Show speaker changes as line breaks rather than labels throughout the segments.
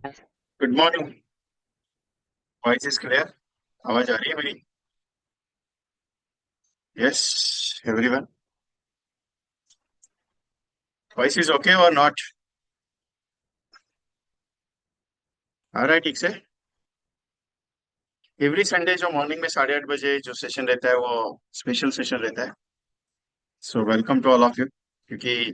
Good morning. Voice is clear. आवाज आ रही है मेरी? Yes everyone. Voice is okay और नॉट? आ रहा है ठीक से। एवरी संडे जो मॉर्निंग में 8:30 बजे जो सेशन रहता है वो स्पेशल सेशन रहता है। So welcome to all of you, क्योंकि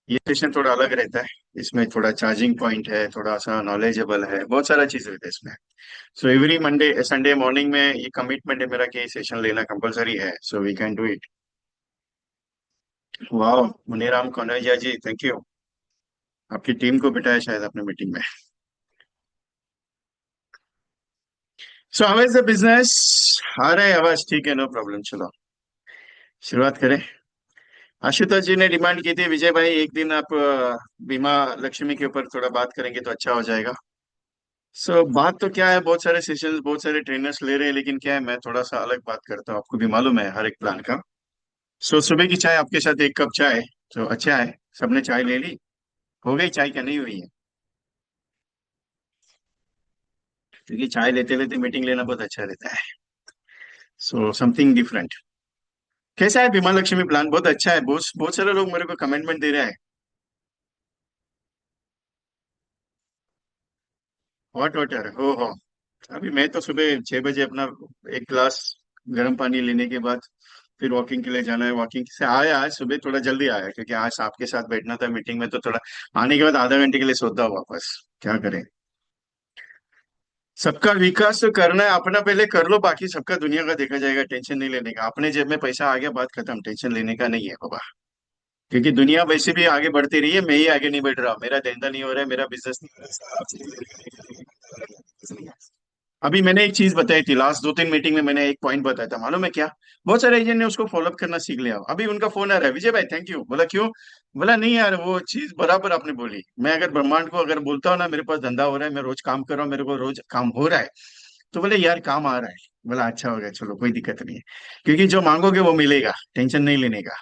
ये सेशन थोड़ा अलग रहता है। इसमें थोड़ा चार्जिंग पॉइंट है, थोड़ा सा नॉलेजेबल है, बहुत सारा चीज रहता है इसमें। So every Monday Sunday morning में ये कमिटमेंट है मेरा कि ये सेशन लेना कंपलसरी है, so we can do it. वाह, मुनीराम कौनैया जी, थैंक यू। आपकी टीम को बिठाया शायद आपने मीटिंग में। So how is the business? आ रहा है आवाज? ठीक है, नो प्रॉब्लम। चलो शुरुआत करें। आशुतोष जी ने डिमांड की थी, विजय भाई एक दिन आप बीमा लक्ष्मी के ऊपर थोड़ा बात करेंगे तो अच्छा हो जाएगा। सो बात तो क्या है, बहुत सारे सेशंस बहुत सारे ट्रेनर्स ले रहे हैं, लेकिन क्या है मैं थोड़ा सा अलग बात करता हूँ, आपको भी मालूम है हर एक प्लान का। सो सुबह की चाय आपके साथ, एक कप चाय तो अच्छा है। सबने चाय ले ली? हो गई चाय क्या नहीं हुई है? क्योंकि चाय लेते लेते मीटिंग लेना बहुत अच्छा रहता है। So something different. कैसा है बीमा लक्ष्मी प्लान? बहुत अच्छा है, बहुत बहुत सारे लोग मेरे को कमेंटमेंट दे रहे हैं। हॉट वाटर, हो हो। अभी मैं तो सुबह 6 बजे अपना एक गिलास गर्म पानी लेने के बाद फिर वॉकिंग के लिए जाना है। वॉकिंग से आया, आज सुबह थोड़ा जल्दी आया क्योंकि आज आपके साथ बैठना था मीटिंग में, तो थोड़ा आने के बाद आधा घंटे के लिए सोता हूँ वापस। क्या करें। सबका विकास तो करना है, अपना पहले कर लो, बाकी सबका दुनिया का देखा जाएगा। टेंशन नहीं लेने का, अपने जेब में पैसा आ गया बात खत्म, टेंशन लेने का नहीं है बाबा। क्योंकि दुनिया वैसे भी आगे बढ़ती रही है, मैं ही आगे नहीं बढ़ रहा हूँ, मेरा धंधा नहीं हो रहा है, मेरा बिजनेस नहीं हो रहा है। अभी मैंने एक चीज बताई थी, लास्ट 2-3 मीटिंग में मैंने एक पॉइंट बताया था, मालूम है क्या? बहुत सारे एजेंट ने उसको फॉलोअप करना सीख लिया। अभी उनका फोन आ रहा है, विजय भाई थैंक यू। बोला क्यों? बोला नहीं यार, वो चीज बराबर आपने बोली। मैं अगर ब्रह्मांड को अगर बोलता हूँ ना मेरे पास धंधा हो रहा है, मैं रोज काम कर रहा हूँ, मेरे को रोज काम हो रहा है, तो बोले यार काम आ रहा है। बोला अच्छा हो गया, चलो कोई दिक्कत नहीं है। क्योंकि जो मांगोगे वो मिलेगा, टेंशन नहीं लेने का।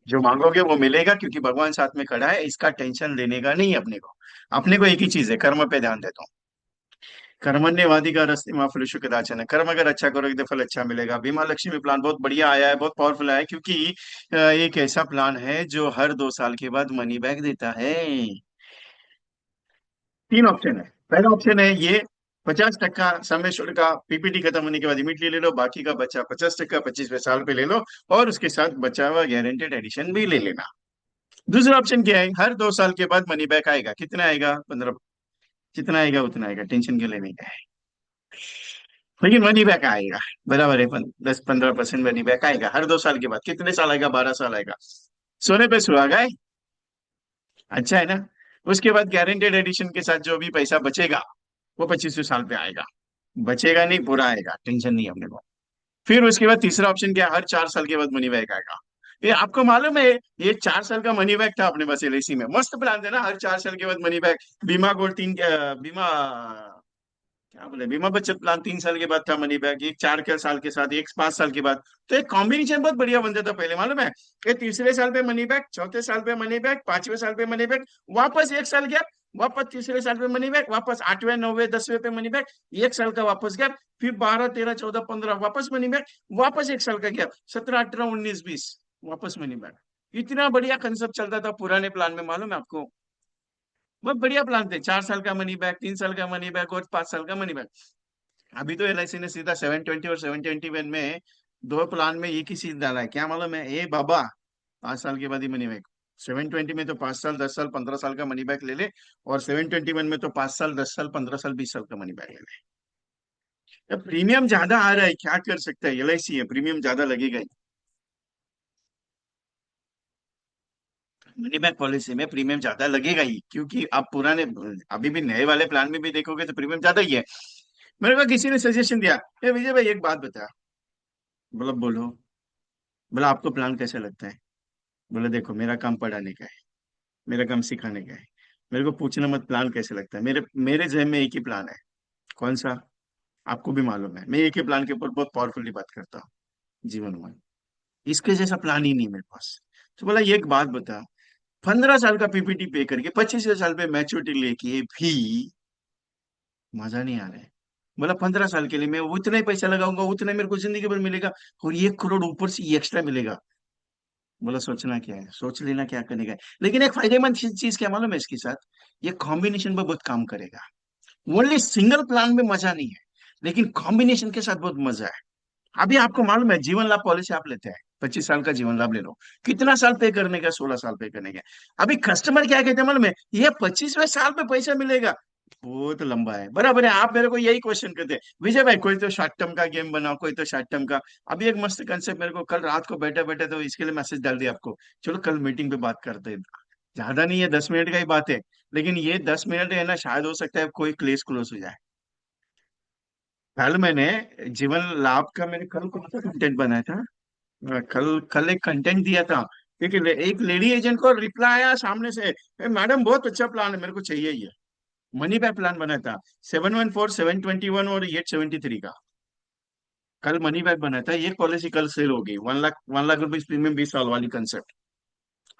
जो मांगोगे वो मिलेगा, क्योंकि भगवान साथ में खड़ा है, इसका टेंशन लेने का नहीं अपने को। अपने को एक ही चीज है, कर्म पे ध्यान देता हूँ। कर्मण्येवाधिकारस्ते मां फलेषु कदाचन। कर्म अगर अच्छा करोगे तो फल अच्छा मिलेगा। बीमा लक्ष्मी प्लान बहुत बढ़िया आया है, बहुत पावरफुल आया है, क्योंकि एक ऐसा प्लान है जो हर 2 साल के बाद मनी बैक देता है। 3 ऑप्शन है। पहला ऑप्शन है ये, 50% समय शुल्क का पीपीटी खत्म होने के बाद इमीडिएटली ले लो, बाकी का बच्चा 50% 25वें साल पे ले लो, और उसके साथ बचा हुआ गारंटेड एडिशन भी ले लेना। दूसरा ऑप्शन क्या है, हर 2 साल के बाद मनी बैक आएगा। कितना आएगा? 15। जितना आएगा उतना आएगा, टेंशन क्यों लेने का है। लेकिन मनी बैक आएगा, बराबर है। 10-15% मनी बैक आएगा हर 2 साल के बाद। कितने साल आएगा? 12 साल आएगा। सोने पे सुहागा है। अच्छा है ना? उसके बाद गारंटेड एडिशन के साथ जो भी पैसा बचेगा वो 25वें साल पे आएगा। बचेगा नहीं, पूरा आएगा, टेंशन नहीं है अपने को। फिर उसके बाद तीसरा ऑप्शन क्या है, हर 4 साल के बाद मनी बैक आएगा। ये आपको मालूम है, ये 4 साल का मनी बैक था अपने पास एलआईसी में, मस्त प्लान था ना, हर 4 साल के बाद मनी बैक। बीमा गोल्ड तीन, बीमा क्या बोले, बीमा बचत प्लान 3 साल के बाद था मनी बैक, एक 4 के साल के साथ, एक 5 साल के बाद। तो एक कॉम्बिनेशन बहुत बढ़िया बनता था पहले, मालूम है? कि तीसरे साल पे मनी बैक, चौथे साल पे मनी बैक, 5वें साल पे मनी बैक, वापस एक साल गैप, वापस तीसरे साल पे मनी बैक, वापस 8वें 9वें 10वें पे मनी बैक, एक साल का वापस गैप, फिर 12 13 14 15 वापस मनी बैक, वापस एक साल का गैप, 17 18 19 20 वापस मनी बैक। इतना बढ़िया कंसेप्ट चलता था पुराने प्लान में, मालूम है आपको? बहुत बढ़िया प्लान थे, 4 साल का मनी बैक, 3 साल का मनी बैक और 5 साल का मनी बैक। अभी तो एलआईसी ने सीधा 720 और 721 में दो प्लान में एक ही चीज डाला है, क्या मालूम है? ए बाबा, 5 साल के बाद ही मनी बैक। 720 में तो 5 साल 10 साल 15 साल का मनी बैक ले ले, और 721 में तो 5 साल 10 साल 15 साल 20 साल का मनी बैक ले ले। अब प्रीमियम ज्यादा आ रहा है, क्या कर सकता है, एलआईसी है, प्रीमियम ज्यादा लगेगा ही। मनी बैक पॉलिसी में प्रीमियम ज्यादा लगेगा ही, क्योंकि आप पुराने, अभी भी नए वाले प्लान में भी देखोगे तो प्रीमियम ज्यादा ही है। मेरे को किसी ने सजेशन दिया, ए विजय भाई एक बात बता। बोला बोलो। बोला आपको प्लान कैसा लगता है? बोला देखो, मेरा काम पढ़ाने का है, मेरा काम सिखाने का है, मेरे को पूछना मत प्लान कैसे लगता है। मेरे मेरे जहन में एक ही प्लान है। कौन सा? आपको भी मालूम है, मैं एक ही प्लान के ऊपर बहुत पावरफुली बात करता हूँ, जीवन में। इसके जैसा प्लान ही नहीं मेरे पास। तो बोला ये एक बात बता, 15 साल का पीपीटी पे करके 25वें साल पे मैच्योरिटी लेके भी मजा नहीं आ रहा है। बोला 15 साल के लिए मैं उतना ही पैसा लगाऊंगा, उतना ही मेरे को जिंदगी भर मिलेगा, और 1 करोड़ ऊपर से एक्स्ट्रा मिलेगा। बोला सोचना क्या है, सोच लेना क्या करने का है। लेकिन एक फायदेमंद चीज क्या मालूम है इसके साथ, ये कॉम्बिनेशन में बहुत काम करेगा। ओनली सिंगल प्लान में मजा नहीं है, लेकिन कॉम्बिनेशन के साथ बहुत मजा है। अभी आपको मालूम है, जीवन लाभ पॉलिसी आप लेते हैं, 25 साल का जीवन लाभ ले लो, कितना साल पे करने का, 16 साल पे करने का। अभी कस्टमर क्या कहते हैं मालूम है, ये 25वें साल पे पैसा मिलेगा, बहुत लंबा है। बराबर है, आप मेरे को यही क्वेश्चन करते हैं, विजय भाई कोई तो शॉर्ट टर्म का गेम बनाओ, कोई तो शॉर्ट टर्म का। अभी एक मस्त कंसेप्ट मेरे को कल रात को बैठे बैठे तो इसके लिए मैसेज डाल दिया आपको, चलो कल मीटिंग पे बात करते हैं। ज्यादा नहीं है, 10 मिनट का ही बात है, लेकिन ये 10 मिनट है ना, शायद हो सकता है कोई केस क्लोज हो जाए। कल मैंने जीवन लाभ का, मैंने कल कौन सा कंटेंट बनाया था, कल कल एक कंटेंट दिया था। ठीक है, एक लेडी एजेंट को रिप्लाई आया सामने से, मैडम बहुत अच्छा प्लान है, मेरे को चाहिए ये मनी बैक प्लान बनाया था, 714 721 और 873 का। कल मनी बैक बनाया था, ये पॉलिसी कल सेल हो गई, 1 लाख, 1 लाख रुपीज प्रीमियम, 20 साल वाली कंसेप्ट।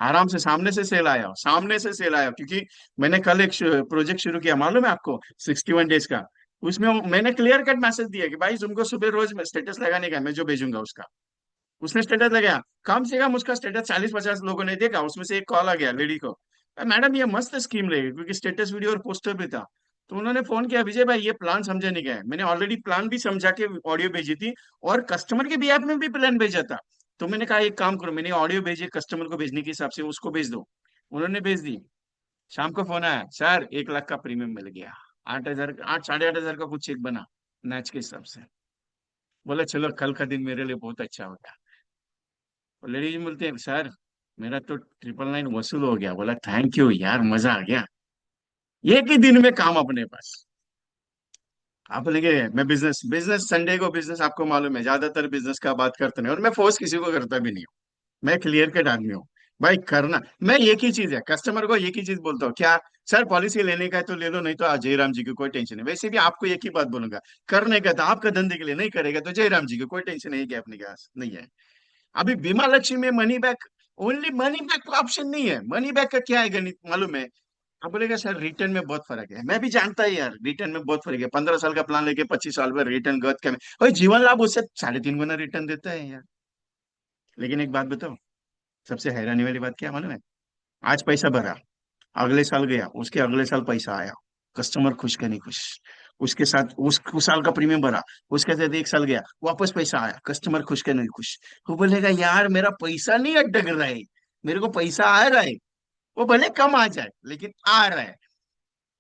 आराम से सामने से सेल आया, सामने से सेल आया, क्योंकि मैंने कल एक प्रोजेक्ट शुरू किया मालूम है आपको, 61 डेज का। उसमें मैंने क्लियर कट मैसेज दिया कि भाई तुमको सुबह रोज स्टेटस लगाने का है, मैं जो भेजूंगा उसका। उसने स्टेटस लगाया, कम से कम उसका स्टेटस 40-50 लोगों ने देखा, उसमें से एक कॉल आ गया लेडी को, मैडम ये मस्त स्कीम रहेगी, क्योंकि स्टेटस वीडियो और पोस्टर भी था। तो उन्होंने फोन किया, विजय भाई ये प्लान समझे नहीं गए, मैंने ऑलरेडी प्लान भी समझा के ऑडियो भेजी थी, और कस्टमर के भी ऐप में भी प्लान भेजा था। तो मैंने कहा एक काम करो, मैंने ऑडियो भेजी कस्टमर को भेजने के हिसाब से, उसको भेज दो। उन्होंने भेज दी। शाम को फोन आया, सर 1 लाख का प्रीमियम मिल गया, 8,000, 8 साढ़े 8 हजार का कुछ चेक बना मैच के हिसाब से। बोला चलो कल का दिन मेरे लिए बहुत अच्छा होगा। और लेडीज बोलते हैं, सर मेरा तो 999 वसूल हो गया। बोला थैंक यू यार, मजा आ गया, एक ही दिन में काम अपने पास। आप बोलेंगे मैं बिजनेस बिजनेस संडे को बिजनेस, आपको मालूम है ज्यादातर बिजनेस का बात करते नहीं, और मैं फोर्स किसी को करता भी नहीं हूँ। मैं क्लियर कट आदमी हूँ, भाई करना। मैं एक ही चीज है, कस्टमर को एक ही चीज बोलता हूँ, क्या सर पॉलिसी लेने का है तो ले लो, नहीं तो आज जयराम जी की कोई टेंशन नहीं। वैसे भी आपको एक ही बात बोलूंगा, करने का तो आपका धंधे के लिए, नहीं करेगा तो जयराम जी की कोई टेंशन नहीं है कि अपने के पास नहीं है। अभी बीमा लक्ष्मी में money back, only money back का ऑप्शन नहीं है। मनी बैक का क्या है गणित मालूम है, आप बोलेगा सर रिटर्न में बहुत फर्क है, मैं भी जानता ही यार, रिटर्न में बहुत फर्क है, 15 साल का प्लान लेके 25 साल में रिटर्न गलत क्या में, और जीवन लाभ उससे 3.5 गुना रिटर्न देता है यार। लेकिन एक बात बताओ, सबसे हैरानी वाली बात क्या है मालूम है, आज पैसा भरा, अगले साल गया, उसके अगले साल पैसा आया, कस्टमर खुश का नहीं खुश। उसके साथ उस साल का प्रीमियम भरा, उसके साथ 1 साल गया, वापस पैसा आया, कस्टमर खुश का नहीं खुश। वो बोलेगा यार मेरा पैसा नहीं अटक रहा है, मेरे को पैसा आ रहा है, वो भले कम आ जाए लेकिन आ रहा है।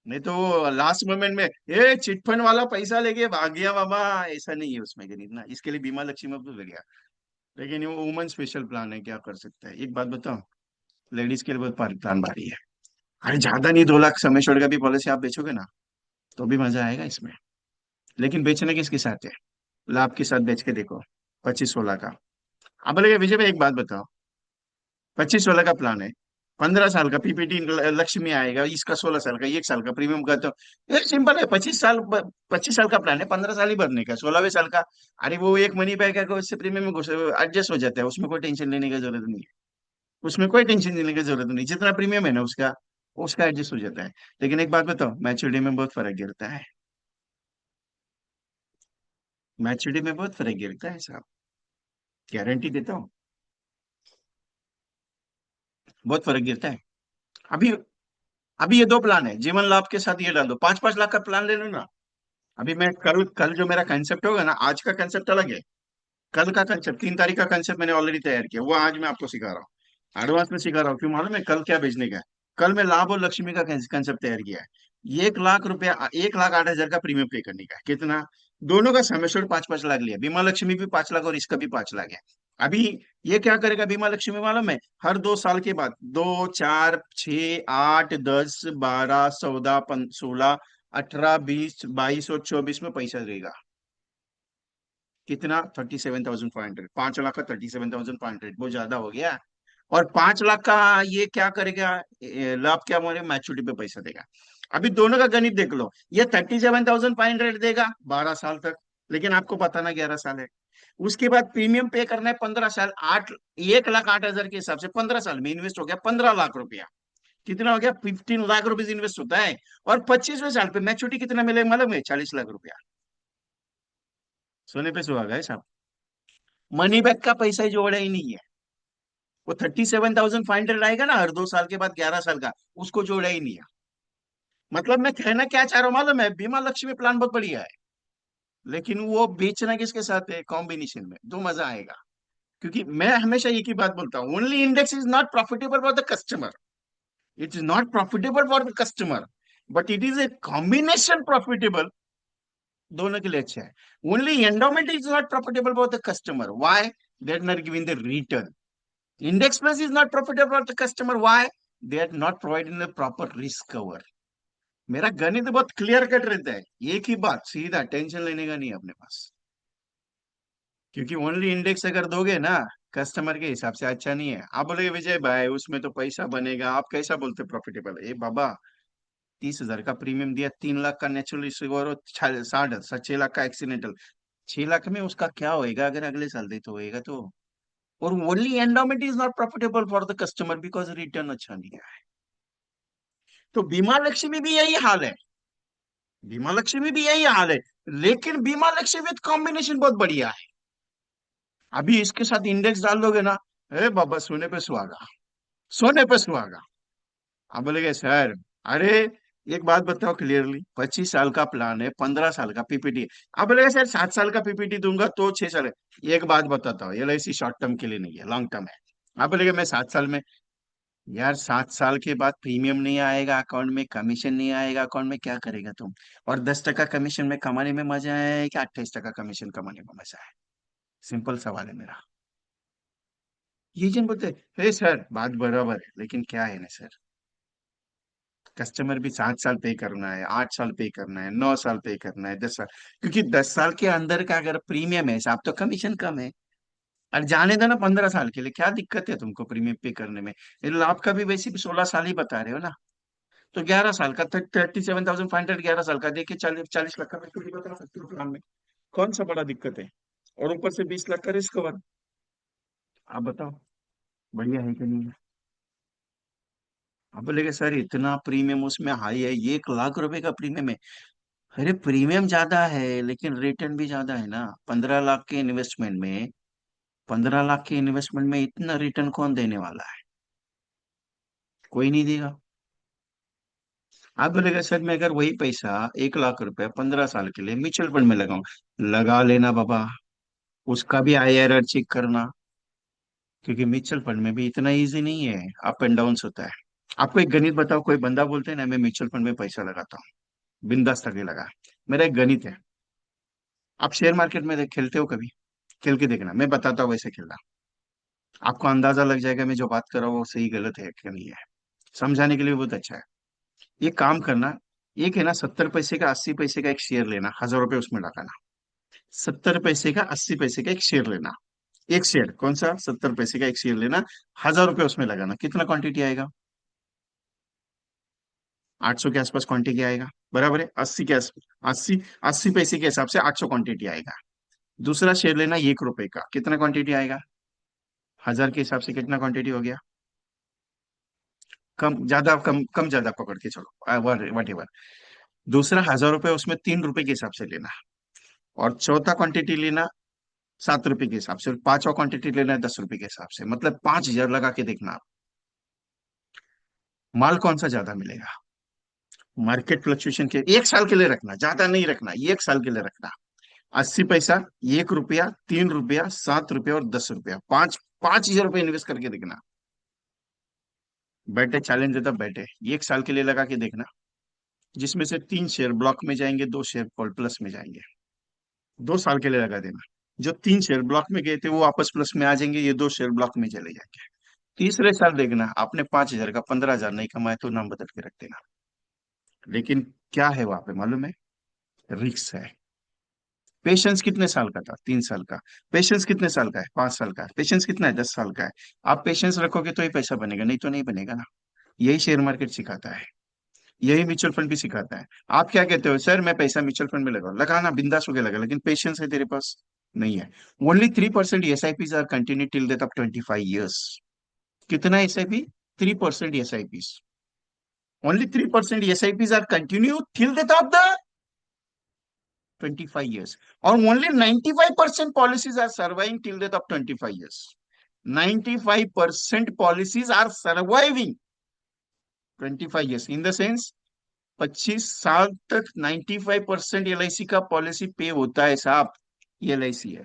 नहीं तो वो लास्ट मोमेंट में ये चिटफंड वाला पैसा लेके भाग गया बाबा, ऐसा नहीं है उसमें गणित ना, इसके लिए बीमा लक्ष्मी में तो ले गया। लेकिन वो वुमन स्पेशल प्लान है, क्या कर सकता है। एक बात बताओ, लेडीज के लिए बहुत प्लान भारी है। अरे ज्यादा नहीं, 2 लाख समय छोड़ का भी पॉलिसी आप बेचोगे ना, तो भी मजा आएगा इसमें। लेकिन बेचने किसके साथ है, लाभ के साथ बेच के देखो, 25-16 का। अब बोलेगा विजय भाई एक बात बताओ, 25-16 का प्लान है, 15 साल का पीपीटी लक्ष्मी आएगा, इसका 16 साल का, 1 साल का प्रीमियम का, तो ये सिंपल है, 25 साल, 25 साल का प्लान है, 15 साल ही भरने का, 16वें साल का। अरे वो एक मनी बैग है, उससे प्रीमियम एडजस्ट हो जाता है, उसमें कोई टेंशन लेने की जरूरत नहीं है। उसमें कोई टेंशन लेने की जरूरत नहीं, जितना प्रीमियम है ना उसका, उसका एडजस्ट हो जाता है। लेकिन एक बात बताओ, मैच्योरिटी में बहुत फर्क गिरता है, मैच्योरिटी में बहुत फर्क गिरता है साहब, गारंटी देता हूँ, बहुत फर्क गिरता है। अभी अभी ये 2 प्लान है, जीवन लाभ के साथ ये डाल दो, 5-5 लाख का प्लान ले लो ना। अभी मैं कल कल जो मेरा कंसेप्ट होगा ना, आज का कंसेप्ट अलग है, कल का कंसेप्ट, 3 तारीख का कंसेप्ट मैंने ऑलरेडी तैयार किया, वो आज मैं आपको सिखा रहा हूँ, एडवांस में सिखा रहा हूँ। क्यों मालूम है, कल क्या भेजने का है। कल मैं लाभ और लक्ष्मी का कंसेप्ट तैयार किया है, 1 लाख रुपया, 1,08,000 का प्रीमियम पे करने का है। कितना, दोनों का समेशन 5-5 लाख लिया, बीमा लक्ष्मी भी 5 लाख और इसका भी 5 लाख है। अभी ये क्या करेगा बीमा लक्ष्मी मालूम है, हर 2 साल के बाद, 2, 4, 6, 8, 10, 12, 14, 16, 18, 20, 22 और 24 में पैसा देगा। कितना, 37,500, 5 लाख का 37,500, वो ज्यादा हो गया। और 5 लाख का ये क्या करेगा, लाभ क्या हमारे मैच्योरिटी पे पैसा देगा। अभी दोनों का गणित देख लो, ये 37,500 देगा 12 साल तक, लेकिन आपको पता ना 11 साल है। उसके बाद प्रीमियम पे करना है 15 साल, 1,08,000 के हिसाब से 15 साल में इन्वेस्ट हो गया 15 लाख रुपया। कितना हो गया? 15 लाख रुपीज इन्वेस्ट होता है। और 25वें साल पे मैच्योरिटी कितना मिलेगा मालूम है? 40 लाख रुपया। सोने पे सुहागा है साहब। मनी बैक का पैसा ही जोड़ा ही नहीं है। वो 37,500 आएगा ना हर 2 साल के बाद, 11 साल का, उसको जोड़ा ही नहीं है। मतलब मैं कहना क्या चाह रहा हूं मालूम है? बीमा लक्ष्मी प्लान बहुत बढ़िया है, लेकिन वो बेचना किसके साथ है? कॉम्बिनेशन में, तो मजा आएगा। क्योंकि मैं हमेशा एक ही बात बोलता हूँ, only index is not profitable for the customer. It is not profitable for the customer, but it is a combination profitable, दोनों के लिए अच्छा है। Only endowment is not profitable for the customer, why? They are not giving the return. Index plus is not profitable for the customer, why? They are not providing the proper risk cover. मेरा गणित बहुत clear cut रहता है, एक ही बात, सीधा, tension लेने का नहीं है अपने पास। क्योंकि ओनली इंडेक्स अगर दोगे ना कस्टमर के हिसाब से, अच्छा नहीं है। आप बोलोगे विजय भाई उसमें तो पैसा बनेगा, आप कैसा बोलते प्रॉफिटेबल? ए बाबा, 30,000 का प्रीमियम दिया, 3 लाख का नेचुरल रिस्क और 60, 6 लाख का एक्सीडेंटल। 6 लाख में उसका क्या होएगा अगर अगले साल दे तो होएगा तो। और only endowment is not profitable for the customer because return अच्छा नहीं है। तो बीमा लक्ष्मी में भी यही हाल है। बीमा लक्ष्मी में भी यही हाल है। लेकिन बीमा लक्ष्मी विद कॉम्बिनेशन बहुत बढ़िया है। अभी इसके साथ इंडेक्स डाल दोगे ना, ए बाबा, सोने पे सुहागा, सोने पे सुहागा। आप बोलेगे सर, अरे एक बात बताओ क्लियरली, 25 साल का प्लान है, 15 साल का पीपीटी। आप बोलेगे सर 7 साल का पीपीटी दूंगा तो 6 साल है। एक बात बताता हूँ, एलआईसी शॉर्ट टर्म के लिए नहीं है, लॉन्ग टर्म है। आप बोलेगे मैं 7 साल में, यार 7 साल के बाद प्रीमियम नहीं आएगा अकाउंट में, कमीशन नहीं आएगा अकाउंट में, क्या करेगा तुम? और 10 टका कमीशन में कमाने में मजा है कि 28 टका कमीशन कमाने में मजा है? सिंपल सवाल है मेरा। ये जन बोलते हे सर बात बराबर है, लेकिन क्या है ना सर, कस्टमर भी 7 साल पे करना है, 8 साल पे करना है, 9 साल पे करना है, 10 साल। क्योंकि 10 साल के अंदर का अगर प्रीमियम है साहब तो कमीशन कम है। और जाने दो ना 15 साल के लिए, क्या दिक्कत है तुमको प्रीमियम पे करने में? ये लाभ का भी वैसे भी 16 साल ही बता रहे हो ना। तो 11 साल का 37,500, 11 साल का देखिए, 40 40 लाख का मैं भी बता सकती हूँ प्लान में। कौन सा बड़ा दिक्कत है? और ऊपर से 20 लाख का रिस्क कवर। आप बताओ, बढ़िया है कि नहीं है? आप बोलेगे सर इतना प्रीमियम उसमें हाई है, 1 लाख रुपए का प्रीमियम है। अरे प्रीमियम ज्यादा है लेकिन रिटर्न भी ज्यादा है ना। 15 लाख के इन्वेस्टमेंट में, 15 लाख के इन्वेस्टमेंट में इतना रिटर्न कौन देने वाला है? कोई नहीं देगा। आप बोलेगा सर मैं अगर वही पैसा 1 लाख रुपए 15 साल के लिए म्यूचुअल फंड में लगाऊं, लगा लेना बाबा। उसका भी आईआरआर चेक करना, क्योंकि म्यूचुअल फंड में भी इतना इजी नहीं है, अप एंड डाउन होता है। आपको एक गणित बताओ, कोई बंदा बोलते हैं ना मैं म्यूचुअल फंड में पैसा लगाता हूँ, बिंदास करके लगा। मेरा एक गणित है। आप शेयर मार्केट में खेलते हो कभी? खेल के देखना, मैं बताता हूँ वैसे खेलना। आपको अंदाजा लग जाएगा मैं जो बात कर रहा हूँ वो सही गलत है कि नहीं है। समझाने के लिए बहुत अच्छा है। ये काम करना, एक है ना 70 पैसे का 80 पैसे का एक शेयर लेना, 1,000 रुपये उसमें लगाना। 70 पैसे का 80 पैसे का एक शेयर लेना। एक शेयर कौन सा? 70 पैसे का एक शेयर लेना, 1,000 रुपये उसमें लगाना। कितना क्वांटिटी आएगा? 800 के आसपास क्वांटिटी आएगा, बराबर है। 80 के आस 80 80 पैसे के हिसाब से 800 क्वांटिटी आएगा। दूसरा शेयर लेना 1 रुपए का, कितना क्वांटिटी आएगा? 1,000 के हिसाब से कितना क्वांटिटी हो गया? कम ज्यादा, कम कम ज्यादा पकड़ के चलो, वट एवर। दूसरा 1,000 रुपये उसमें 3 रुपए के हिसाब से लेना। और चौथा क्वांटिटी लेना 7 रुपए के हिसाब से, और पांचवा क्वांटिटी लेना है 10 रुपए के हिसाब से, मतलब 5,000 लगा के देखना आप, माल कौन सा ज्यादा मिलेगा। मार्केट फ्लक्चुएशन के 1 साल के लिए रखना, ज्यादा नहीं रखना, 1 साल के लिए रखना। 80 पैसा, 1 रुपया, 3 रुपया, 7 रुपया और 10 रुपया, 5,000 रुपये इन्वेस्ट करके देखना। बैठे चैलेंज देता, बैठे 1 साल के लिए लगा के देखना। जिसमें से 3 शेयर ब्लॉक में जाएंगे, 2 शेयर कॉल प्लस में जाएंगे। 2 साल के लिए लगा देना। जो 3 शेयर ब्लॉक में गए थे वो वापस प्लस में आ जाएंगे, ये 2 शेयर ब्लॉक में चले जाएंगे। तीसरे साल देखना, आपने 5,000 का 15,000 नहीं कमाए तो नाम बदल के रख देना। लेकिन क्या है वहां पे मालूम है? रिक्स है। पेशेंस कितने साल का था? 3 साल का। पेशेंस कितने साल का है? 5 साल का है। पेशेंस कितना है? 10 साल का है। आप पेशेंस रखोगे तो ही पैसा बनेगा, नहीं तो नहीं बनेगा ना। यही शेयर मार्केट सिखाता है, यही म्यूचुअल फंड भी सिखाता है। आप क्या कहते हो? सर मैं पैसा म्यूचुअल फंड में लगाऊं, लगाना बिंदास हो गया लगा, लेकिन पेशेंस है तेरे पास? नहीं है। Only 3% S I Ps are continue till date of 25 years। कितना S I P? 3% S I Ps. Only 3% S I Ps are continue till date of the 25 years। और only 95% policies are surviving till date of 25 years। 95% policies are surviving 25 years in the sense 25 साल तक 95% L I सी का policy पे होता है साहब। ये L I सी है।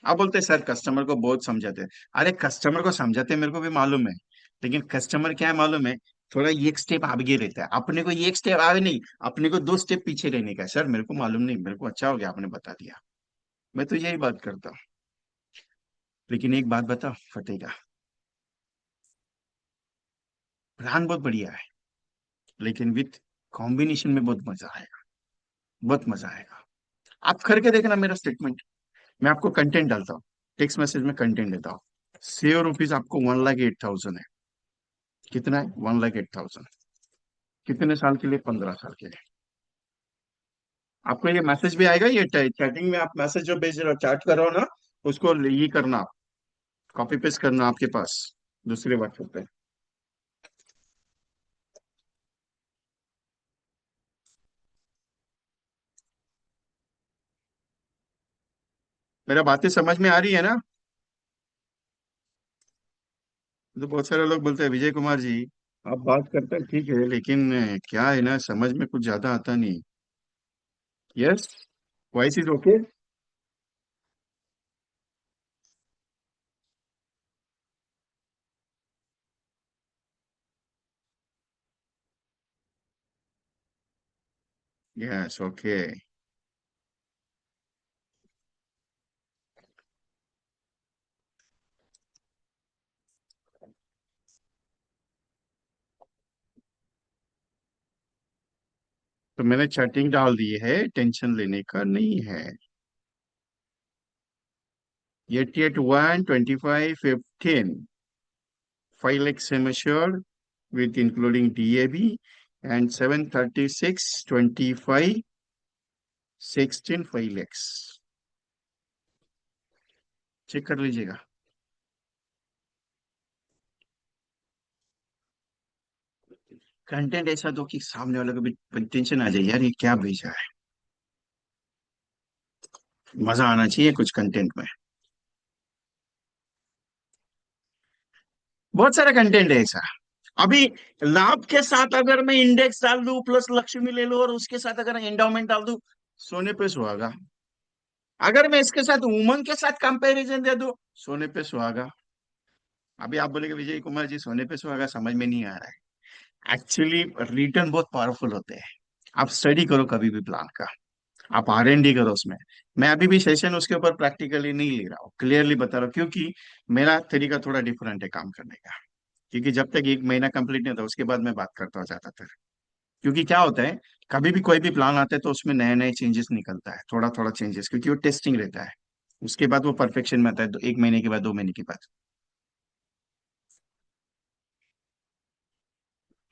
आप बोलते हैं सर कस्टमर को बहुत समझाते हैं। अरे कस्टमर को समझाते मेरे को भी मालूम है, लेकिन कस्टमर क्या है मालूम है, थोड़ा एक स्टेप आगे रहता है। अपने को एक स्टेप आगे नहीं, अपने को 2 स्टेप पीछे रहने का है। सर मेरे को मालूम नहीं, मेरे को अच्छा हो गया आपने बता दिया। मैं तो यही बात करता हूँ। लेकिन एक बात बता फटेगा, प्लान बहुत बढ़िया है, लेकिन विथ कॉम्बिनेशन में बहुत मजा आएगा। बहुत मजा आएगा। आप करके देखना मेरा स्टेटमेंट। मैं आपको कंटेंट डालता हूँ, टेक्स्ट मैसेज में कंटेंट देता हूँ। सेव रुपीज आपको 1,08,000 है। कितना है? 1,08,000। कितने साल के लिए? 15 साल के लिए। आपको ये मैसेज भी आएगा, ये चैटिंग में आप मैसेज जो भेज रहे हो, चैट कर रहे हो ना, उसको ये करना, कॉपी पेस्ट करना आपके पास दूसरे व्हाट्सएप पे। मेरा बातें समझ में आ रही है ना? तो बहुत सारे लोग बोलते हैं विजय कुमार जी आप बात करते हैं ठीक है, लेकिन क्या है ना, समझ में कुछ ज्यादा आता नहीं। Yes, voice is okay. Yes okay. तो मैंने चैटिंग डाल दी है, टेंशन लेने का नहीं है। 88,125,15, 5 lakhs sum assured with including DAB, and 736,25, 16, 5 lakhs। Check कर लीजिएगा। कंटेंट ऐसा दो कि सामने वाले को भी टेंशन आ जाए, यार ये क्या भेजा है। मजा आना चाहिए कुछ कंटेंट में। बहुत सारा कंटेंट है ऐसा। अभी लाभ के साथ अगर मैं इंडेक्स डाल दूं प्लस लक्ष्मी ले लूं और उसके साथ अगर एंडोमेंट डाल दूं, सोने पे सुहागा। अगर मैं इसके साथ उमंग के साथ कंपैरिजन दे दूं, सोने पे सुहागा। अभी आप बोलेगे विजय कुमार जी सोने पे सुहागा समझ में नहीं आ रहा है। एक्चुअली रिटर्न बहुत पावरफुल होते हैं। आप स्टडी करो कभी भी प्लान का, आप आर एन डी करो उसमें। मैं अभी भी सेशन उसके ऊपर प्रैक्टिकली नहीं ले रहा हूँ, क्लियरली बता रहा हूँ, क्योंकि मेरा तरीका थोड़ा डिफरेंट है काम करने का। क्योंकि जब तक 1 महीना कंप्लीट नहीं होता उसके बाद मैं बात करता हूँ ज्यादातर। क्योंकि क्या होता है, कभी भी कोई भी प्लान आता है तो उसमें नए नए चेंजेस निकलता है, थोड़ा थोड़ा चेंजेस, क्योंकि वो टेस्टिंग रहता है। उसके बाद वो परफेक्शन में आता है 1 महीने के बाद, 2 महीने के बाद।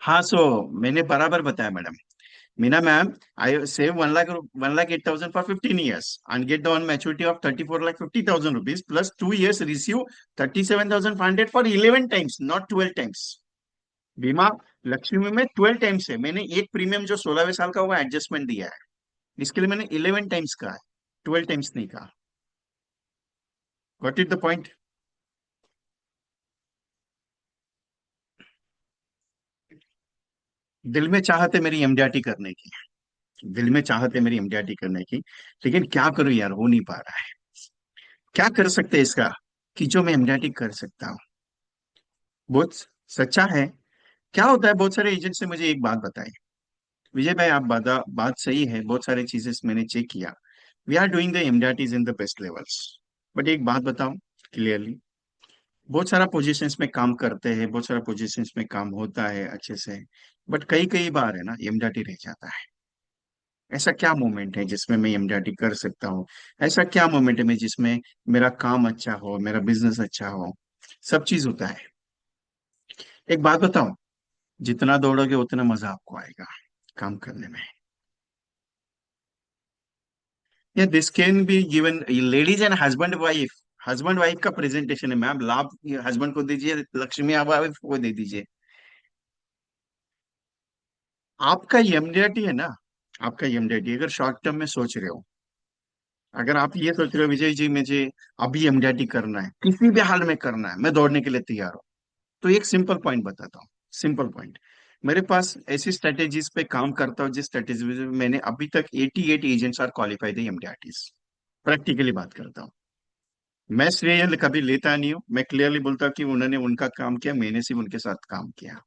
हाँ सो मैंने बराबर बताया madam. Meena ma'am, I save 1,08,000 for 15 years and get the on maturity of 34,50,000 rupees plus 2 years receive 37,500 for 11 times, not 12 times। बीमा लक्ष्मी में 12 टाइम्स है, मैंने एक प्रीमियम जो 16वें साल का हुआ एडजस्टमेंट दिया है, इसके लिए मैंने 11 टाइम्स कहा है, 12 टाइम्स नहीं कहा। Got it the point? दिल में चाहते मेरी एमडीआरटी करने की, दिल में चाहते मेरी एमडीआरटी करने की, लेकिन क्या करूं यार, हो नहीं पा रहा है। क्या कर सकते हैं इसका, कि जो मैं एमडीआरटी कर सकता हूँ। बहुत सच्चा है। क्या होता है, बहुत सारे एजेंट्स ने मुझे एक बात बताई, विजय भाई आप बात सही है, बहुत सारी चीजें मैंने चेक किया, we are doing the MDRTs in the best levels, but एक बात बताऊं क्लियरली, बहुत सारा पोजीशंस में काम करते हैं, बहुत सारा पोजीशंस में काम होता है अच्छे से, बट कई कई बार है ना एमडीआरटी रह जाता है। ऐसा क्या मोमेंट है जिसमें मैं एमडीआरटी कर सकता हूँ? ऐसा क्या मोमेंट है मैं जिसमें मेरा काम अच्छा हो, मेरा बिजनेस अच्छा हो? सब चीज होता है। एक बात बताऊं, जितना दौड़ोगे उतना मजा आपको आएगा काम करने में। या this can be given ladies and husband wife. Husband wife का प्रेजेंटेशन है मैम, लाभ हस्बैंड को दीजिए, लक्ष्मी वाइफ को दे दीजिए। आपका एमडीआरटी है ना, आपका एमडीआरटी अगर शॉर्ट टर्म में सोच रहे हो, अगर आप ये सोच रहे हो विजय जी मुझे अभी एमडीआरटी करना है, किसी भी हाल में करना है, मैं दौड़ने के लिए तैयार हूँ, तो एक सिंपल पॉइंट बताता हूँ। सिंपल पॉइंट, मेरे पास ऐसी स्ट्रेटेजीज पे काम करता हूँ जिस स्ट्रेटेजी में मैंने अभी तक 88 एजेंट्स आर क्वालिफाइड एमडीआरटीज। प्रैक्टिकली बात करता हूँ, मैं श्रेय कभी लेता नहीं हूँ, मैं क्लियरली बोलता हूँ कि उन्होंने उनका काम किया, मैंने सिर्फ उनके साथ काम किया।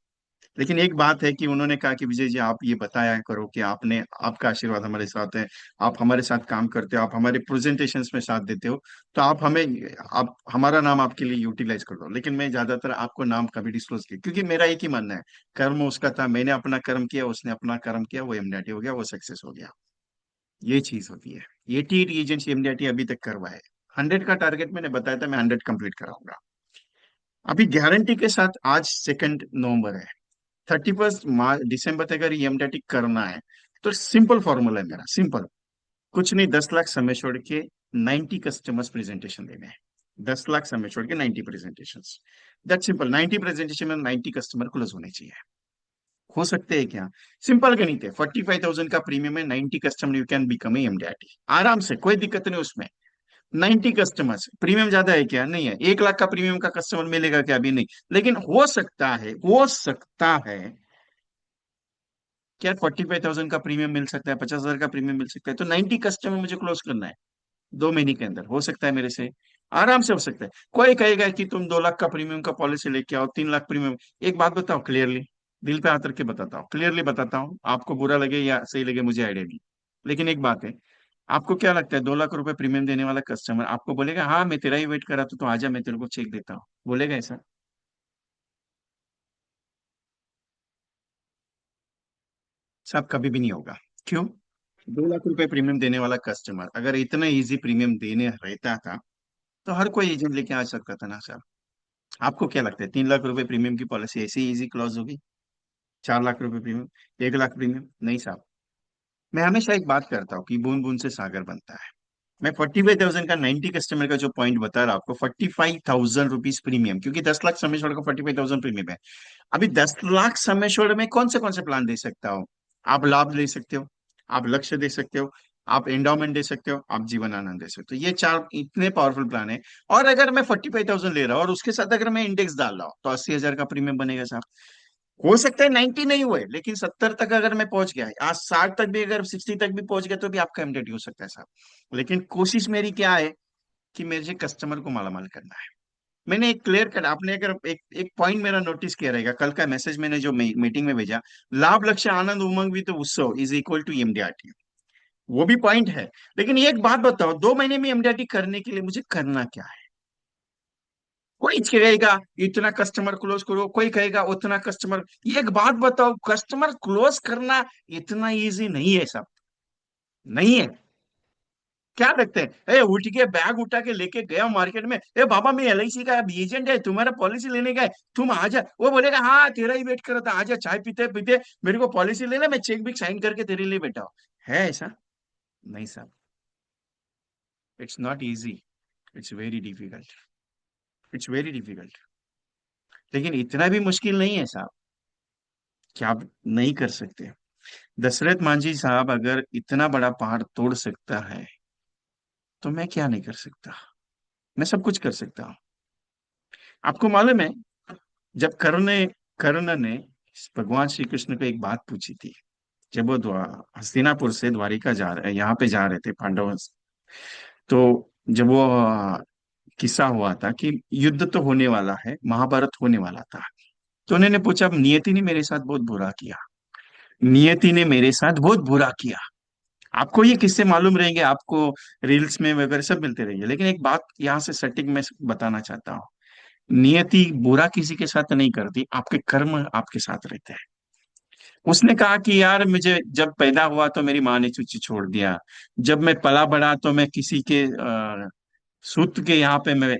लेकिन एक बात है कि उन्होंने कहा कि विजय जी आप ये बताया करो कि आपने, आपका आशीर्वाद हमारे साथ है, आप हमारे साथ काम करते हो, आप हमारे प्रेजेंटेशंस में साथ देते हो, तो आप हमें, आप हमारा नाम आपके लिए यूटिलाइज कर दो। लेकिन मैं ज्यादातर आपको नाम कभी डिस्क्लोज किया, क्योंकि मेरा एक ही मानना है, कर्म उसका था, मैंने अपना कर्म किया, उसने अपना कर्म किया, वो एमडीआरटी हो गया, वो सक्सेस हो गया। ये चीज होती है। 88 एजेंट्स एमडीआरटी अभी तक करवाए, 100 का टारगेट मैंने बताया था, मैं 100 कंप्लीट कराऊंगा। अभी गारंटी के साथ, आज 2 नवंबर है, 31 दिसंबर तक अगर ईएमटी करना है, तो सिंपल फॉर्मूला है मेरा, सिंपल, कुछ नहीं, 10 लाख समय छोड़ के 90 कस्टमर्स प्रेजेंटेशन देने हैं। 10 लाख समय छोड़ के 90 प्रेजेंटेशन, दैट सिंपल, 90 प्रेजेंटेशन में 90 कस्टमर क्लोज होने चाहिए। हो सकते हैं क्या? सिंपल गणित है, 45,000 का प्रीमियम है, 90 customer you can become MDRT आराम से, कोई दिक्कत नहीं उसमें। 90 कस्टमर्स, प्रीमियम ज्यादा है क्या? नहीं है। 1 लाख का प्रीमियम का कस्टमर मिलेगा क्या? अभी नहीं। लेकिन हो सकता है, हो सकता है क्या 45,000 का प्रीमियम मिल सकता है, 50,000 का प्रीमियम मिल सकता है, तो 90 कस्टमर मुझे क्लोज करना है 2 महीने के अंदर। हो सकता है मेरे से, आराम से हो सकता है। कोई कहेगा कि तुम 2 लाख का प्रीमियम का पॉलिसी लेके आओ, 3 लाख प्रीमियम। एक बात बताओ क्लियरली, दिल पे हाथ रख के बताता हूँ, क्लियरली बताता हूँ, आपको बुरा लगे या सही लगे मुझे आइडिया नहीं। लेकिन एक बात है, आपको क्या लगता है 2 लाख रुपए प्रीमियम देने वाला कस्टमर आपको बोलेगा हाँ मैं तेरा ही वेट कर रहा था, तो आजा मैं तेरे को चेक देता हूँ, बोलेगा ऐसा? सब कभी भी नहीं होगा। क्यों? 2 लाख रुपए प्रीमियम देने वाला कस्टमर अगर इतना इजी प्रीमियम देने रहता था, तो हर कोई एजेंट लेके आ सकता था ना सर। आपको क्या लगता है 3 लाख रुपए प्रीमियम की पॉलिसी ऐसी इजी क्लोज होगी? 4 लाख रुपए प्रीमियम, 1 लाख प्रीमियम, नहीं साहब। मैं हमेशा एक बात करता हूँ कि बूंद बूंद से सागर बनता है। मैं 45,000 का 90 कस्टमर का जो पॉइंट बता रहा हूँ आपको, 45,000 रुपीज प्रीमियम, क्योंकि 10 लाख समय छोड़ का 45,000 प्रीमियम है। अभी 10 लाख समय छोड़ में कौन से प्लान दे सकता हूँ? आप लाभ ले सकते हो, आप लक्ष्य दे सकते हो, आप एंडोमेंट दे सकते हो, आप जीवन आनंद दे सकते हो, ये चार इतने पावरफुल प्लान है। और अगर मैं 45,000 ले रहा हूँ और उसके साथ अगर मैं इंडेक्स डाल रहा हूँ, तो 80,000 का प्रीमियम बनेगा साहब। हो सकता है 90 नहीं हुए, लेकिन 70 तक अगर मैं पहुंच गया, आज 60 तक भी, अगर 60 तक भी पहुंच गया, तो भी आपका एमडेटी हो सकता है साहब। लेकिन कोशिश मेरी क्या है कि मेरे कस्टमर को मालामाल करना है। मैंने एक क्लियर कट, आपने अगर एक एक पॉइंट मेरा नोटिस किया रहेगा, कल का मैसेज मैंने जो मीटिंग में भेजा, लाभ लक्ष्य आनंद उमंग भी तो उत्सव इज इक्वल टू एमडीआरटी, वो भी पॉइंट है। लेकिन एक बात बताओ, 2 महीने में एमडीआरटी करने के लिए मुझे करना क्या है? कोई कहेगा इतना कस्टमर क्लोज करो, कोई कहेगा उतना कस्टमर। एक बात बताओ, कस्टमर क्लोज करना इतना इजी नहीं है सब, नहीं है। क्या लगते हैं, ए उठ के बैग उठा के लेके गया मार्केट में, ए बाबा मैं एलआईसी का एजेंट है, तुम्हारा पॉलिसी लेने का है, तुम आ जा। वो बोलेगा हाँ तेरा ही वेट कर रहा था, आ जा, चाय पीते पीते मेरे को पॉलिसी लेना, मैं चेक भी साइन करके तेरे लिए बैठा हूं। है ऐसा? नहीं साहब, it's not easy, it's very difficult, it's very difficult. लेकिन इतना भी मुश्किल नहीं है साहब कि आप नहीं कर सकते। दशरथ मांझी साहब अगर इतना बड़ा पहाड़ तोड़ सकता है, तो मैं क्या नहीं कर सकता? मैं सब कुछ कर सकता हूँ। आपको मालूम है, जब कर्ण ने भगवान श्री कृष्ण को एक बात पूछी थी, जब वो हस्तिनापुर से द्वारिका जा रहे, यहाँ पे जा रहे थे पांडव, तो जब वो किस्सा हुआ था कि युद्ध तो होने वाला है, महाभारत होने वाला था, तो उन्होंने पूछा अब नियति ने मेरे साथ बहुत बुरा किया, नियति ने मेरे साथ बहुत बुरा किया। आपको ये किससे मालूम रहेंगे, आपको रील्स में वगैरह सब मिलते रहेंगे, लेकिन एक बात यहाँ से सटीक मैं बताना चाहता हूँ, नियति बुरा किसी के साथ नहीं करती, आपके कर्म आपके साथ रहते हैं। उसने कहा कि यार मुझे जब पैदा हुआ तो मेरी माँ ने चुच्ची छोड़ दिया, जब मैं पला बड़ा तो मैं किसी के सूत के यहाँ पे मैं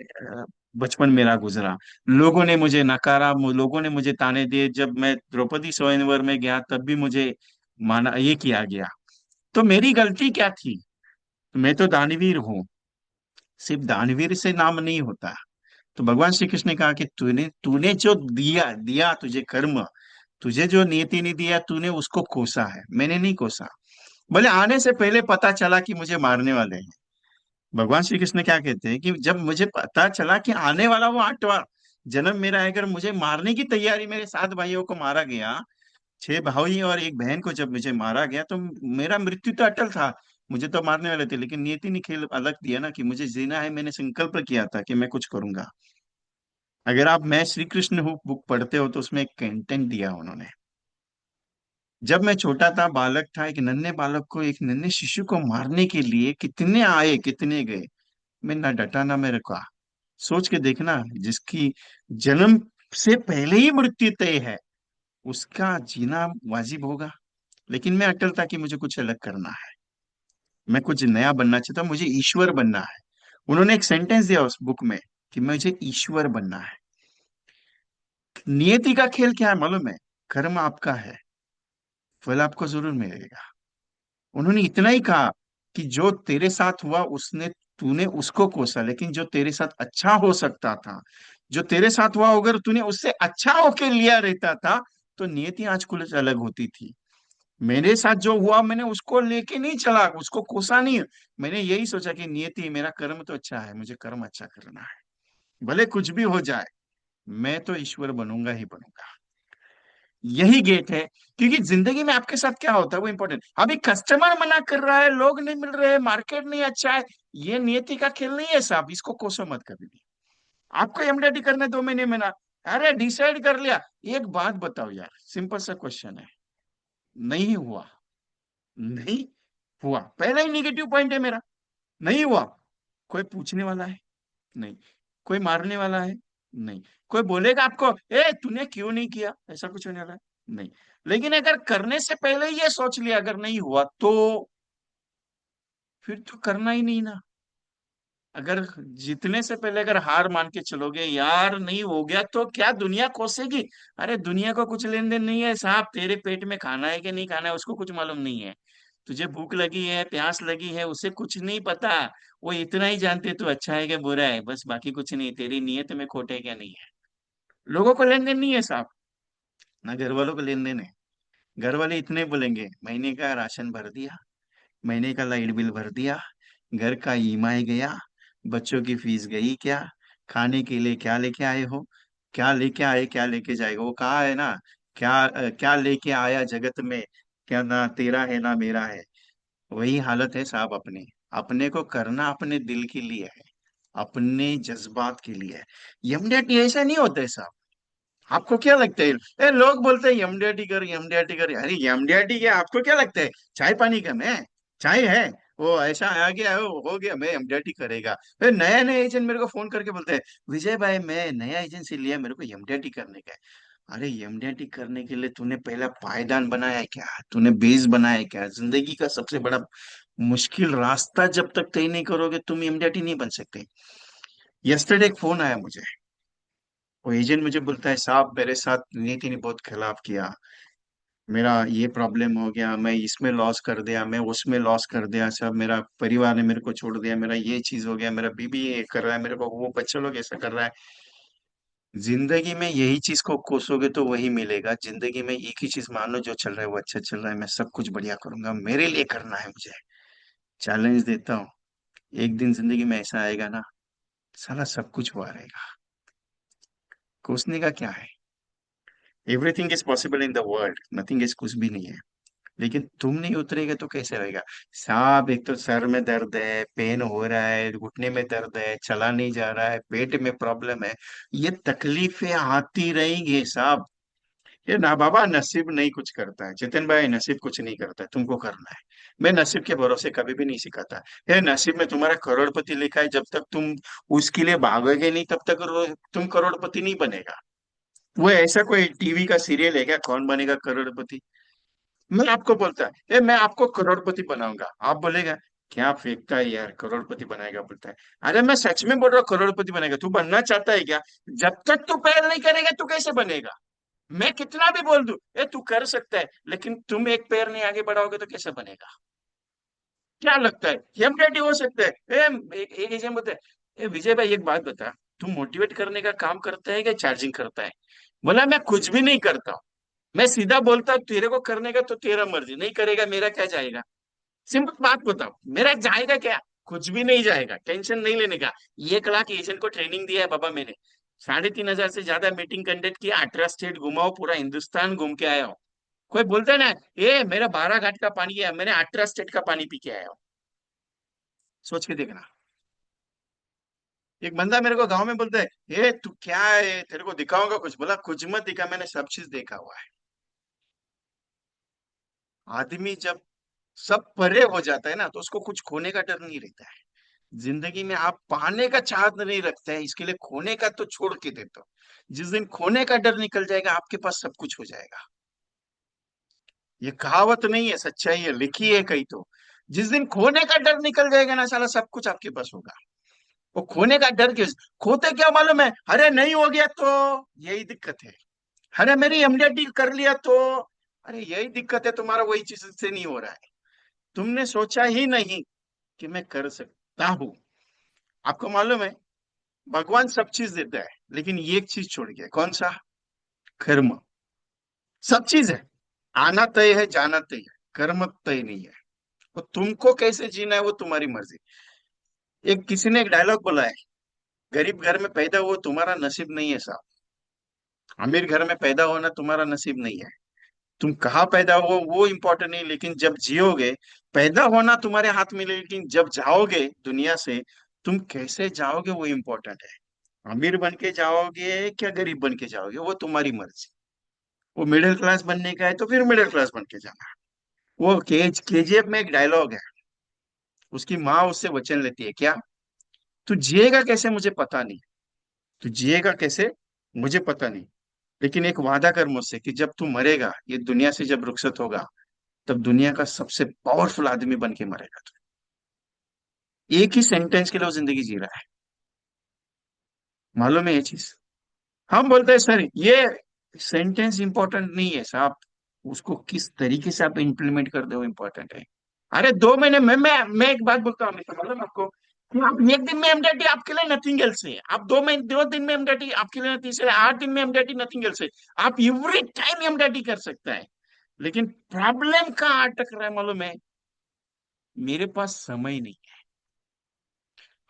बचपन मेरा गुजरा, लोगों ने मुझे नकारा, लोगों ने मुझे ताने दिए, जब मैं द्रौपदी स्वयंवर में गया तब भी मुझे माना, ये किया गया, तो मेरी गलती क्या थी? तो मैं तो दानवीर हूँ। सिर्फ दानवीर से नाम नहीं होता। तो भगवान श्री कृष्ण ने कहा कि तूने तूने जो दिया दिया तुझे कर्म, तुझे जो नियति ने दिया तूने उसको कोसा है, मैंने नहीं कोसा। बोले आने से पहले पता चला कि मुझे मारने वाले हैं। भगवान श्री कृष्ण क्या कहते हैं कि जब मुझे पता चला कि आने वाला वो 8वां जन्म मेरा है, अगर मुझे मारने की तैयारी, मेरे 7 भाइयों को मारा गया, 6 भाई और एक बहन को जब मुझे मारा गया, तो मेरा मृत्यु तो अटल था। मुझे तो मारने वाले थे, लेकिन नियति ने खेल अलग दिया ना कि मुझे जीना है। मैंने संकल्प किया था कि मैं कुछ करूंगा। अगर आप मैं श्री कृष्ण हूँ बुक पढ़ते हो तो उसमें एक कंटेंट दिया उन्होंने। जब मैं छोटा था, बालक था, एक नन्हे बालक को, एक नन्हे शिशु को मारने के लिए कितने आए कितने गए, मैं ना डटा ना मैं रुका। सोच के देखना, जिसकी जन्म से पहले ही मृत्यु तय है, उसका जीना वाजिब होगा। लेकिन मैं अटल था कि मुझे कुछ अलग करना है, मैं कुछ नया बनना चाहता हूं, मुझे ईश्वर बनना है। उन्होंने एक सेंटेंस दिया उस बुक में कि मुझे ईश्वर बनना है। नियति का खेल क्या है मालूम है? कर्म आपका है, फल आपको जरूर मिलेगा। उन्होंने इतना ही कहा कि जो तेरे साथ हुआ उसने, तूने उसको कोसा, लेकिन जो तेरे साथ अच्छा हो सकता था, जो तेरे साथ हुआ अगर तूने उससे अच्छा होके लिया रहता था, तो नियति आज कुछ अलग होती थी। मेरे साथ जो हुआ मैंने उसको लेके नहीं चला, उसको कोसा नहीं। मैंने यही सोचा कि नियति, मेरा कर्म तो अच्छा है, मुझे कर्म अच्छा करना है, भले कुछ भी हो जाए, मैं तो ईश्वर बनूंगा ही बनूंगा। यही गेट है। क्योंकि जिंदगी में आपके साथ क्या होता है वो इंपॉर्टेंट। अभी कस्टमर मना कर रहा है, लोग नहीं मिल रहे हैं, मार्केट नहीं अच्छा है, ये नियति का खेल नहीं है साहब, इसको कोसो मत कभी भी। आपको एमडीटी करने 2 महीने में ना, अरे डिसाइड कर लिया। एक बात बताओ यार, सिंपल सा क्वेश्चन है, नहीं हुआ, नहीं हुआ, पहला ही निगेटिव पॉइंट है मेरा, नहीं हुआ। कोई पूछने वाला है? नहीं। कोई मारने वाला है? नहीं। कोई बोलेगा आपको ए तूने क्यों नहीं किया, ऐसा कुछ होने वाला है? नहीं। लेकिन अगर करने से पहले ही ये सोच लिया अगर नहीं हुआ तो फिर तो करना ही नहीं ना। अगर जीतने से पहले अगर हार मान के चलोगे, यार नहीं हो गया तो क्या दुनिया कोसेगी? अरे दुनिया को कुछ लेन देन नहीं है साहब, तेरे पेट में खाना है कि नहीं खाना है उसको कुछ मालूम नहीं है। तुझे भूख लगी है, प्यास लगी है, उसे कुछ नहीं पता। वो इतना ही जानते तू अच्छा है कि बुरा है, बस, बाकी कुछ नहीं, तेरी नीयत में खोट है क्या नहीं है। लोगों को लेन देन नहीं है साहब, ना घर वालों को लेन देन है। घर वाले इतने बोलेंगे, महीने का राशन भर दिया, महीने का लाइट बिल भर दिया, घर का ईएमआई गया, बच्चों की फीस गई क्या, खाने के लिए क्या लेके आए हो, क्या लेके आए क्या लेके जाएगा, वो कहा है ना, क्या लेके आया जगत में, क्या ना तेरा है ना मेरा है। वही हालत है साहब अपनी। अपने को करना अपने दिल के लिए है, अपने जज्बात के लिए है। यमडीटी ऐसा नहीं होता है साहब। आपको क्या लगता है, लोग बोलते हैं एमडीआरटी कर एमडीआरटी कर, अरे एमडीआरटी क्या, आपको क्या लगता है चाय पानी कम है? चाय है, वो ऐसा आ गया हो गया मैं एमडीआरटी करेगा। फिर नया नया एजेंट मेरे को फोन करके बोलते हैं, विजय भाई मैं नया एजेंसी लिया, मेरे को एमडीआरटी करने का है। अरे एमडीआरटी करने के लिए तूने पहला पायदान बनाया है क्या, तूने बेस बनाया है क्या? जिंदगी का सबसे बड़ा मुश्किल रास्ता जब तक तय नहीं करोगे तुम एमडीआरटी नहीं बन सकते। यस्टरडे एक फोन आया मुझे, वो एजेंट मुझे बोलता है साहब मेरे साथ नीति ने बहुत खिलाफ किया, मेरा ये प्रॉब्लम हो गया, मैं इसमें लॉस कर दिया, मैं उसमें लॉस कर दिया, सब मेरा परिवार ने मेरे को छोड़ दिया, मेरा ये चीज हो गया, मेरा बीबी ये कर रहा है, मेरे को वो बच्चे लोग ऐसा कर रहा है। जिंदगी में यही चीज को कोसोगे तो वही मिलेगा। जिंदगी में एक ही चीज मानो, जो चल रहा है वो अच्छा चल रहा है, मैं सब कुछ बढ़िया करूंगा, मेरे लिए करना है मुझे। चैलेंज देता हूँ, एक दिन जिंदगी में ऐसा आएगा ना, सारा सब कुछ हुआ रहेगा, कोसने का क्या है। Everything is possible in the world, nothing is, कुछ भी नहीं है। लेकिन तुम नहीं उतरेगा तो कैसे होएगा? साहब एक तो सर में दर्द है, पेन हो रहा है, घुटने में दर्द है, चला नहीं जा रहा है, पेट में प्रॉब्लम है, ये तकलीफें आती रहेंगी साहब। ये ना बाबा नसीब नहीं कुछ करता है, चेतन भाई नसीब कुछ नहीं करता है, तुमको करना है। मैं नसीब के भरोसे कभी भी नहीं सिखाता। ये नसीब में तुम्हारा करोड़पति लिखा है, जब तक तुम उसके लिए भागोगे नहीं तब तक तुम करोड़पति नहीं बनेगा। वो ऐसा कोई टीवी का सीरियल है क्या, कौन बनेगा करोड़पति? मैं आपको बोलता है मैं आपको करोड़पति बनाऊंगा, आप बोलेगा क्या फेंकता है यार, करोड़पति बनाएगा बोलता है। अरे मैं सच में बोल रहा हूँ करोड़पति बनेगा। तू बनना चाहता है क्या? जब तक तू पहल नहीं करेगा तू कैसे बनेगा? मैं कितना भी बोल दूं, तू कर सकता है, लेकिन तुम एक पैर नहीं आगे बढ़ाओगे तो कैसे बनेगा? क्या लगता है एमडीटी हो सकता है? एक एजेंट बोलते हैं, विजय भाई एक बात बता, तू मोटिवेट करने का काम करता है क्या चार्जिंग करता है? बोला मैं कुछ भी नहीं करता हूँ। मैं सीधा बोलता हूँ, तेरे को करने का तो तेरा मर्जी, नहीं करेगा मेरा क्या जाएगा? सिंपल बात बताओ, मेरा जाएगा क्या? कुछ भी नहीं जाएगा, टेंशन नहीं लेने का। 1 लाख एजेंट को ट्रेनिंग दिया है बाबा मैंने। 3,500 से ज्यादा मीटिंग कंडक्ट किया, 18 स्टेट घुमाओ, पूरा हिंदुस्तान घूम के आया हूँ। कोई बोलता है ना, ये मेरा 12 घाट का पानी है, मैंने 18 स्टेट का पानी पी के आया हूँ। सोच के देखना। एक बंदा मेरे को गांव में बोलता है, ये तू क्या है, तेरे को दिखाऊंगा कुछ। बोला कुछ मत दिखा, मैंने सब चीज देखा हुआ है। आदमी जब सब परे हो जाता है ना, तो उसको कुछ खोने का डर नहीं रहता है। जिंदगी में आप पाने का चाहत नहीं रखते हैं, इसके लिए खोने का तो छोड़ के देते हो। जिस दिन खोने का डर निकल जाएगा, आपके पास सब कुछ हो जाएगा। ये कहावत नहीं है, सच्चाई है, लिखी है कहीं तो। जिस दिन खोने का डर निकल जाएगा ना, साला सब कुछ आपके पास होगा। वो खोने का डर क्यों? खोते क्या मालूम है, अरे नहीं हो गया तो यही दिक्कत है। अरे मेरी एमडीटी कर लिया तो, अरे यही दिक्कत है तुम्हारा, वही चीज से नहीं हो रहा है। तुमने सोचा ही नहीं कि मैं कर सकता हूं। आपको मालूम है, भगवान सब चीज देता है, लेकिन ये एक चीज छोड़ गया, कौन सा? कर्म। सब चीज है, आना तय है, जाना तय है, कर्म तय नहीं है। वो तुमको कैसे जीना है वो तुम्हारी मर्जी। एक किसी ने एक डायलॉग बोला है, गरीब घर में पैदा हुआ तुम्हारा नसीब नहीं है साहब, अमीर घर में पैदा होना तुम्हारा नसीब नहीं है। तुम कहाँ पैदा हो वो इम्पोर्टेंट नहीं, लेकिन जब जियोगे, पैदा होना तुम्हारे हाथ में, लेकिन जब जाओगे दुनिया से, तुम कैसे जाओगे वो इम्पोर्टेंट है। अमीर बन के जाओगे क्या गरीब बन के जाओगे, वो तुम्हारी मर्जी। वो मिडिल क्लास बनने का है तो फिर मिडिल क्लास बन के जाना। वो केजीएफ में एक डायलॉग है, उसकी माँ उससे वचन लेती है, क्या? तू जिएगा कैसे मुझे पता नहीं, तू जिएगा कैसे मुझे पता नहीं, लेकिन एक वादा कर मुझसे कि जब तू मरेगा, ये दुनिया से जब रुखसत होगा, तब दुनिया का सबसे पावरफुल आदमी बन के मरेगा तू। एक ही सेंटेंस के लिए वो जिंदगी जी रहा है। मालूम है ये चीज? हम बोलते हैं सर ये सेंटेंस इंपॉर्टेंट नहीं है साहब, उसको किस तरीके से आप इंप्लीमेंट कर दो इंपॉर्टेंट है। अरे 2 महीने में मैं एक बात बोलता हूँ हमेशा, मालूम है आपको, कि आप एक दिन में एमडीटी आपके लिए नथिंग एल्स है, आप 2 महीने 2 दिन में एमडीटी आपके लिए नथिंग है, 8 दिन में एमडीटी नथिंग एल्स है। आप एवरी टाइम एमडीटी कर सकता है, लेकिन प्रॉब्लम कहाँ अटक रहा है मालूम है? मेरे पास समय नहीं।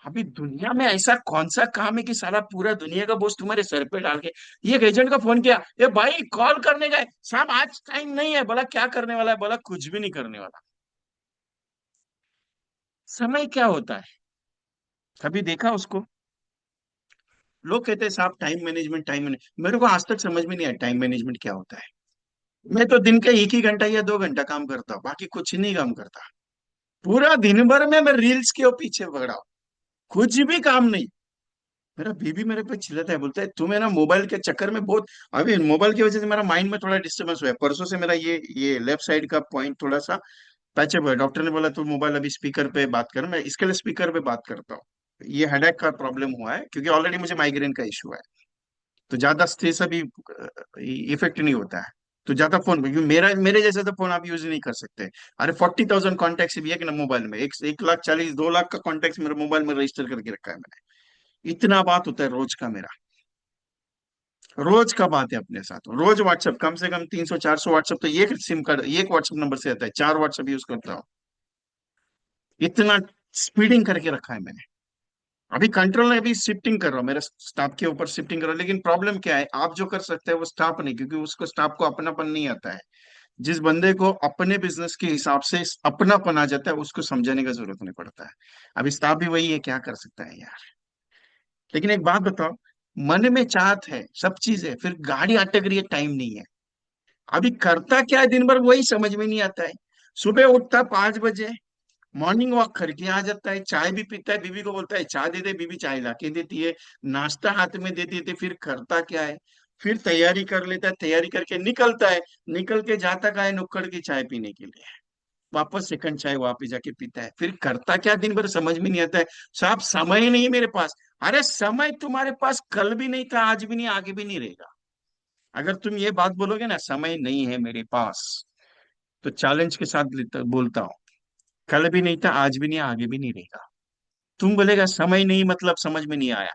अभी दुनिया में ऐसा कौन सा काम है कि सारा पूरा दुनिया का बोझ तुम्हारे सर पे डाल के, ये एक एजेंट का फोन किया, ये भाई कॉल करने का है साहब, आज टाइम नहीं है। बोला क्या करने वाला है? बोला कुछ भी नहीं करने वाला। समय क्या होता है, कभी देखा उसको? लोग कहते हैं साहब टाइम मैनेजमेंट, टाइम मैनेज, मेरे को आज तक समझ में नहीं आया टाइम मैनेजमेंट क्या होता है। मैं तो दिन का 1 ही घंटा या 2 घंटा काम करता हूँ, बाकी कुछ नहीं काम करता। पूरा दिन भर में मैं रील्स के पीछे पड़ा हूँ, कुछ भी काम नहीं। मेरा बीबी मेरे पे चिल्लाता है, बोलता है तुम्हें ना मोबाइल के चक्कर में बहुत, अभी मोबाइल की वजह से मेरा माइंड में थोड़ा डिस्टर्बेंस हुआ है। परसों से मेरा ये लेफ्ट साइड का पॉइंट थोड़ा सा पैचअप हुआ है। डॉक्टर ने बोला तू मोबाइल अभी स्पीकर पे बात कर, मैं इसके लिए स्पीकर पे बात करता हूँ। ये हेडेक का प्रॉब्लम हुआ है, क्योंकि ऑलरेडी मुझे माइग्रेन का इशू है। तो ज्यादा स्ट्रेस अभी इफेक्ट नहीं होता है। तो ज्यादा फोन, क्योंकि मेरा मेरे जैसे तो फोन आप यूज नहीं कर सकते। अरे 40,000 कॉन्टेक्ट भी है कि ना मोबाइल में, 1,40,000 2 लाख का कॉन्टेक्ट मेरे मोबाइल में रजिस्टर करके रखा है मैंने। इतना बात होता है रोज का मेरा, रोज का बात है अपने साथ। रोज व्हाट्सएप कम से कम 300 400 व्हाट्सएप तो एक सिम कार्ड एक व्हाट्सएप नंबर से आता है, 4 व्हाट्सएप यूज करता हूँ। इतना स्पीडिंग करके रखा है मैंने। अभी कंट्रोल में अभी शिफ्टिंग कर रहा हूँ, मेरे स्टाफ के ऊपर शिफ्टिंग कर रहा हूँ, लेकिन प्रॉब्लम क्या है, आप जो कर सकते हैं वो स्टाफ नहीं, क्योंकि उसको स्टाफ को अपनापन नहीं आता है। जिस बंदे को अपने बिजनेस के हिसाब से अपनापन आ जाता है, उसको समझाने का जरूरत नहीं पड़ता है। अभी स्टाफ भी वही है, क्या कर सकता है यार। लेकिन एक बात बताओ, मन में चाहत है, सब चीज है, फिर गाड़ी अटक रही है, टाइम नहीं है। अभी करता क्या है दिन भर वही समझ में नहीं आता है। सुबह उठता 5 बजे, मॉर्निंग वॉक करके आ जाता है, चाय भी पीता है, बीवी को बोलता है चाय दे दे, बीवी चाय ला के देती है, नाश्ता हाथ में दे देती है, फिर करता क्या है, फिर तैयारी कर लेता है, तैयारी करके निकलता है, निकल के जाता का है नुक्कड़ की चाय पीने के लिए, वापस सेकंड चाय वापस जाके पीता है, फिर करता क्या दिन भर समझ में नहीं आता है। साहब समय नहीं मेरे पास। अरे समय तुम्हारे पास कल भी नहीं था, आज भी नहीं, आगे भी नहीं रहेगा। अगर तुम ये बात बोलोगे ना समय नहीं है मेरे पास, तो चैलेंज के साथ बोलता हूँ, कल भी नहीं था, आज भी नहीं, आगे भी नहीं रहेगा। तुम बोलेगा समय नहीं, मतलब समझ में नहीं आया।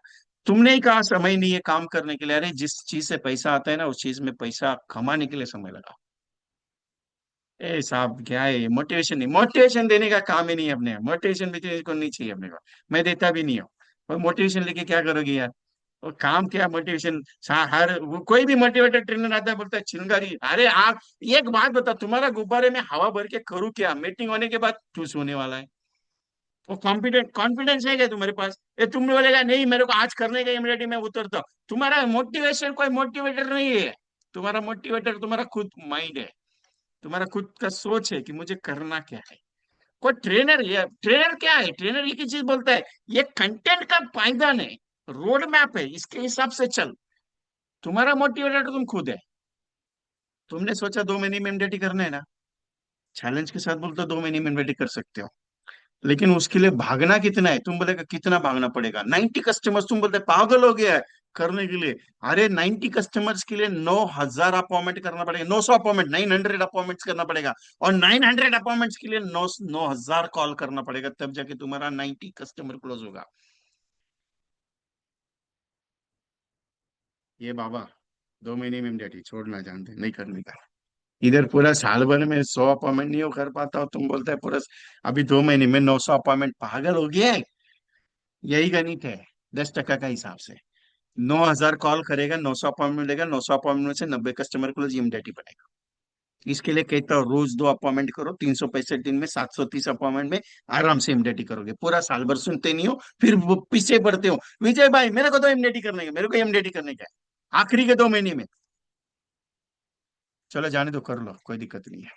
तुमने ही कहा समय नहीं है काम करने के लिए। अरे जिस चीज से पैसा आता है ना, उस चीज में पैसा कमाने के लिए समय लगा। ए साहब, क्या है मोटिवेशन? नहीं, मोटिवेशन देने का काम ही नहीं है अपने। मोटिवेशन भी को नहीं चाहिए अपने को। मैं देता भी नहीं हूँ। और मोटिवेशन लेके क्या करोगे यार? और काम क्या मोटिवेशन? हर कोई भी मोटिवेटर ट्रेनर आता है, बोलता है चिंगारी। अरे आप, एक बात बता, तुम्हारा गुब्बारे में हवा भर के करूँ क्या? मीटिंग होने के बाद ठूस होने वाला है। वो कॉन्फिडेंस है क्या तुम्हारे पास? ये तुम बोलेगा नहीं मेरे को आज करने का, इमिडिएटली मैं उतरता हूँ। तुम्हारा मोटिवेशन कोई मोटिवेटर नहीं है। तुम्हारा मोटिवेटर तुम्हारा खुद माइंड है। तुम्हारा खुद का सोच है कि मुझे करना क्या है। कोई ट्रेनर, ये ट्रेनर क्या है? ट्रेनर एक ही चीज बोलता है, ये कंटेंट का पायदान है, रोड मैप है, इसके हिसाब से चल। तुम्हारा मोटिवेटर तो तुम खुद है। तुमने सोचा 2 महीने में एमडीटी करना है ना, चैलेंज के साथ बोलते 2 महीने में एमडीटी कर सकते हो। लेकिन उसके लिए भागना कितना है? तुम बोलेगा कितना भागना पड़ेगा? 90 कस्टमर्स, तुम बोलते पागल हो गया है करने के लिए। अरे 90 कस्टमर्स के लिए 9,000 अपॉइंटमेंट करना पड़ेगा, 900 अपॉइंटमेंट, 900 अपॉइंटमेंट्स करना पड़ेगा। और 900 अपॉइंटमेंट्स के लिए 9,000 कॉल करना पड़ेगा, तब जाके तुम्हारा 90 कस्टमर क्लोज होगा। ये बाबा, 2 महीने में डैडी छोड़ना जानते नहीं करने का। इधर पूरा साल भर में 100 अपॉइंटमेंट नहीं हो कर पाता हो, तुम बोलते है पूरा अभी 2 महीने में 900 अपॉइंटमेंट। पागल हो गया है? यही गणित है 10% का हिसाब से। 9,000 कॉल करेगा, 900 अपॉइंटमेंट लेगा, 900 अपॉइंटमेंट में से 90 कस्टमर को जीएमडीटी बनेगा। इसके लिए कहता हूँ रोज 2 अपॉइंटमेंट करो, 365 दिन में 730 अपॉइंटमेंट में आराम से इमडेटी करोगे। पूरा साल भर सुनते नहीं हो, फिर वो पीछे पड़ते हो। विजय भाई मेरे को तो इमडेटी करने का, मेरे को इमडेटी करने का है आखिरी के 2 महीने में। चलो जाने दो, कर लो, कोई दिक्कत नहीं है।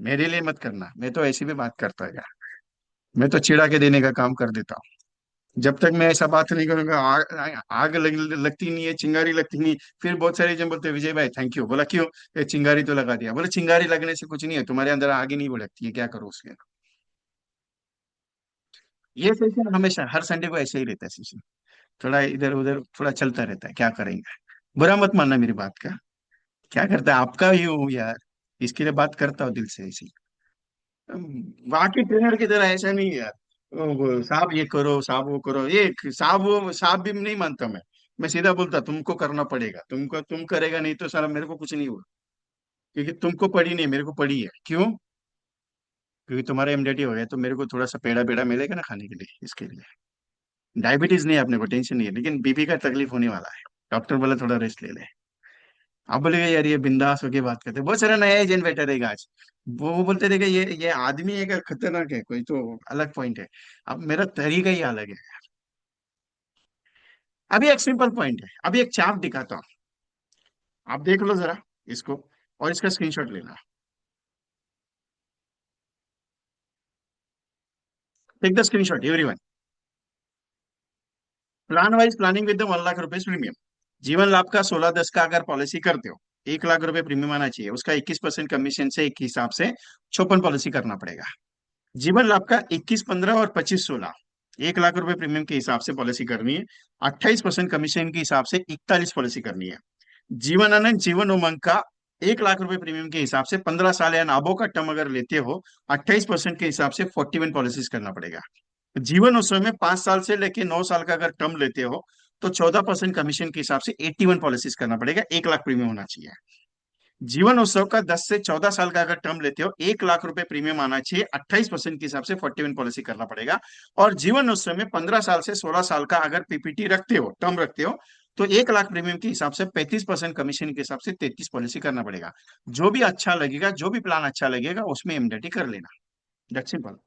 मेरे लिए मत करना, मैं तो ऐसी भी बात करता है यार। मैं तो चिढ़ा के देने का काम कर देता हूँ। जब तक मैं ऐसा बात नहीं करूंगा, आग लगती नहीं है, चिंगारी लगती नहीं। फिर बहुत सारे जन बोलते हैं विजय भाई थैंक यू। बोला क्यों? ये चिंगारी तो लगा दिया। बोले चिंगारी लगने से कुछ नहीं है, तुम्हारे अंदर आग ही नहीं भड़कती है, क्या करो उसके। ये सेशन हमेशा हर संडे को ऐसे ही रहता है सेशन। थोड़ा इधर उधर थोड़ा चलता रहता है, क्या करेंगे। बुरा मत मानना मेरी बात का। क्या करता है, आपका ही हूँ यार। इसके लिए बात करता हूँ दिल से ऐसी। बाकी ट्रेनर की तरह ऐसा नहीं है यार। साहब ये करो, साहब वो करो, ये साहब वो साहब भी नहीं मानता मैं सीधा बोलता तुमको करना पड़ेगा, तुमको, तुम करेगा नहीं तो साला मेरे को कुछ नहीं हुआ। क्योंकि तुमको पड़ी नहीं, मेरे को पड़ी है। क्यों? क्योंकि तुम्हारा एमडीटी हो गया तो मेरे को थोड़ा सा पेड़ा पेड़ा मिलेगा ना खाने के लिए, इसके लिए। डायबिटीज नहीं है अपने को, टेंशन नहीं है, लेकिन बीपी का तकलीफ होने वाला है। डॉक्टर बोला थोड़ा रेस्ट ले ले। आप बोलेगा यार ये बिंदास होके बात करते हैं। बहुत सारा नया एजेंट बैठा रहेगा आज। वो बोलते रहेगा ये आदमी है क्या, खतरनाक है कोई तो, अलग पॉइंट है। अब मेरा तरीका ही अलग है। अभी एक सिंपल पॉइंट है, अभी एक चार्ट दिखाता हूँ। आप देख लो जरा इसको, और इसका स्क्रीनशॉट लेना। Take the screenshot everyone. Plan wise planning with 1 lakh रुपए प्रीमियम। जीवन लाभ का 16/10 का अगर पॉलिसी करते हो, 1 लाख रुपए प्रीमियम आना चाहिए। उसका 21% कमीशन से एक हिसाब से 56 पॉलिसी करना पड़ेगा। जीवन लाभ का 21/15 और 25/16, 1 लाख रुपए प्रीमियम के हिसाब से पॉलिसी करनी है। 28% कमीशन के हिसाब से 41 पॉलिसी करनी है। जीवन आनंद जीवन उमंग का 1 लाख रुपए प्रीमियम के हिसाब से 15 साल या नाबो का टर्म अगर लेते हो, 28% के हिसाब से 41 पॉलिसीज करना पड़ेगा। जीवन उत्सव में 5 साल से लेके 9 साल का अगर टर्म लेते हो, तो 14% कमीशन के हिसाब से 81 पॉलिसीज करना पड़ेगा। 1 लाख प्रीमियम होना चाहिए। जीवन उत्सव का 10 से 14 साल का अगर टर्म लेते हो, 1 लाख रुपए प्रीमियम आना चाहिए। 28% के हिसाब से 41 पॉलिसी करना पड़ेगा। और जीवन उत्सव में 15 साल से 16 साल का अगर पीपीटी रखते हो, टर्म रखते हो, तो 1 लाख प्रीमियम के हिसाब से 35% कमीशन के हिसाब से 33 पॉलिसी करना पड़ेगा। जो भी अच्छा लगेगा, जो भी प्लान अच्छा लगेगा उसमें एमडेटी कर लेना। That's simple.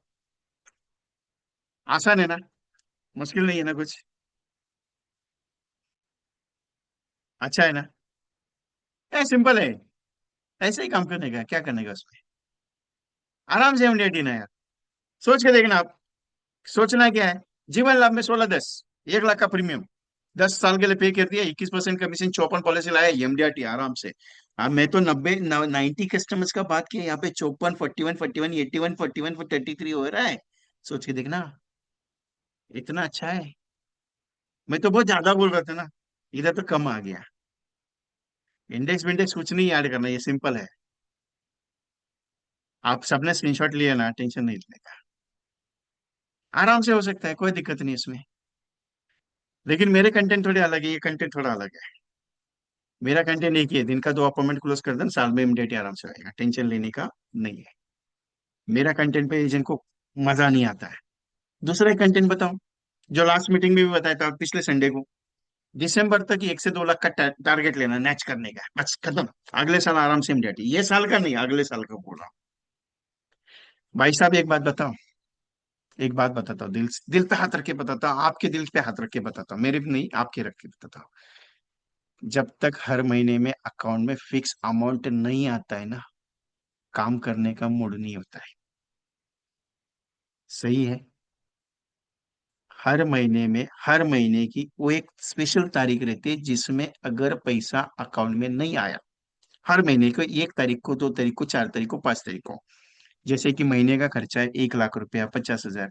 आसान है ना? मुश्किल नहीं है ना कुछ? अच्छा है ना? सिंपल है। ऐसे ही काम करने का, क्या करने का उसमें। आराम से एमडेटी ना यार। सोच के देखना आप। सोचना क्या है? जीवन लाभ में 16/10, 1 लाख का प्रीमियम, 10 साल के लिए पे कर दिया, 21% कमीशन, 54 पॉलिसी लाया, एमडीआरटी आराम से। अब मैं तो 90 कस्टमर्स का बात किया, यहाँ पे 54, 41, 41, 81, 41, 33 हो रहा है। सोच के देखना। इतना अच्छा है। मैं तो बहुत ज्यादा बोल रहा था ना, इधर तो कम आ गया। इंडेक्स विंडेक्स कुछ नहीं ऐड करना, ये सिंपल है। आप सबने स्क्रीनशॉट लिया ना, टेंशन नहीं लेने का। आराम से हो सकता है, कोई दिक्कत नहीं इसमें। लेकिन मेरे कंटेंट थोड़े अलग है, ये कंटेंट थोड़ा अलग है। मेरा कंटेंट एक ही है, दिन का 2 अपॉइंटमेंट क्लोज कर देना, साल में इमीडिएट आराम से आएगा, टेंशन लेने का नहीं है। मेरा कंटेंट पे एजेंट को मजा नहीं आता है। दूसरा एक कंटेंट बताओ, जो लास्ट मीटिंग में भी बताया था पिछले संडे को। दिसंबर तक 1 से 2 लाख का टारगेट लेना, नेच करने का है, बस खत्म। अगले साल आराम से इमीडिएट, ये साल का नहीं, अगले साल का बोल रहा हूँ। भाई साहब एक बात बताओ, एक बात बताता हूँ, दिल दिल पे हाथ रख के बताता हूँ, आपके दिल पे हाथ रख के बताता हूँ, मेरे पे नहीं, आपके रख के बताता हूँ। जब तक हर महीने में अकाउंट में फिक्स अमाउंट नहीं आता है ना, काम करने का मूड नहीं होता है। सही है। हर महीने की वो एक स्पेशल तारीख रहती है जिसमें अगर पैसा अकाउंट में नहीं आया, हर महीने को 1 तारीख को, 2 तारीख को, 4 तारीख को, 5 तारीख को, जैसे कि महीने का खर्चा है 1 लाख रुपया, 50,000,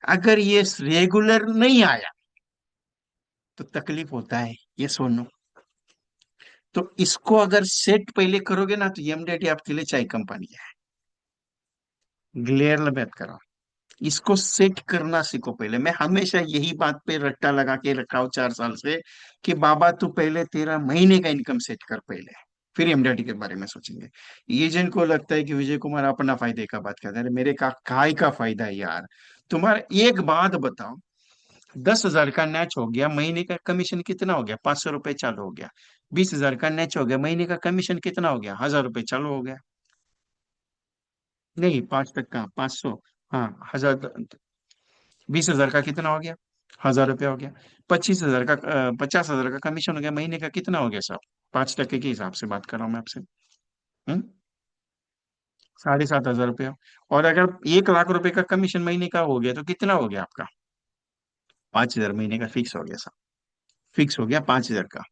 अगर ये रेगुलर नहीं आया तो तकलीफ होता है, ये सुनो। तो इसको अगर सेट पहले करोगे ना, तो एमडेटी आपके लिए चाय कंपनी है। ग्लेयर मत करो, इसको सेट करना सीखो पहले। मैं हमेशा यही बात पे रट्टा लगा के रखा हूं 4 साल से, कि बाबा तू पहले तेरा महीने का इनकम सेट कर पहले, फिर एमडीटी के बारे में सोचेंगे। एजेंट को लगता है कि विजय कुमार अपना फायदे का बात करते हैं, अरे मेरे का काय का फायदा है यार। तुम्हारा एक बात बताओ, 10,000 का नेच हो गया, महीने का कमीशन कितना हो गया? 500 रुपये चालू हो गया। 20,000 का नेच हो गया, महीने का कमीशन कितना हो गया? 1,000 रुपये चालू हो गया। नहीं, 5 टक्का 500, हाँ 1,000। 20,000 का कितना हो गया? 1,000 रुपया हो गया। 25,000 का 50,000 का कमीशन हो गया, महीने का कितना हो गया साहब? 5 टक्के के हिसाब से बात कर रहा हूँ मैं आपसे। 7,500 रुपया। और अगर 1 लाख रुपए का कमीशन महीने का हो गया तो कितना हो गया आपका? 5,000 महीने का फिक्स हो गया साहब। फिक्स हो गया 5,000 का।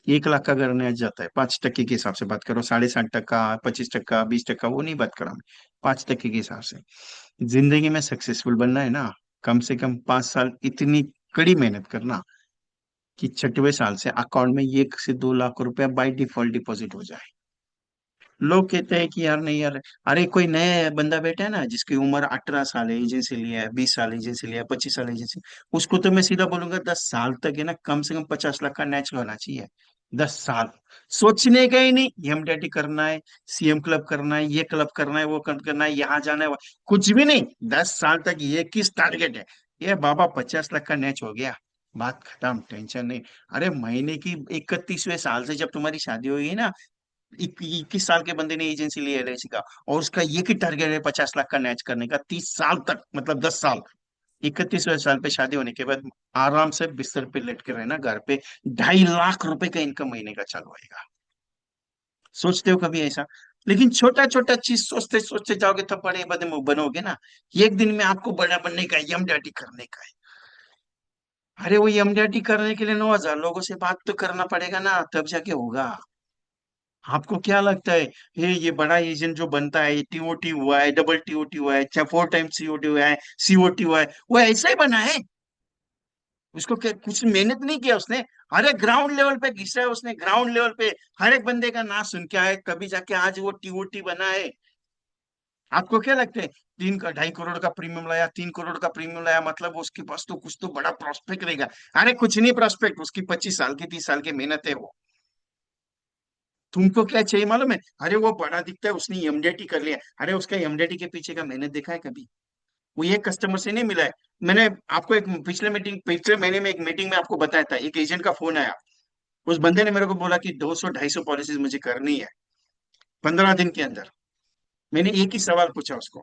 1 लाख का अगर नया जाता है, 5 टक्के के हिसाब से बात करो, 7.5 टक्का, 25 टक्का, 20 टक्का, वो नहीं बात कर रहा मैं। 5 टक्के के हिसाब से। जिंदगी में सक्सेसफुल बनना है ना, कम से कम 5 साल इतनी कड़ी मेहनत करना कि 6वें साल से अकाउंट में 1 से 2 लाख रुपया बाय डिफॉल्ट डिपॉजिट हो जाए। लोग कहते हैं कि यार नहीं यार, अरे कोई नया बंदा बैठा है ना जिसकी उम्र 18 साल है, एजेंसी लिया है, 20 साल एजेंसी लिया है, 25 साल एजेंसी, उसको तो मैं सीधा बोलूंगा 10 साल तक है ना, कम से कम 50 लाख का नेचुरल होना चाहिए। 10 साल सोचने का ही नहीं, एमडीटी करना है, सीएम क्लब करना है, ये क्लब करना है, वो क्लब करना है, यहाँ जाना है, कुछ भी नहीं। 10 साल तक ये किस टारगेट है? ये बाबा 50 लाख का नेच हो गया, बात खत्म, टेंशन नहीं। अरे महीने की 31वें साल से जब तुम्हारी शादी हुई है ना, 21 साल के बंदे ने एजेंसी ली एलआईसी का, और उसका ये की टारगेट है 50 लाख का मैच करने का 30 साल तक, मतलब 10 साल। 31वें साल पे शादी होने के बाद आराम से बिस्तर पे लेट के रहना घर पे, 2.5 लाख रुपए का इनकम महीने का चालू होएगा। सोचते हो कभी ऐसा? लेकिन छोटा छोटा चीज सोचते सोचते जाओगे तो बड़े बड़े बनोगे ना। एक दिन में आपको बड़ा बनने का, एमडीटी करने का है। अरे वो एमडीटी करने के लिए 9,000 लोगों से बात तो करना पड़ेगा ना, तब जाके होगा। आपको क्या लगता है, ये बड़ा एजेंट जो बनता है, टीओटी हुआ है, डबल टीओटी हुआ है, चाहे 4 टाइम सीओटी हुआ है, सीओटी हुआ है, वो ऐसा ही बना है? उसको क्या कुछ मेहनत नहीं किया उसने? हर एक ग्राउंड लेवल पे घिसा है उसने, ग्राउंड लेवल पे हर एक बंदे का नाम सुन के आए, कभी जाके आज वो टीओटी बना है। आपको क्या लगता है, 2.5 करोड़ का प्रीमियम लाया, 3 करोड़ का प्रीमियम लाया, मतलब उसके पास तो कुछ तो बड़ा प्रोस्पेक्ट रहेगा? अरे कुछ नहीं प्रोस्पेक्ट, उसकी 25 साल की 30 साल की मेहनत है वो। तुमको क्या चाहिए मालूम है? अरे वो बड़ा दिखता है, उसने एमडीटी कर लिया, अरे उसका एमडीटी के पीछे का मेहनत देखा है कभी? वो ये कस्टमर से नहीं मिला है। मैंने आपको एक पिछले महीने में एक मीटिंग में आपको बताया था, एक एजेंट का फोन आया। उस बंदे ने मेरे को बोला कि 200 250 पॉलिसीज मुझे करनी है 15 दिन के अंदर। मैंने एक ही सवाल पूछा उसको,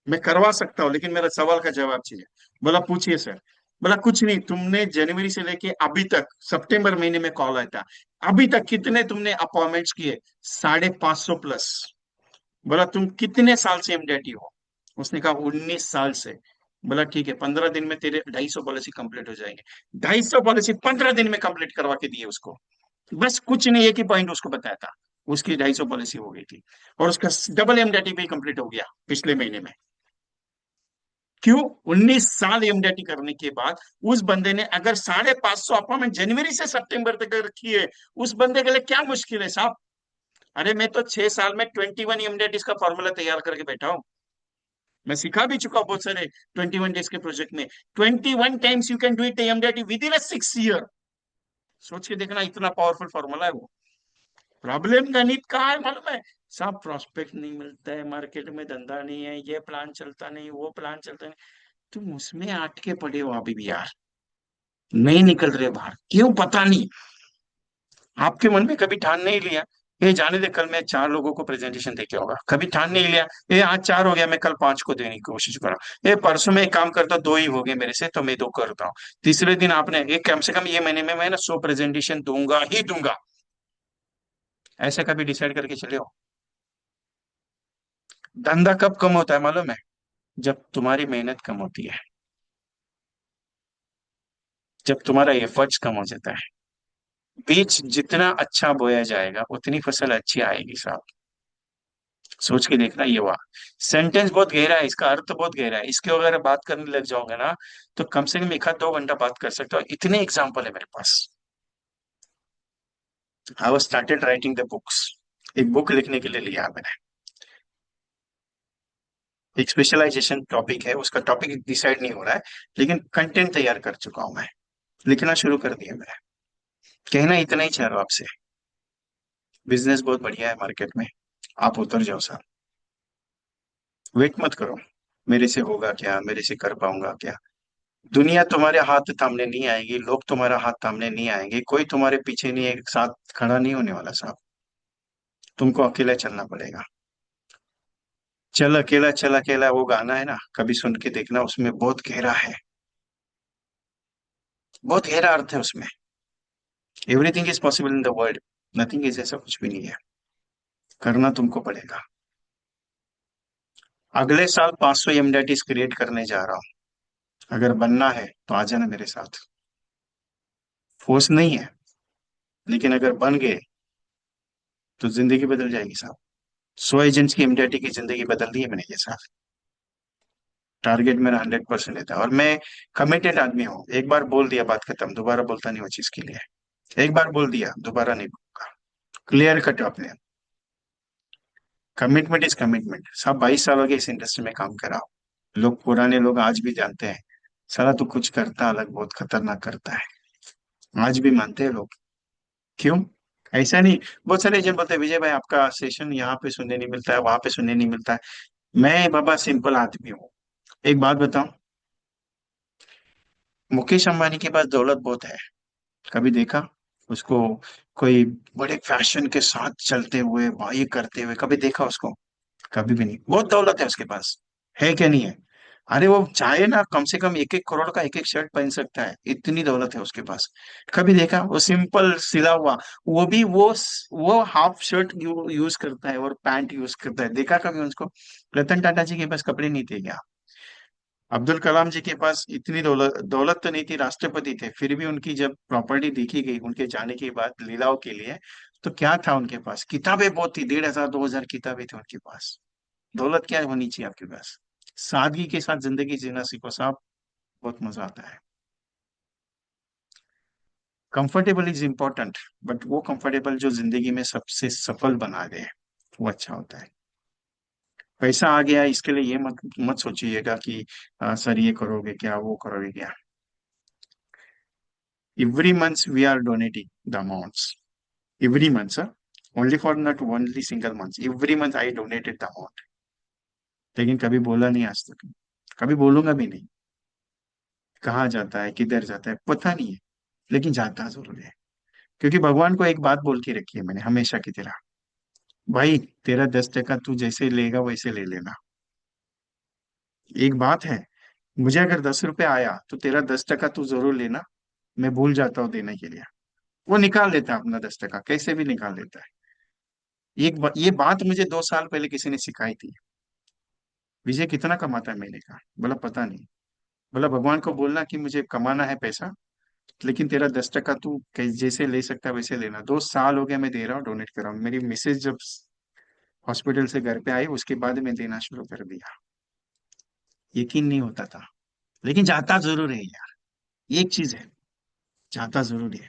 मैं करवा सकता हूँ लेकिन मेरा सवाल का जवाब चाहिए। बोला पूछिए सर। बोला कुछ नहीं, तुमने जनवरी से लेके अभी तक, सितंबर महीने में कॉल आया था, अभी तक कितने तुमने अपॉइंटमेंट्स किए? 550 प्लस। बोला तुम कितने साल से एमडीटी हो? उसने कहा 19 साल से। बोला ठीक है, 15 दिन में तेरे 250 पॉलिसी कंप्लीट हो जाएंगे। 250 पॉलिसी 15 दिन में कंप्लीट करवा के दिए उसको। बस कुछ नहीं, एक ही पॉइंट उसको बताया था, उसकी 250 पॉलिसी हो गई थी। और उसका डबल एमडीटी पे कंप्लीट हो गया पिछले महीने में। क्यों? 19 साल एमडीटी करने के बाद उस बंदे ने अगर 550 अपॉइंटमेंट जनवरी से सितंबर तक रखी है, उस बंदे के लिए क्या मुश्किल है साहब? अरे मैं तो 6 साल में 21 एमडेट का फॉर्मूला तैयार करके बैठा हूँ। मैं सिखा भी चुका हूँ बहुत सारे 21 डेज के प्रोजेक्ट में। 21 times you can do it MDRT within a 6 year. सोच के देखना, इतना पावरफुल फॉर्मूला है वो। प्रॉब्लम गणित का है मालूम है। सब प्रॉस्पेक्ट नहीं मिलता है, मार्केट में धंधा नहीं है, ये प्लान चलता नहीं, वो प्लान चलता नहीं। तुम उसमें अटके पड़े हो अभी भी यार, नहीं निकल रहे बाहर, क्यों पता नहीं। आपके मन में कभी ठान नहीं लिया, ये जाने दे कल मैं 4 लोगों को प्रेजेंटेशन देके होगा, कभी ठान नहीं लिया ये आज 4 हो गया, मैं कल 5 को देने की कोशिश कर रहा हूँ, ये परसों में एक काम करता हूँ 2 ही हो गए मेरे से तो मैं 2 करता हूँ। तीसरे दिन आपने एक, कम से कम ये महीने में मैं ना 100 प्रेजेंटेशन दूंगा ही दूंगा। ऐसे कभी डिसाइड करके चले हो। धंधा कब कम होता है मालूम है? जब तुम्हारी मेहनत कम होती है, जब तुम्हारा एफर्ट्स कम हो जाता है। बीज जितना अच्छा बोया जाएगा उतनी फसल अच्छी आएगी साहब। सोच के देखना, ये हुआ सेंटेंस बहुत गहरा है, इसका अर्थ बहुत गहरा है, इसके अगर बात करने लग जाओगे ना तो कम से कम 1 आध 2 घंटा बात कर सकते हो, इतने एग्जाम्पल है मेरे पास। I was started writing the books. एक बुक लिखने के लिए लिया मैंने। एक स्पेशलाइजेशन टॉपिक है, उसका टॉपिक डिसाइड नहीं हो रहा है, लेकिन कंटेंट तैयार कर चुका हूं मैं। लिखना शुरू कर दिया मैंने। कहना इतना ही चाह रहा हूं आपसे, बिजनेस बहुत बढ़िया है मार्केट में, आप उतर जाओ साहब। वेट मत करो, मेरे से होगा क्या, मेरे से कर पाऊंगा क्या। दुनिया तुम्हारे हाथ थामने नहीं आएगी, लोग तुम्हारा हाथ थामने नहीं आएंगे, कोई तुम्हारे पीछे नहीं, एक साथ खड़ा नहीं होने वाला साहब। तुमको अकेला चलना पड़ेगा। चल अकेला चल अकेला, वो गाना है ना, कभी सुन के देखना, उसमें बहुत गहरा है, बहुत गहरा अर्थ है उसमें। Everything is possible in the world, nothing is, ऐसा कुछ भी नहीं है। करना तुमको पड़ेगा। अगले साल 500 एमडेटिस क्रिएट करने जा रहा हूँ। अगर बनना है तो आ जाना मेरे साथ। फोर्स नहीं है, लेकिन अगर बन गए तो जिंदगी बदल जाएगी साहब। 100 एजेंट्स की एमडेटी की जिंदगी बदल दी है मैंने ये साथ। टारगेट मेरा 100% रहता है, और मैं कमिटेड आदमी हूँ। एक बार बोल दिया बात खत्म, दोबारा बोलता नहीं वो चीज के लिए। एक बार बोल दिया दोबारा नहीं बोलूंगा। क्लियर कट अपने। Commitment is commitment. सब 22 साल हो गए इस इंडस्ट्री में काम करा। लोग, पुराने लोग आज भी जानते हैं, साला तू कुछ करता अलग, बहुत खतरनाक करता है। आज भी मानते हैं लोग। क्यों? ऐसा नहीं। बहुत सारे एजेंट बोलते हैं विजय भाई आपका सेशन यहाँ पे सुनने नहीं मिलता है, वहां पे सुनने नहीं मिलता है। मैं बाबा सिंपल आदमी हूँ। एक बात बताऊं, मुकेश अंबानी के पास दौलत बहुत है, कभी देखा उसको कोई बड़े फैशन के साथ चलते हुए, ये करते हुए कभी देखा उसको? कभी भी नहीं। बहुत दौलत है उसके पास, है क्या नहीं है? अरे वो चाहे ना कम से कम 1 1 करोड़ का एक एक शर्ट पहन सकता है, इतनी दौलत है उसके पास। कभी देखा? वो सिंपल सिला हुआ, वो भी वो हाफ शर्ट यूज करता है और पैंट यूज करता है, देखा कभी उसको? रतन टाटा जी के पास कपड़े नहीं थे क्या? अब्दुल कलाम जी के पास इतनी दौलत, दौलत तो नहीं थी, राष्ट्रपति थे, फिर भी उनकी जब प्रॉपर्टी देखी गई उनके जाने के बाद लीलाओं के लिए, तो क्या था उनके पास? किताबें बहुत थी, 1,500 2,000 किताबें थी उनके पास। दौलत क्या होनी चाहिए आपके पास? सादगी के साथ जिंदगी जीना सीखो साहब, बहुत मजा आता है। कंफर्टेबल इज इम्पोर्टेंट, बट वो कंफर्टेबल जो जिंदगी में सबसे सफल बना दे, वो अच्छा होता है। पैसा आ गया इसके लिए ये मत मत सोचिएगा कि सर ये करोगे क्या, वो करोगे क्या। Every month we are donating the amounts, every month sir, only for not only single month, every month I donated the amount. लेकिन कभी बोला नहीं आज तक, कभी बोलूंगा भी नहीं। कहाँ जाता है, किधर जाता है पता नहीं है, लेकिन जाता जरूर है। क्योंकि भगवान को एक बात बोल के रखी है मैंने हमेशा की तरह, भाई तेरा 10 टका तू जैसे लेगा वैसे ले लेना। एक बात है, मुझे अगर 10 रुपए आया तो तेरा 10 टका तू जरूर लेना। मैं भूल जाता हूँ देने के लिए। वो निकाल लेता है अपना 10 टका, कैसे भी निकाल लेता है। ये बात मुझे 2 साल पहले किसी ने सिखाई थी। विजय कितना कमाता है महीने का? बोला पता नहीं। बोला भगवान को बोलना कि मुझे कमाना है पैसा, लेकिन तेरा 10 टका तू जैसे ले सकता है वैसे लेना। 2 साल हो गया मैं दे रहा हूँ, डोनेट कर रहा हूँ। मेरी मिसेज जब हॉस्पिटल से घर पे आई उसके बाद मैं देना शुरू कर दिया। यकीन नहीं होता था, लेकिन जाता जरूर है यार। एक चीज है, जाता जरूर है।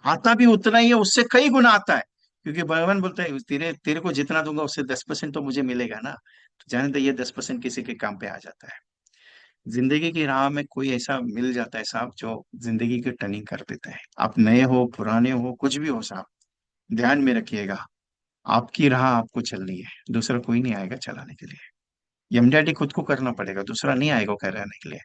आता भी उतना ही है, उससे कई गुना आता है। क्योंकि भगवान बोलता है तेरे तेरे को जितना दूंगा उससे 10% तो मुझे मिलेगा ना। तो जाने तो ये 10% किसी के काम पे आ जाता है। जिंदगी की राह में कोई ऐसा मिल जाता है साहब जो जिंदगी की टर्निंग कर देता है। आप नए हो पुराने हो कुछ भी हो साहब, ध्यान में रखिएगा, आपकी राह आपको चलनी है, दूसरा कोई नहीं आएगा चलाने के लिए। एमडीआरटी खुद को करना पड़ेगा, दूसरा नहीं आएगा कराने के लिए।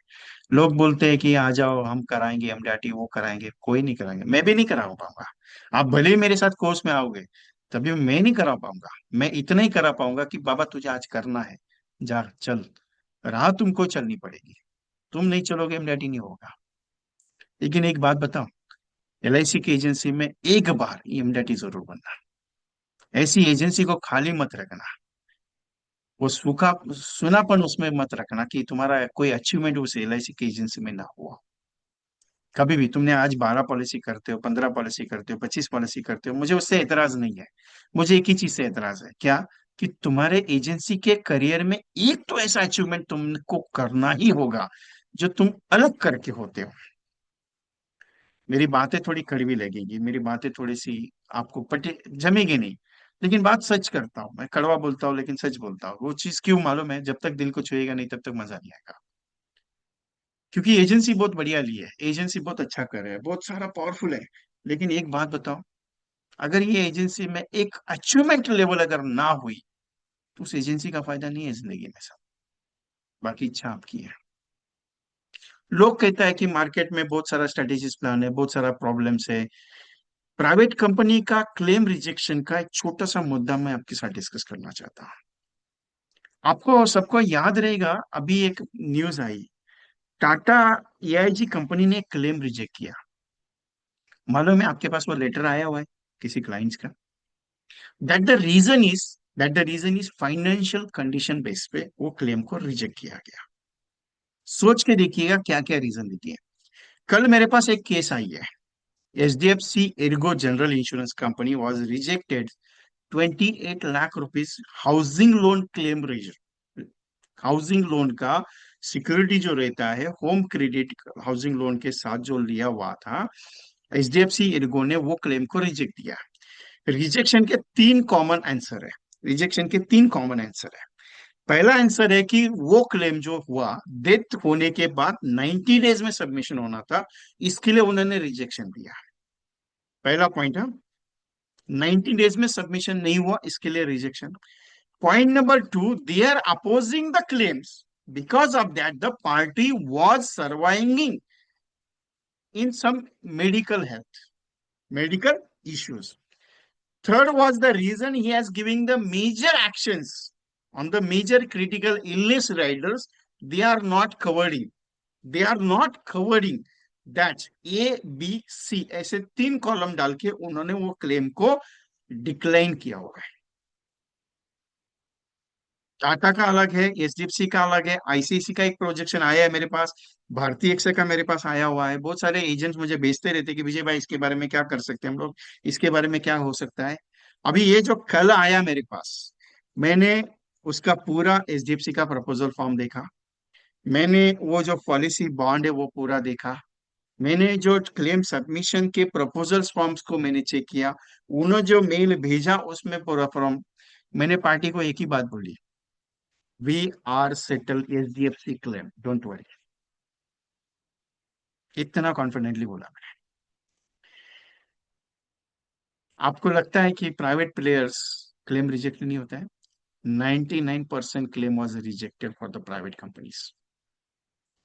लोग बोलते हैं कि आ जाओ हम कराएंगे एमडीआरटी, वो कराएंगे, कोई नहीं कराएंगे, मैं भी नहीं करा पाऊंगा। आप भले ही मेरे साथ कोर्स में आओगे, तभी मैं नहीं करा पाऊंगा। मैं इतना ही करा पाऊंगा कि बाबा तुझे आज करना है, जा चल, राह तुमको चलनी पड़ेगी। तुम नहीं चलोगे एमडीआरटी नहीं होगा। लेकिन एक बात बताओ, एलआईसी की एजेंसी में एक बार एमडीआरटी जरूर बनना। ऐसी एजेंसी को खाली मत रखना, वो सूखा सुनापन उसमें मत रखना कि तुम्हारा कोई अचीवमेंट उस एलआईसी की एजेंसी में ना हुआ। कभी भी तुमने आज 12 पॉलिसी करते हो, 15 पॉलिसी करते हो, 25 पॉलिसी करते हो, मुझे उससे एतराज नहीं है। मुझे एक ही चीज से एतराज है, क्या? कि तुम्हारे एजेंसी के करियर में एक तो ऐसा अचीवमेंट तुमको करना ही होगा जो तुम अलग करके होते हो। मेरी बातें थोड़ी कड़वी लगेगी, मेरी बातें थोड़ी सी आपको पटे जमेगी नहीं, लेकिन बात सच करता हूँ मैं, कड़वा बोलता हूँ लेकिन सच बोलता हूँ। वो चीज क्यों मालूम है? जब तक दिल को छुएगा नहीं तब तक मजा नहीं आएगा। क्योंकि एजेंसी बहुत बढ़िया ली है, एजेंसी बहुत अच्छा कर रहा है, बहुत सारा पावरफुल है। लेकिन एक बात बताओ, अगर ये एजेंसी में एक अचीवमेंट लेवल अगर ना हुई तो उस एजेंसी का फायदा नहीं है जिंदगी में सब। बाकी इच्छा आपकी है। लोग कहता है कि मार्केट में बहुत सारा स्ट्रेटेजीज प्लान है, बहुत सारा प्रॉब्लम्स है। प्राइवेट कंपनी का क्लेम रिजेक्शन का एक छोटा सा मुद्दा मैं आपके साथ डिस्कस करना चाहता हूँ। आपको सबको याद रहेगा, अभी एक न्यूज आई, टाटा एआईजी कंपनी ने क्लेम रिजेक्ट किया। मालूम है आपके पास वो लेटर आया हुआ है किसी क्लाइंट्स का? That the reason is financial condition base पे वो क्लेम को रिजेक्ट किया गया। सोच के देखिएगा क्या क्या रीजन देती है। कल मेरे पास एक केस आई है, HDFC Ergo general insurance company was rejected 28 lakh rupees housing loan claim reject. Housing loan का सिक्योरिटी जो रहता है, होम क्रेडिट हाउसिंग लोन के साथ जो लिया हुआ था, एचडीएफसी एर्गो ने वो क्लेम को रिजेक्ट दिया। रिजेक्शन के तीन कॉमन आंसर है। रिजेक्शन के तीन कॉमन आंसर है। पहला आंसर है कि वो क्लेम जो हुआ डेथ होने के बाद 90 डेज में सबमिशन होना था, इसके लिए उन्होंने रिजेक्शन दिया। पहला पॉइंट है, 90 डेज में सबमिशन नहीं हुआ इसके लिए rejection. Point number two, they are opposing the claims because of that the party was surviving in some medical health, medical issues. Third was the reason he has giving the major actions on the major critical illness riders. They are not covering. They are not covering that A, B, C ऐसे तीन column डाल के उन्होंने वो claim को decline किया हुआ है। टाटा का अलग है, एचडीएफसी का अलग है, आईसीआईसी का एक प्रोजेक्शन आया है मेरे पास, भारतीय एक्सा का मेरे पास आया हुआ है। बहुत सारे एजेंट्स मुझे भेजते रहते हैं कि विजय भाई इसके बारे में क्या कर सकते हैं हम लोग, इसके बारे में क्या हो सकता है। अभी ये जो कल आया मेरे पास, मैंने उसका पूरा एचडीएफसी का प्रपोजल फॉर्म देखा, मैंने वो जो पॉलिसी बॉन्ड है वो पूरा देखा, मैंने जो क्लेम सबमिशन के प्रपोजल फॉर्म्स को मैंने चेक किया, उन्होंने जो मेल भेजा उसमें पूरा फॉर्म। मैंने पार्टी को एक ही बात बोली, we are settle HDFC claim, don't worry. इतना कॉन्फिडेंटली बोला मैंने। आपको लगता है कि प्राइवेट प्लेयर्स क्लेम रिजेक्ट नहीं होता है? 99% claim was rejected for the private companies.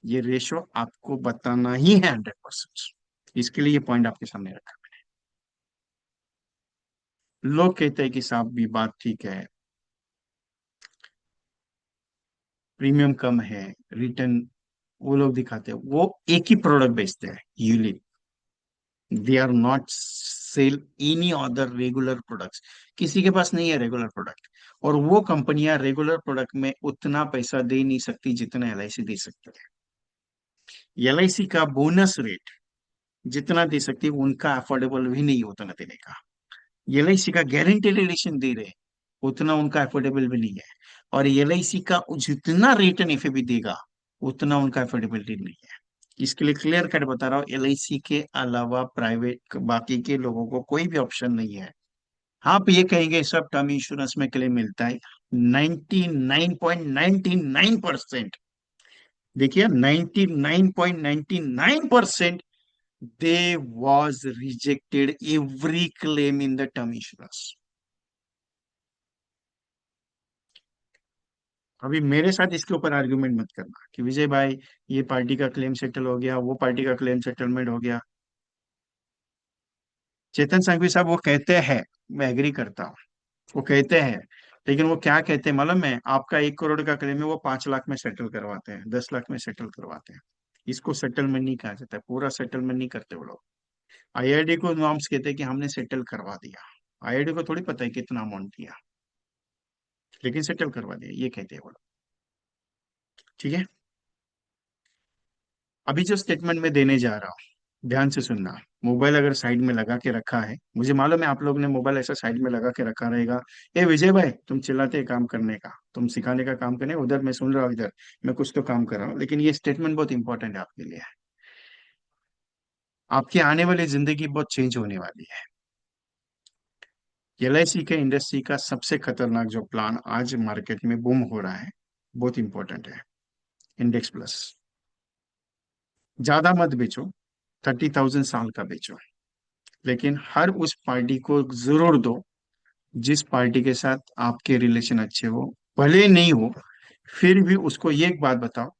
ये रेशो आपको बताना ही है 100%। इसके लिए ये पॉइंट आपके सामने रखा। लोग कहते हैं कि साहब भी बात ठीक है, प्रीमियम कम है, रिटर्न, वो लोग दिखाते हैं, वो एक ही प्रोडक्ट बेचते हैं, ULIP. They are not sell any other regular products. किसी के पास नहीं है रेगुलर प्रोडक्ट। और वो कंपनियां रेगुलर प्रोडक्ट में उतना पैसा दे नहीं सकती जितना एलआईसी दे सकती है। एलआईसी का बोनस रेट जितना दे सकती है उनका अफोर्डेबल भी नहीं उतना देने का। एलआईसी का गारंटेड एडिशन दे रहे हैं, उतना उनका अफोर्डेबल भी नहीं है। और एलआईसी का जितना रिटर्न एफए भी देगा उतना उनका अफोर्डेबिलिटी नहीं है। इसके लिए क्लियर कट बता रहा हूँ, एलआईसी के अलावा प्राइवेट बाकी के लोगों को कोई भी ऑप्शन नहीं है आप ये कहेंगे सब टर्म इंश्योरेंस में क्लेम मिलता है। 99.99%, देखिए 99.99% they was rejected every claim in the term insurance. अभी मेरे साथ इसके ऊपर आर्ग्यूमेंट मत करना कि विजय भाई ये पार्टी का क्लेम सेटल हो गया, वो पार्टी का क्लेम सेटलमेंट हो गया। चेतन संघवी साहब वो कहते हैं, मैं एग्री करता हूँ, वो कहते हैं, लेकिन वो क्या कहते हैं मालूम है? आपका 1 करोड़ का क्लेम है वो 5 लाख में सेटल करवाते हैं, 10 लाख में सेटल करवाते हैं। इसको सेटलमेंट नहीं कहा जाता है, पूरा सेटलमेंट नहीं करते वो लोग। आईआरडी को नॉर्म्स कहते हैं कि हमने सेटल करवा दिया। आईआरडी को थोड़ी पता है कितना अमाउंट दिया, लेकिन सेटल करवा दिया, ये कहते हैं वो लोग। ठीक है। अभी जो स्टेटमेंट में देने जा रहा हूँ, ध्यान से सुनना। मोबाइल अगर साइड में लगा के रखा है, मुझे मालूम है आप लोग ने मोबाइल ऐसा साइड में लगा के रखा रहेगा। ए विजय भाई तुम चिल्लाते हैं काम करने का, तुम सिखाने का काम करने, उधर मैं सुन रहा हूँ, इधर मैं कुछ तो काम कर रहा हूँ, लेकिन ये स्टेटमेंट बहुत इंपॉर्टेंट है आपके लिए। आपकी आने वाली जिंदगी बहुत चेंज होने वाली है। एलआईसी के इंडस्ट्री का सबसे खतरनाक जो प्लान आज मार्केट में बूम हो रहा है, बहुत इंपॉर्टेंट है, इंडेक्स प्लस। ज्यादा मत बेचो, 30,000 साल का बेचो, लेकिन हर उस पार्टी को जरूर दो जिस पार्टी के साथ आपके रिलेशन अच्छे हो, भले नहीं हो, फिर भी उसको ये एक बात बताओ,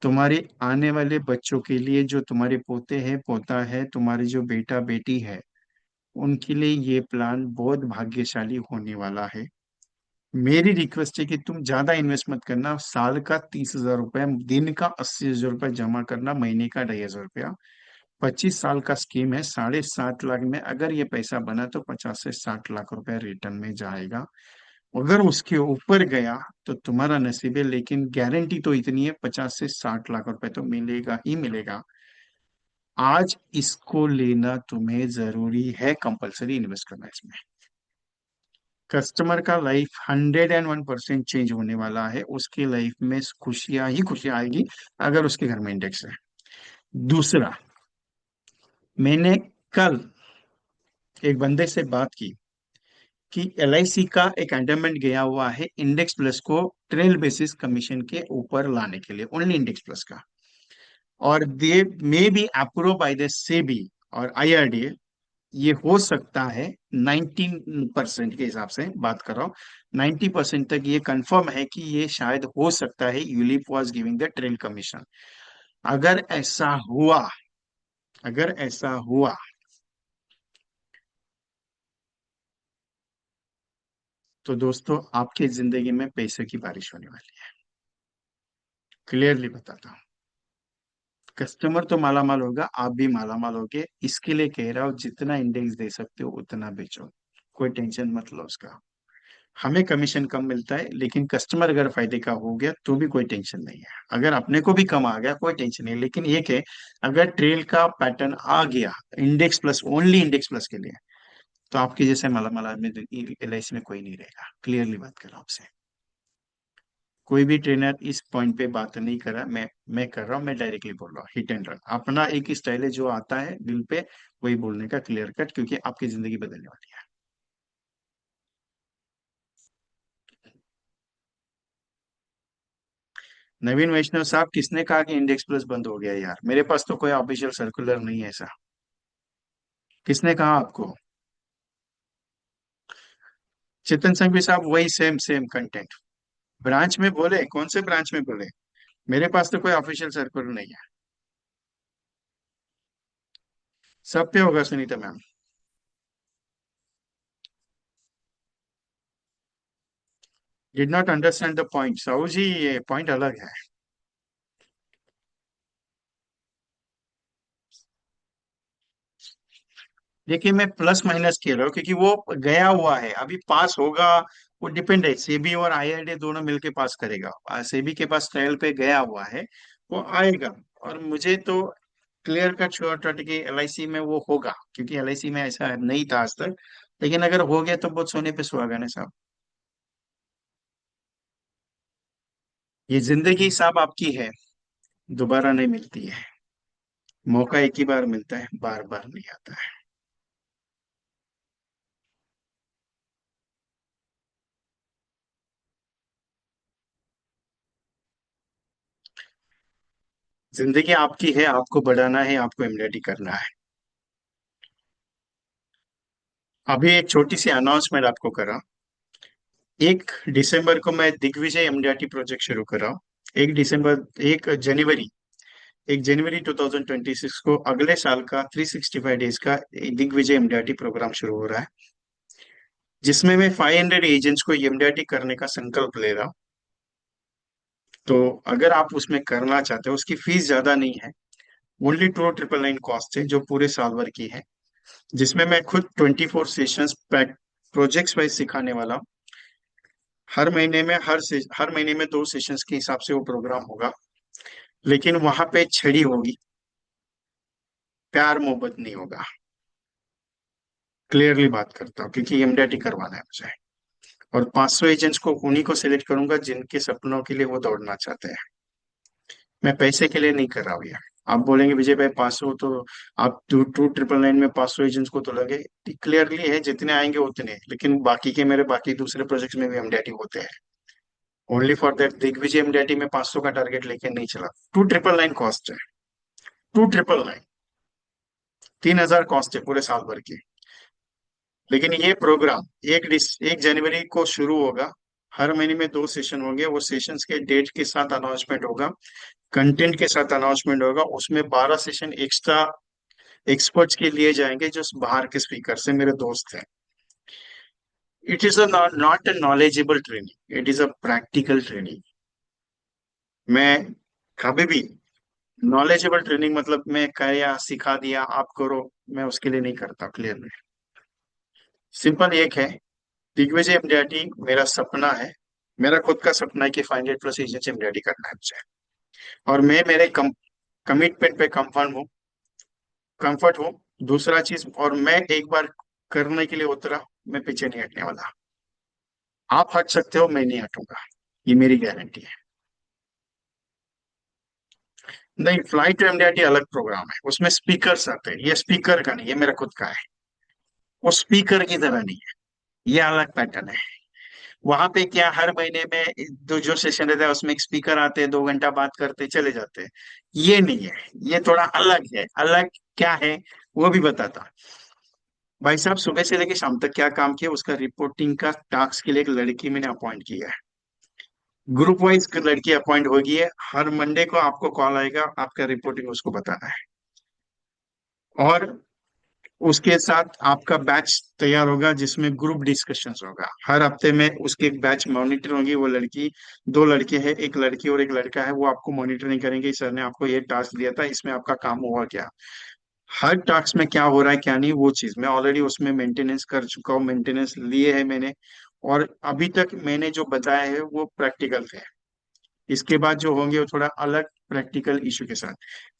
तुम्हारे आने वाले बच्चों के लिए, जो तुम्हारे पोते हैं पोता है, तुम्हारे जो बेटा बेटी है, उनके लिए ये प्लान बहुत भाग्यशाली होने वाला है। मेरी रिक्वेस्ट है कि तुम ज्यादा इन्वेस्ट मत करना, साल का 30,000 रुपया, दिन का 80,000 रुपया जमा करना, महीने का 2,500 रुपया। 25 साल का स्कीम है, 7.5 लाख में अगर ये पैसा बना तो 50 से 60 लाख रुपया रिटर्न में जाएगा। अगर उसके ऊपर गया तो तुम्हारा नसीब है, लेकिन गारंटी तो इतनी है, 50 से 60 लाख रुपए तो मिलेगा ही मिलेगा। आज इसको लेना तुम्हें जरूरी है, कंपलसरी इन्वेस्ट करना इसमें। कस्टमर का लाइफ 101% चेंज होने वाला है, उसकी लाइफ में खुशियां ही खुशियां आएगी अगर उसके घर में इंडेक्स है। दूसरा, मैंने कल एक बंदे से बात की कि एलआईसी का एक एंडोमेंट गया हुआ है इंडेक्स प्लस को ट्रेल बेसिस कमीशन के ऊपर लाने के लिए, ओनली इंडेक्स प्लस का। और they may be approve by the SEBI और आईआरडीए। ये हो सकता है 19% के हिसाब से बात कर रहा हूँ, 90% तक ये कंफर्म है कि ये शायद हो सकता है ULIP was giving the trail commission. अगर ऐसा हुआ, अगर ऐसा हुआ तो दोस्तों आपकी जिंदगी में पैसे की बारिश होने वाली है, क्लियरली बताता हूँ। कस्टमर तो माला माल होगा, आप भी माला माल होगे, इसके लिए कह रहा हूँ जितना इंडेक्स दे सकते हो उतना बेचो, कोई टेंशन मत लो उसका। हमें कमीशन कम मिलता है, लेकिन कस्टमर अगर फायदे का हो गया तो भी कोई टेंशन नहीं है, अगर अपने को भी कम आ गया कोई टेंशन नहीं है। लेकिन एक है, अगर ट्रेल का पैटर्न आ गया index plus, only index plus के लिए, तो आपके जैसे माला माल आदमी एलआईसी में कोई नहीं रहेगा, क्लियरली बात कर रहा हूँ आपसे। कोई भी ट्रेनर इस पॉइंट पे बात नहीं कर रहा, मैं कर रहा हूँ, मैं डायरेक्टली बोल रहा हूँ, हिट एंड रन अपना एक ही स्टाइल है, जो आता है दिल पे वही बोलने का, क्लियर कट, क्योंकि आपकी जिंदगी बदलने वाली है। नवीन वैष्णव साहब, किसने कहा कि इंडेक्स प्लस बंद हो गया यार? मेरे पास तो कोई ऑफिशियल सर्कुलर नहीं है ऐसा। किसने कहा आपको? चेतन संघवी साहब, वही सेम सेम कंटेंट। ब्रांच में बोले, कौन से ब्रांच में बोले? मेरे पास तो कोई ऑफिशियल सर्कुलर नहीं है। सब पे होगा Sunita ma'am. Did not understand the point Sahu ji, ये पॉइंट अलग है। देखिए मैं प्लस माइनस कह रहा हूँ क्योंकि वो गया हुआ है, अभी पास होगा, वो डिपेंड है, सेबी और आईआरडी दोनों मिलके पास करेगा। सेबी के पास ट्रायल पे गया हुआ है, वो आएगा। और मुझे तो क्लियर कट श्योर कि एलआईसी में वो होगा, क्योंकि एलआईसी में ऐसा नहीं था आज तक। लेकिन अगर हो गया तो बहुत सोने पे सुहागा है साहब। ये जिंदगी साहब आपकी है, दोबारा नहीं मिलती है। मौका एक ही बार मिलता है, बार बार नहीं आता है। जिंदगी आपकी है, आपको बढ़ाना है, आपको एमडीआईटी करना है। अभी एक छोटी सी अनाउंसमेंट आपको करा। 1 दिसंबर को मैं दिग्विजय एमडीआईटी प्रोजेक्ट शुरू कर रहा हूँ। 1 जनवरी 2026 को अगले साल का 365 डेज का दिग्विजय एमडीआईटी प्रोग्राम शुरू हो रहा है, जिसमें मैं 500 एजेंट्स को एमडीआईटी करने का संकल्प ले रहा हूँ। तो अगर आप उसमें करना चाहते हो, उसकी फीस ज्यादा नहीं है। ओनली 2999 कॉस्ट है, जो पूरे साल भर की है, जिसमें मैं खुद 24 सेशंस प्रोजेक्ट्स वाइज सिखाने वाला हूँ। हर महीने में 2 सेशंस के हिसाब से वो प्रोग्राम होगा। लेकिन वहां पे छड़ी होगी, प्यार मोहब्बत नहीं होगा। क्लियरली बात करता हूँ, क्योंकि एमडीआईटी करवाना है मुझे। और 500 एजेंट्स को उन्हीं को सिलेक्ट करूंगा जिनके सपनों के लिए वो दौड़ना चाहते हैं। मैं पैसे के लिए नहीं कर रहा हूँ ये। आप बोलेंगे विजय भाई 500 तो, आप 2999 में 500 एजेंट्स को तो लगे। क्लियरली है, जितने आएंगे उतने, लेकिन बाकी के मेरे बाकी दूसरे प्रोजेक्ट्स में भी एमडीआईटी होते हैं। ओनली फॉर दैट दिग्विजय एमडीआईटी में 500 का टारगेट लेके नहीं चला। 2999 कॉस्ट है। 2999, 3000 कॉस्ट है पूरे साल भर की। लेकिन ये प्रोग्राम 1 जनवरी को शुरू होगा। हर महीने में 2 सेशन होंगे। वो सेशंस के डेट के साथ अनाउंसमेंट होगा, कंटेंट के साथ अनाउंसमेंट होगा। उसमें 12 सेशन एक्स्ट्रा एक्सपर्ट्स के लिए जाएंगे, जो बाहर के स्पीकर से मेरे दोस्त हैं। It is a not a knowledgeable training, it is a practical training. मैं कभी भी नॉलेजेबल ट्रेनिंग मतलब मैं कहा सिखा दिया आप करो, मैं उसके लिए नहीं करता। क्लियर। सिंपल एक है, दिग्विजय एमडीआईटी मेरा सपना है। मेरा खुद का सपना है कि 500+ एजेंट्स एमडीआईटी करना है मुझे। और मैं मेरे कमिटमेंट पे कंफर्ट हूँ। दूसरा चीज, और मैं एक बार करने के लिए उतरा, मैं पीछे नहीं हटने वाला। आप हट सकते हो, मैं नहीं हटूंगा, ये मेरी गारंटी है। नहीं, फ्लाइट टू एमडीआईटी अलग प्रोग्राम है, उसमें स्पीकर्स आते हैं। ये स्पीकर का नहीं, ये मेरा खुद का है। वो स्पीकर की तरह नहीं है, ये अलग पैटर्न है। वहां पे क्या, हर महीने में दो जो सेशन रहता है उसमें एक स्पीकर आते हैं, 2 घंटा बात करते चले जाते हैं। ये नहीं है, ये थोड़ा अलग है। अलग क्या है वो भी बताता। भाई साहब, सुबह से लेकर शाम तक क्या काम किया, उसका रिपोर्टिंग का टास्क के लिए एक लड़की मैंने अपॉइंट किया है। ग्रुप वाइज लड़की अपॉइंट होगी है। हर मंडे को आपको कॉल आएगा, आपका रिपोर्टिंग उसको बताना है। और उसके साथ आपका बैच तैयार होगा, जिसमें ग्रुप डिस्कशंस होगा। हर हफ्ते में उसके एक बैच मॉनिटर होगी। वो लड़की, 2 लड़के हैं, एक लड़की और एक लड़का है। वो आपको मॉनिटरिंग करेंगे, सर ने आपको ये टास्क दिया था, इसमें आपका काम हुआ क्या, हर टास्क में क्या हो रहा है क्या नहीं। वो चीज मैं ऑलरेडी उसमें मेंटेनेंस कर चुका हूँ, मेंटेनेंस लिए है मैंने। और अभी तक मैंने जो बताया है वो प्रैक्टिकल थे। इसके बाद जो होंगे वो थोड़ा अलग प्रैक्टिकल इशू के साथ।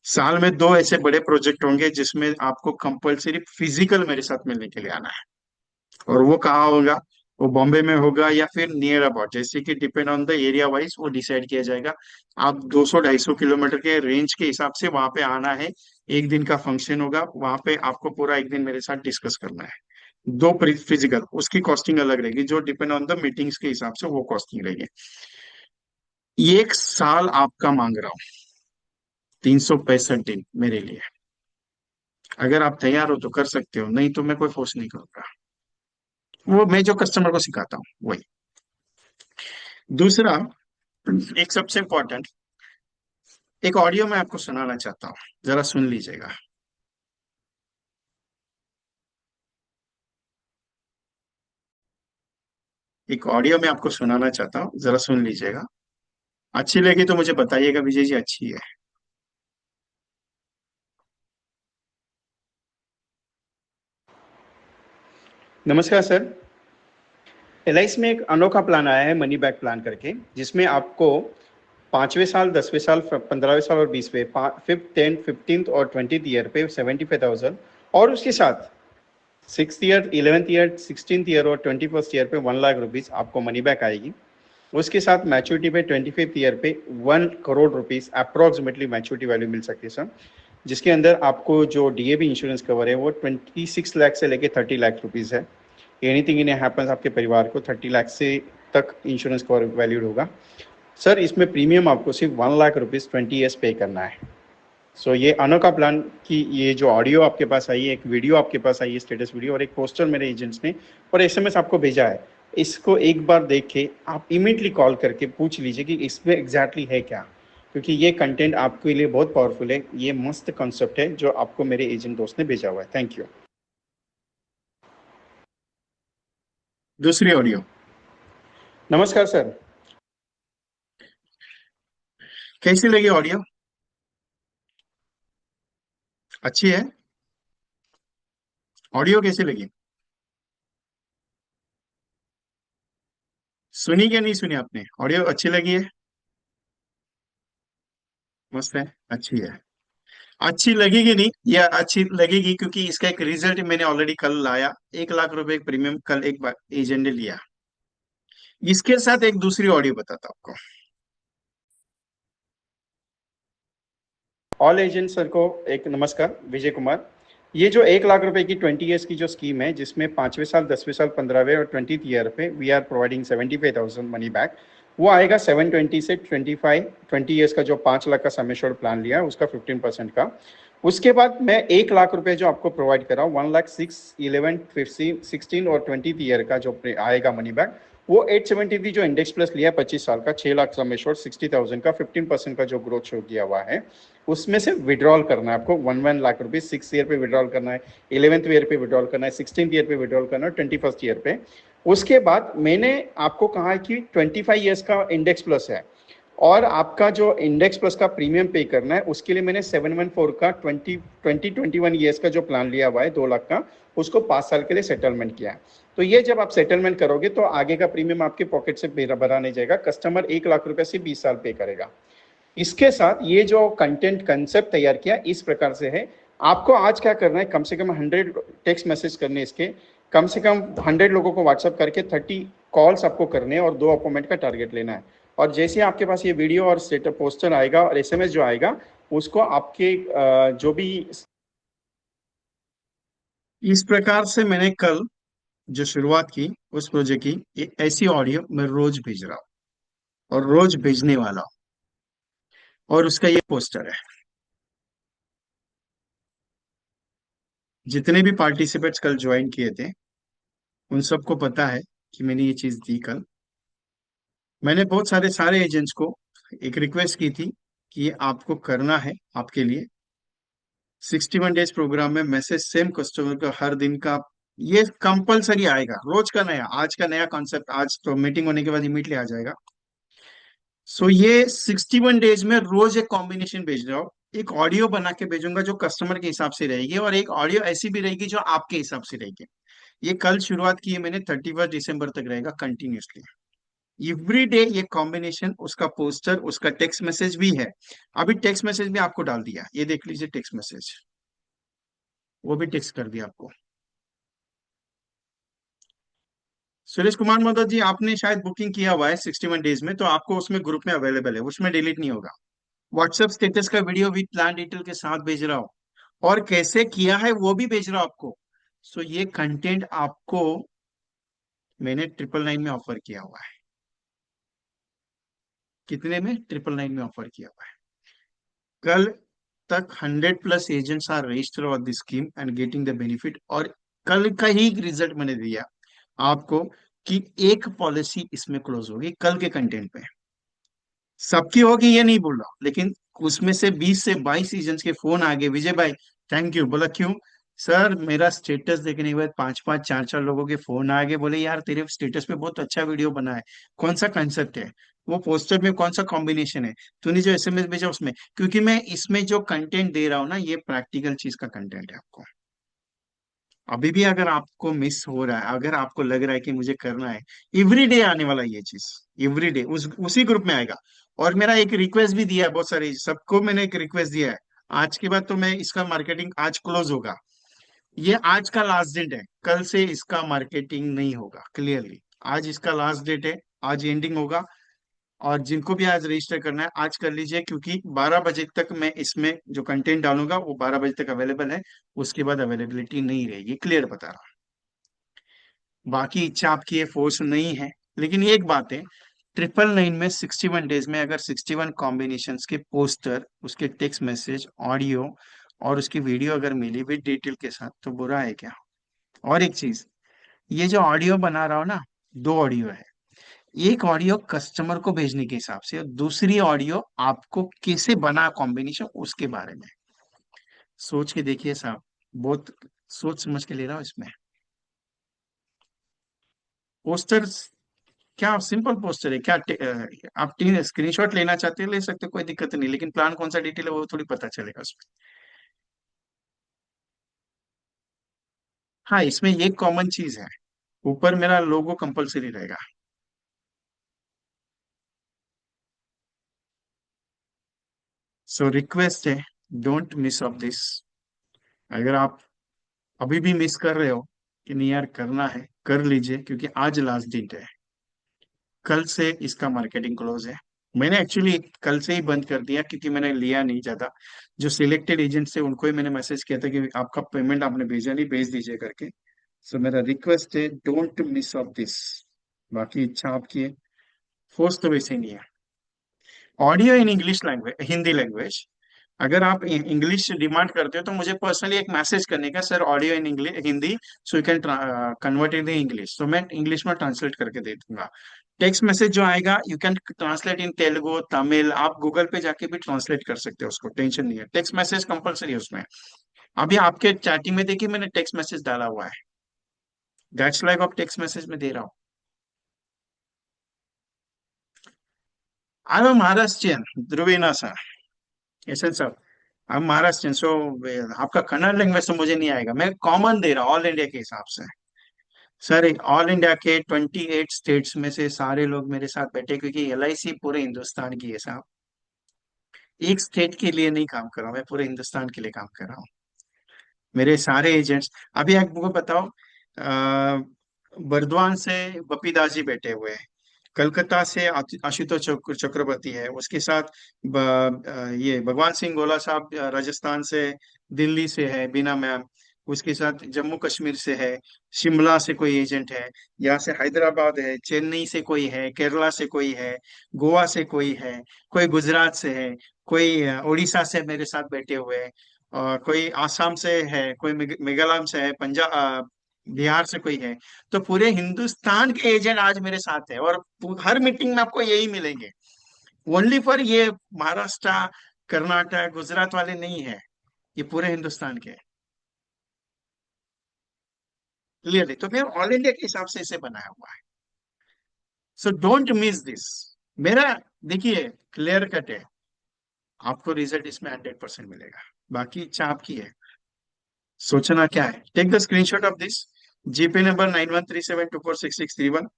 साल में 2 ऐसे बड़े प्रोजेक्ट होंगे जिसमें आपको कंपलसरी फिजिकल मेरे साथ मिलने के लिए आना है। और वो कहाँ होगा, वो बॉम्बे में होगा या फिर नियर अबाउट, जैसे कि depend on the area wise वो डिसाइड किया जाएगा। आप 200-250 किलोमीटर के रेंज के हिसाब से वहां पे आना है। एक दिन का फंक्शन होगा वहां पे, आपको पूरा एक दिन मेरे साथ डिस्कस करना है। 2 फिजिकल, उसकी कॉस्टिंग अलग रहेगी, जो डिपेंड ऑन द मीटिंग्स के हिसाब से वो कॉस्टिंग रहेगी। 1 साल आपका मांग रहा हूँ, 365 दिन मेरे लिए। अगर आप तैयार हो तो कर सकते हो, नहीं तो मैं कोई फोर्स नहीं करूंगा। वो मैं जो कस्टमर को सिखाता हूँ वही। दूसरा, एक सबसे इम्पोर्टेंट, एक ऑडियो मैं आपको सुनाना चाहता हूँ, जरा सुन लीजिएगा। एक ऑडियो मैं आपको सुनाना चाहता हूँ, जरा सुन लीजिएगा। अच्छी लगी तो मुझे बताइएगा विजय जी अच्छी है। नमस्कार सर। एलआईसी में एक अनोखा प्लान आया है, मनी बैक प्लान करके, जिसमें आपको 5वें साल, 10वें साल, 15वें साल और 20वें, 5th, 10th, 15th और 20th ईयर पे 75,000, और उसके साथ 6th year, 11th year, 16th year और 21st ईयर पे 1 लाख रुपीज आपको मनी बैक आएगी। उसके साथ मैच्योरिटी पे 25th ईयर पे 1 crore rupees approximately maturity value मिल सकती है सर। जिसके अंदर आपको जो डीएबी इंश्योरेंस कवर है वो 26 लाख से लेके 30 लाख रुपीज है। एनीथिंग इन हैपन्स आपके परिवार को 30 लाख से तक इंश्योरेंस कवर वैल्यूड होगा। सर इसमें प्रीमियम आपको सिर्फ 1 लाख रुपीज 20 ईयर्स पे करना है। सो ये अनोखा प्लान की ये जो ऑडियो आपके पास आई है, एक वीडियो आपके पास आई है, स्टेटस वीडियो, और एक पोस्टर मेरे एजेंट्स ने और एसएमएस आपको भेजा है, इसको एक बार देख के आप इमीडिएटली कॉल करके पूछ लीजिए कि इसमें एग्जैक्टली है क्या, क्योंकि ये कंटेंट आपके लिए बहुत पावरफुल है। ये मस्त कॉन्सेप्ट है जो आपको मेरे एजेंट दोस्त ने भेजा हुआ है। Thank you. दूसरी ऑडियो। नमस्कार सर, कैसी लगी ऑडियो? अच्छी है? ऑडियो कैसी लगी? सुनी क्या नहीं सुनी आपने? ऑडियो अच्छी लगी है? मस्त है, अच्छी है। अच्छी लगेगी नहीं, या अच्छी लगेगी क्योंकि इसका एक रिजल्ट मैंने ऑलरेडी कल लाया। 1 लाख रुपए प्रीमियम कल एक बार एजेंट ने लिया। इसके साथ एक दूसरी ऑडियो बताता हूं आपको। ऑल एजेंट सर को एक नमस्कार, विजय कुमार। ये जो 1 लाख रुपए की 20 ईयर्स की जो स्कीम है, जिसमें 5वें साल, 10वें साल, 15वें और 20th ईयर पे we are providing 75,000 money back, वो आएगा 720 से 25, 20 ईयर्स का जो 5 लाख का सम एश्योर्ड प्लान लिया है उसका 15% का। उसके बाद मैं 1 लाख रुपए जो आपको प्रोवाइड कर रहा हूँ, 1 लाख 6, 11, 15, 16 और 20th ईयर का जो आएगा मनी बैक, वो 870 जो इंडेक्स प्लस लिया है 25 साल का, 6 लाख सम एश्योर्ड, 60,000 का 15% का जो ग्रोथ शो किया हुआ है, उसमें से विड्रॉल करना है आपको। 1 लाख रुपीज 6 ईयर पे विड्रॉल करना है, 11th ईयर पे विड्रॉल करना है, 16th ईयर पे विड्रॉल करना है, 21st ईयर पे। उसके बाद मैंने आपको कहा है कि 25 ईयर्स का इंडेक्स प्लस है, और आपका जो इंडेक्स प्लस का प्रीमियम पे करना है, उसके लिए मैंने 714 का 21 ईयर्स का जो प्लान लिया हुआ है 2 लाख का, उसको 5 साल के लिए सेटलमेंट किया है। तो ये जब आप सेटलमेंट करोगे तो आगे का प्रीमियम आपके पॉकेट से भरा नहीं जाएगा, कस्टमर 1 लाख रुपए से 20 साल पे करेगा। इसके साथ ये जो कंटेंट कंसेप्ट तैयार किया इस प्रकार से है। आपको आज क्या करना है, कम से कम 100 टेक्स्ट मैसेज करने इसके, कम से कम 100 लोगों को व्हाट्सअप करके 30 कॉल्स आपको करने हैं, और 2 अपॉइंटमेंट का टारगेट लेना है। और जैसे आपके पास ये वीडियो और सेटअप पोस्टर आएगा और एसएमएस जो आएगा, उसको आपके जो भी, इस प्रकार से मैंने कल जो शुरुआत की उस प्रोजेक्ट की, ये ऐसी ऑडियो मैं रोज भेज रहा हूँ और रोज भेजने वाला हूँ। और उसका ये पोस्टर है। जितने भी पार्टिसिपेट्स कल ज्वाइन किए थे उन सबको पता है कि मैंने ये चीज दी कल। मैंने बहुत सारे एजेंट्स को एक रिक्वेस्ट की थी कि ये आपको करना है आपके लिए। 61 डेज प्रोग्राम में मैसेज सेम कस्टमर का हर दिन का, ये कंपलसरी आएगा, रोज का नया, आज का नया कॉन्सेप्ट, आज तो मीटिंग होने के बाद इमीडिएटली आ जाएगा। सो ये 61 डेज में रोज एक कॉम्बिनेशन भेज रहा हूँ। एक ऑडियो बना के भेजूंगा जो कस्टमर के हिसाब से रहेगी, और एक ऑडियो ऐसी भी रहेगी जो आपके हिसाब से रहेगी। ये कल शुरुआत की है मैंने, 31 दिसंबर तक रहेगा कंटिन्यूसली। एवरी डे ये कॉम्बिनेशन, उसका पोस्टर, उसका टेक्स्ट मैसेज भी है। अभी टेक्स्ट मैसेज भी आपको डाल दिया, ये देख लीजिए टेक्स्ट मैसेज, वो भी टेक्स्ट कर दिया आपको। सुरेश कुमार मोदक जी, आपने शायद बुकिंग किया हुआ है 61 डेज में, तो आपको उसमें ग्रुप में अवेलेबल है, उसमें डिलीट नहीं होगा। व्हाट्सएप स्टेटस का वीडियो विद प्लान डिटेल के साथ भेज रहा हूँ, और कैसे किया है वो भी भेज रहा हूँ आपको। सो ये कंटेंट आपको मैंने 999 में ऑफर किया हुआ है। कितने में? 999 में ऑफर किया हुआ है। कल तक 100+ agents are register on this scheme and getting the benefit, और कल का ही रिजल्ट मैंने दिया आपको कि एक पॉलिसी इसमें क्लोज होगी कल के कंटेंट पे। सबकी होगी ये नहीं बोल रहा हूं, लेकिन उसमें से 20 से 22 एजेंट्स के फोन आ गए, विजय भाई थैंक यू। बोला क्यों? सर मेरा स्टेटस देखने के बाद 5-5, 4-4 लोगों के फोन आ गए, बोले यार तेरे स्टेटस पे बहुत अच्छा वीडियो बना है, कौन सा कंसेप्ट है, वो पोस्टर में कौन सा कॉम्बिनेशन है, तूने जो एसएमएस भेजा उसमें, क्योंकि मैं इसमें जो कंटेंट दे रहा हूँ ना, ये प्रैक्टिकल चीज का कंटेंट है आपको। अभी भी अगर आपको मिस हो रहा है, अगर आपको लग रहा है कि मुझे करना है, एवरीडे आने वाला ये चीज, एवरीडे उसी ग्रुप में आएगा। और मेरा एक रिक्वेस्ट भी दिया है, बहुत सारे सबको मैंने एक रिक्वेस्ट दिया है, आज के बाद तो मैं इसका मार्केटिंग आज क्लोज होगा। ये आज का लास्ट डेट है, कल से इसका मार्केटिंग नहीं होगा, क्लियरली आज इसका लास्ट डेट है, आज एंडिंग होगा। और जिनको भी आज रजिस्टर करना है आज कर लीजिए, क्योंकि 12 बजे तक मैं इसमें जो कंटेंट डालूंगा वो 12 बजे तक अवेलेबल है, उसके बाद अवेलेबिलिटी नहीं रहेगी, क्लियर बता रहा हूँ। बाकी इच्छा आपकी है, फोर्स नहीं है, लेकिन ये एक बात है, 999 में 61 डेज में अगर 61 कॉम्बिनेशंस के पोस्टर, उसके टेक्स्ट मैसेज, ऑडियो और उसकी वीडियो अगर मिली विद डिटेल के साथ, तो बुरा है क्या? और एक चीज, ये जो ऑडियो बना रहा हो ना, दो ऑडियो है। एक ऑडियो कस्टमर को भेजने के हिसाब से और दूसरी ऑडियो आपको कैसे बना कॉम्बिनेशन उसके बारे में। सोच के देखिए साहब, बहुत सोच समझ के ले रहा हूँ इसमें। पोस्टर क्या सिंपल पोस्टर है क्या? आप तीन स्क्रीनशॉट लेना चाहते हैं ले सकते हो, कोई दिक्कत नहीं, लेकिन प्लान कौन सा डिटेल है वो थोड़ी पता चलेगा उसमें। हाँ, इसमें ये कॉमन चीज है, ऊपर मेरा लोगो कंपलसरी रहेगा। सो रिक्वेस्ट है, डोंट मिस ऑफ दिस। अगर आप अभी भी मिस कर रहे हो कि नहीं यार करना है, कर लीजिए, क्योंकि आज लास्ट डेट है। कल से इसका मार्केटिंग क्लोज है। मैंने एक्चुअली कल से ही बंद कर दिया क्योंकि मैंने लिया नहीं ज्यादा। जो सिलेक्टेड एजेंट थे उनको ही मैंने मैसेज किया था कि आपका पेमेंट आपने भेजा नहीं, भेज दीजिए करके। सो मेरा रिक्वेस्ट है, डोंट मिस ऑफ दिस। बाकी इच्छा आपकी है, फोर्स तो वैसे ही नहीं है। Audio in English language, Hindi language. अगर आप इंग्लिश डिमांड करते हो तो मुझे पर्सनली एक मैसेज करने का, sir audio in English Hindi, so you can convert in English, तो मैं इंग्लिश में ट्रांसलेट करके दे दूंगा। टेक्स्ट मैसेज जो आएगा यू कैन ट्रांसलेट इन तेलुगु तमिल, आप गूगल पे जाके भी ट्रांसलेट कर सकते हो उसको, टेंशन नहीं है। टेक्स्ट मैसेज कंपलसरी है उसमें। अभी आपके चैटिंग में देखिए मैंने टेक्स्ट मैसेज डाला हुआ है, that's like of text message में दे रहा हूँ। I am Maharashtrian, Dhruvina sir, yes sir. अब महाराष्ट्र, सो आपका कन्नड़ लैंग्वेज तो मुझे नहीं आएगा, मैं कॉमन दे रहा हूँ ऑल इंडिया के हिसाब से। सर ऑल इंडिया के 28 स्टेट्स में से सारे लोग मेरे साथ बैठे, क्योंकि LIC पूरे हिंदुस्तान की है साहब। एक स्टेट के लिए नहीं काम कर रहा हूँ, मैं पूरे हिंदुस्तान के लिए काम कर रहा हूँ। मेरे सारे एजेंट्स, अभी आपको बताओ, बर्दवान से बपीदास जी बैठे हुए हैं, कलकत्ता से आशुतोष चक्रवर्ती है, उसके साथ ये भगवान सिंह गोला साहब राजस्थान से, दिल्ली से है बीना मैम, उसके साथ जम्मू कश्मीर से है, शिमला से कोई एजेंट है, यहाँ से हैदराबाद है, चेन्नई से कोई है, केरला से कोई है, गोवा से कोई है, कोई गुजरात से है, कोई उड़ीसा से मेरे साथ बैठे हुए हैं, और कोई आसाम से है, कोई मेघालय से है, पंजाब बिहार से कोई है। तो पूरे हिंदुस्तान के एजेंट आज मेरे साथ है, और हर मीटिंग में आपको यही मिलेंगे। ओनली फॉर ये महाराष्ट्र, कर्नाटक, गुजरात वाले नहीं है, ये पूरे हिंदुस्तान के। क्लियरली, तो मैं ऑल इंडिया के हिसाब से इसे बनाया हुआ है। So don't miss this. मेरा देखिए क्लियर कट है, आपको रिजल्ट इसमें 100% मिलेगा। बाकी इच्छा आपकी है, सोचना क्या है। Take the screenshot of this, GPay number 9137246631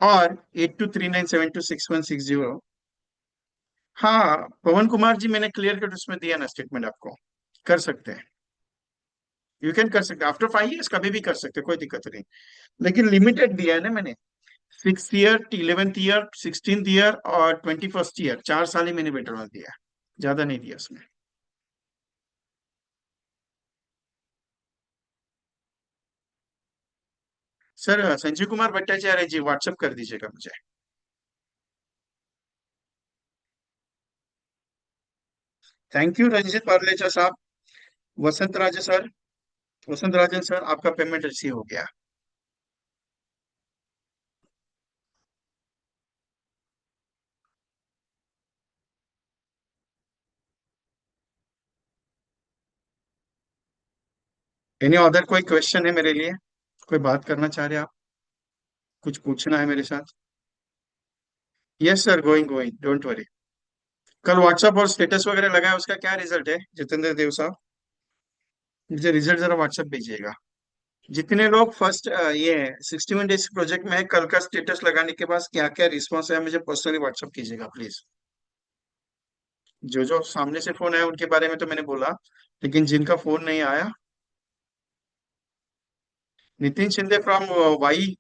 और 8239726160। हाँ पवन कुमार जी, मैंने क्लियर कट उसमें दिया ना स्टेटमेंट आपको, कर सकते हैं। यू कैन कर सकते, आफ्टर 5 इयर्स कभी भी कर सकते, कोई दिक्कत नहीं। लेकिन लिमिटेड दिया है ना मैंने, 6th year, 11th year, 16th year और 21st ईयर, 4 साल ही मैंने वेटरनल दिया, ज्यादा नहीं दिया उसमें। सर संजीव कुमार भट्टाचार्य जी, व्हाट्सअप कर दीजिएगा मुझे। थैंक यू रंजित पारलेचा साहब। वसंत राजे सर, वसंत राजन सर, आपका पेमेंट रिसीव हो गया। एनी अदर कोई क्वेश्चन है मेरे लिए? कोई बात करना चाह रहे हैं आप? कुछ पूछना है मेरे साथ? Yes sir, going going, don't worry. कल व्हाट्सएप और स्टेटस वगैरह लगाया, उसका क्या रिजल्ट है जितेंद्र देव साहब? मुझे रिजल्ट जरा व्हाट्सएप भेजिएगा। जितने लोग फर्स्ट ये 61 डेज प्रोजेक्ट में है, कल का स्टेटस लगाने के बाद क्या क्या रिस्पॉन्स है मुझे पर्सनली व्हाट्सएप कीजिएगा प्लीज। जो जो सामने से फोन आया उनके बारे में तो मैंने बोला, लेकिन जिनका फोन नहीं आया। Nitin Shinde from Wai.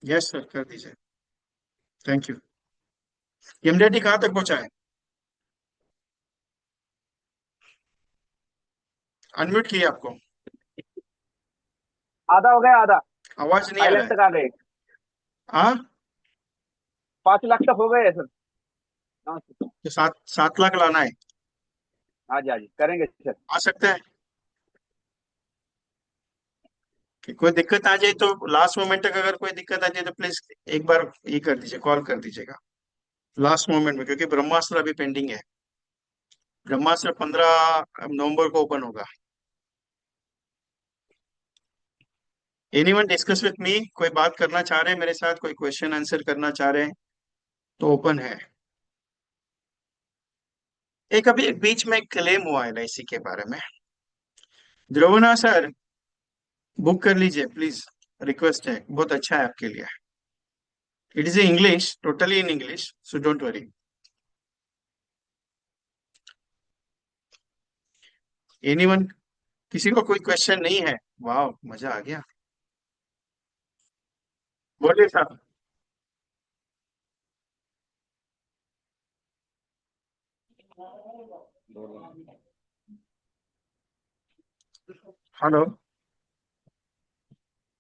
Yes sir, कर दीजिए। Thank you. एमडेटी कहाँ तक पहुंचा है? अनम्यूट किया आपको?
आधा हो गया, आधा।
आवाज नहीं आ
5 लाख
रहा है।
तक आ गए।
हाँ,
5 लाख तक हो गए सर। नमस्ते।
तो 7 7 लाख लाना है।
हाँ जी, हाँ जी, करेंगे सर।
आ सकता है कि कोई दिक्कत आ जाए तो लास्ट मोमेंट तक, अगर कोई दिक्कत आ जाए तो प्लीज एक बार ये कर दीजिए, कॉल कर दीजिएगा लास्ट मोमेंट में, क्योंकि ब्रह्मास्त्र अभी पेंडिंग है। ब्रह्मास्त्र 15 नवंबर को ओपन होगा। एनीवन डिस्कस विथ मी, कोई बात करना चाह रहे हैं मेरे साथ, कोई क्वेश्चन आंसर करना चाह रहे हैं तो ओपन है। एक अभी एक बीच में क्लेम हुआ एलआईसी के बारे में। ध्रुवना सर, बुक कर लीजिए प्लीज, रिक्वेस्ट है, बहुत अच्छा है आपके लिए। It is English, totally in English, so don't worry. Anyone, किसी को कोई क्वेश्चन नहीं है? वाह, मजा आ गया। बोलिए साहब। हेलो।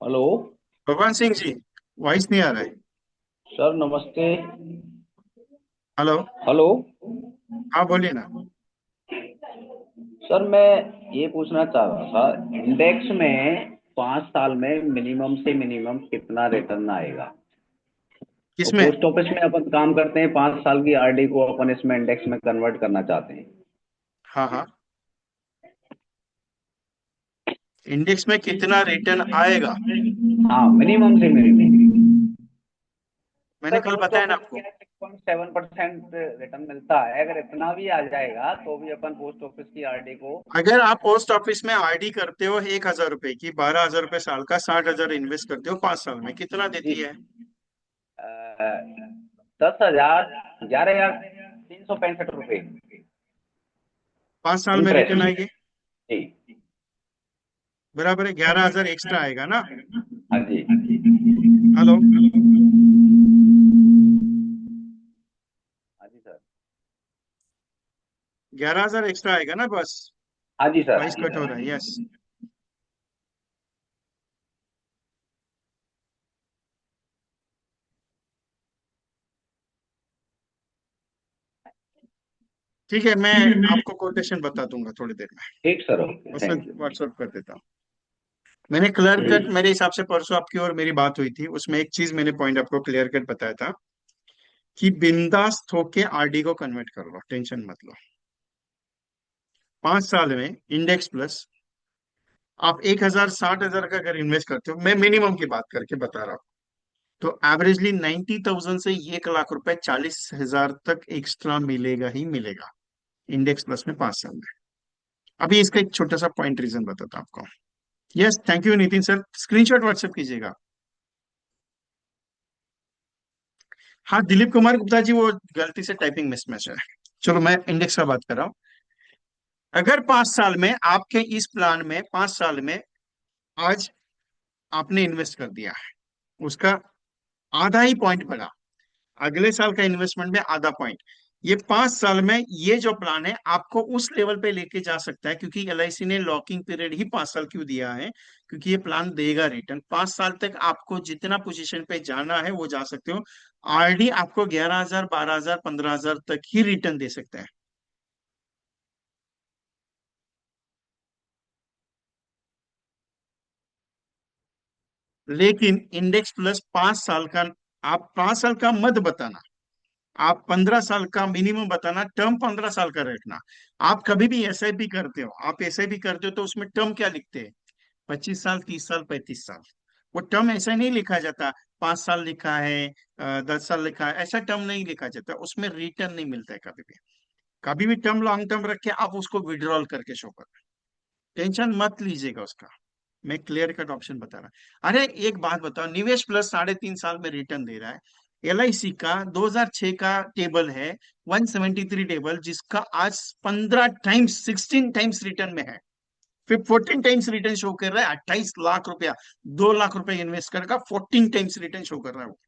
हेलो।
भगवान सिंह जी, वॉइस नहीं आ रहा है।
सर नमस्ते।
हेलो।
हेलो।
हाँ बोलिए ना।
सर मैं ये पूछना चाह रहा था, इंडेक्स में 5 साल में मिनिमम से मिनिमम कितना रिटर्न आएगा? और
किसमें?
पोस्ट ऑफिस में अपन काम करते हैं, 5 साल की आरडी को अपन इसमें इंडेक्स में कन्वर्ट करना चाहते हैं।
हाँ हाँ। इंडेक्स में कितना रिटर्न आएगा?
हाँ, मिनिमम से मिनिमम।
मैंने
सर
कल
पोस्ट
बताया ना
ऑफिस में
आपको।
क्या है, 6.7% रिटर्न मिलता है। अगर इतना भी आ जाएगा तो भी अपन पोस्ट ऑफिस की आरडी को।
अगर आप पोस्ट ऑफिस में आरडी करते हो 1,000 रुपए की, 12,000 रुपए साल का, 60,000 इन्वेस्ट करते हो 5 साल में, कितना
जी।
देती है?
10,000 11,365 रुपये।
5 साल में
इंटरेस्ट।
रिटर्न आएगी।
जी।
बराबर है, 11,000 एक्स्ट्रा आएगा ना।
हाँ जी।
हेलो।
हाँ जी सर।
11,000 एक्स्ट्रा आएगा ना बस।
हाँ जी सर।
वॉइस कट हो रहा है, यस। ठीक है, मैं आपको कोटेशन बता दूंगा थोड़ी देर में।
ठीक sir, okay,
WhatsApp
thank you.
WhatsApp कर देता हूँ। मैंने क्लियर कट, मेरे हिसाब से परसों आपकी और मेरी बात हुई थी, उसमें एक चीज मैंने पॉइंट आपको क्लियर कट बताया था कि बिंदास होके आरडी को कन्वर्ट कर लो, टेंशन मत लो। 5 साल में इंडेक्स प्लस, आप 1,000 60,000 का अगर इन्वेस्ट करते हो, मैं मिनिमम की बात करके बता रहा हूँ, तो एवरेजली 90,000 से 1 लाख रुपए, 40,000 तक एक्स्ट्रा मिलेगा ही मिलेगा इंडेक्स प्लस में 5 साल में। अभी इसका एक छोटा सा पॉइंट रीजन बताता हूँ आपको। Yes, thank you Nitin sir, screenshot WhatsApp कीजिएगा। हाँ दिलीप कुमार गुप्ता जी, वो गलती से टाइपिंग मिसमैच है। चलो मैं इंडेक्स का बात कर रहा हूँ। अगर 5 साल में आपके इस प्लान में, 5 साल में आज आपने इन्वेस्ट कर दिया है, उसका आधा ही पॉइंट बढ़ा, अगले साल का इन्वेस्टमेंट में आधा पॉइंट, ये 5 साल में ये जो प्लान है आपको उस लेवल पे लेके जा सकता है, क्योंकि एलआईसी ने लॉकिंग पीरियड ही 5 साल क्यों दिया है, क्योंकि ये प्लान देगा रिटर्न 5 साल तक, आपको जितना पोजीशन पे जाना है वो जा सकते हो। आरडी आपको 11,000 12,000 15,000 तक ही रिटर्न दे सकता है। लेकिन इंडेक्स प्लस 5 साल का, आप 5 साल का मत बताना, आप 15 साल का मिनिमम बताना, टर्म 15 साल का रखना। आप कभी भी एसआईपी करते हो, आप एसआईपी करते हो तो उसमें टर्म क्या लिखते हैं? 25 साल, 30 साल, 35 साल। वो टर्म ऐसा नहीं लिखा जाता, 5 साल लिखा है, 10 साल लिखा है, ऐसा टर्म नहीं लिखा जाता, उसमें रिटर्न नहीं मिलता है कभी भी। कभी भी टर्म लॉन्ग टर्म रख के आप उसको विड्रॉल करके शो कर, टेंशन मत लीजिएगा उसका। मैं क्लियर कट ऑप्शन बता रहा। अरे एक बात बताओ, निवेश प्लस 3.5 साल में रिटर्न दे रहा है। एलआईसी का 2006 का टेबल है, 173 टेबल, जिसका आज 15 टाइम्स, 16 टाइम्स रिटर्न में है, फिर 14 टाइम्स रिटर्न शो कर रहा है, 28 लाख रुपया, 2 लाख रुपए इन्वेस्ट करके 14 टाइम्स रिटर्न शो कर रहा है वो।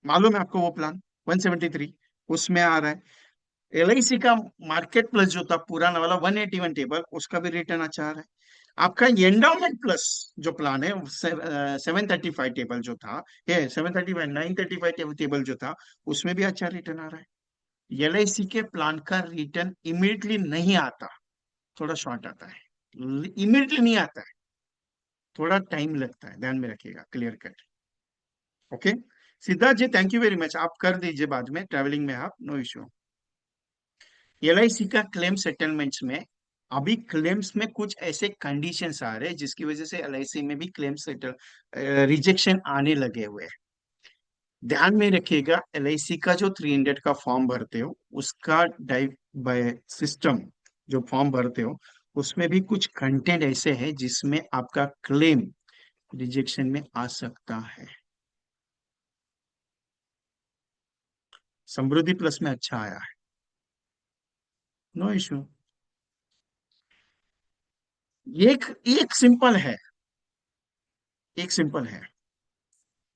मालूम है आपको वो प्लान? 173 उसमें आ रहा है। एलआईसी का मार्केट प्लस जो था पुराना वाला 181 टेबल, उसका भी रिटर्न अच्छा आ रहा है। आपका एंडाउमेंट प्लस जो प्लान है, 735 टेबल जो था, ये 735 935 टेबल जो था, उसमें भी अच्छा रिटर्न आ रहा है। एलआईसी के प्लान का रिटर्न इमीडिएटली नहीं आता, थोड़ा शॉर्ट आता है, इमीडिएटली नहीं आता है, थोड़ा टाइम लगता है, ध्यान में रखिएगा, clear cut. Okay, Siddharth ji thank you very much, आप कर दीजिए बाद में, ट्रैवलिंग में आप, नो इश्यू। एलआईसी का क्लेम सेटलमेंट्स में, अभी क्लेम्स में कुछ ऐसे कंडीशंस आ रहे हैं जिसकी वजह से एलआईसी में भी क्लेम सेटल रिजेक्शन आने लगे हुए हैं। ध्यान में रखिएगा, एलआईसी का जो 300 का फॉर्म भरते हो, उसका डाइव बाय सिस्टम जो फॉर्म भरते हो, उसमें भी कुछ कंटेंट ऐसे हैं जिसमें आपका क्लेम रिजेक्शन में आ सकता है। समृद्धि प्लस में अच्छा आया है, नो इश्यू। एक एक सिंपल है, एक सिंपल है,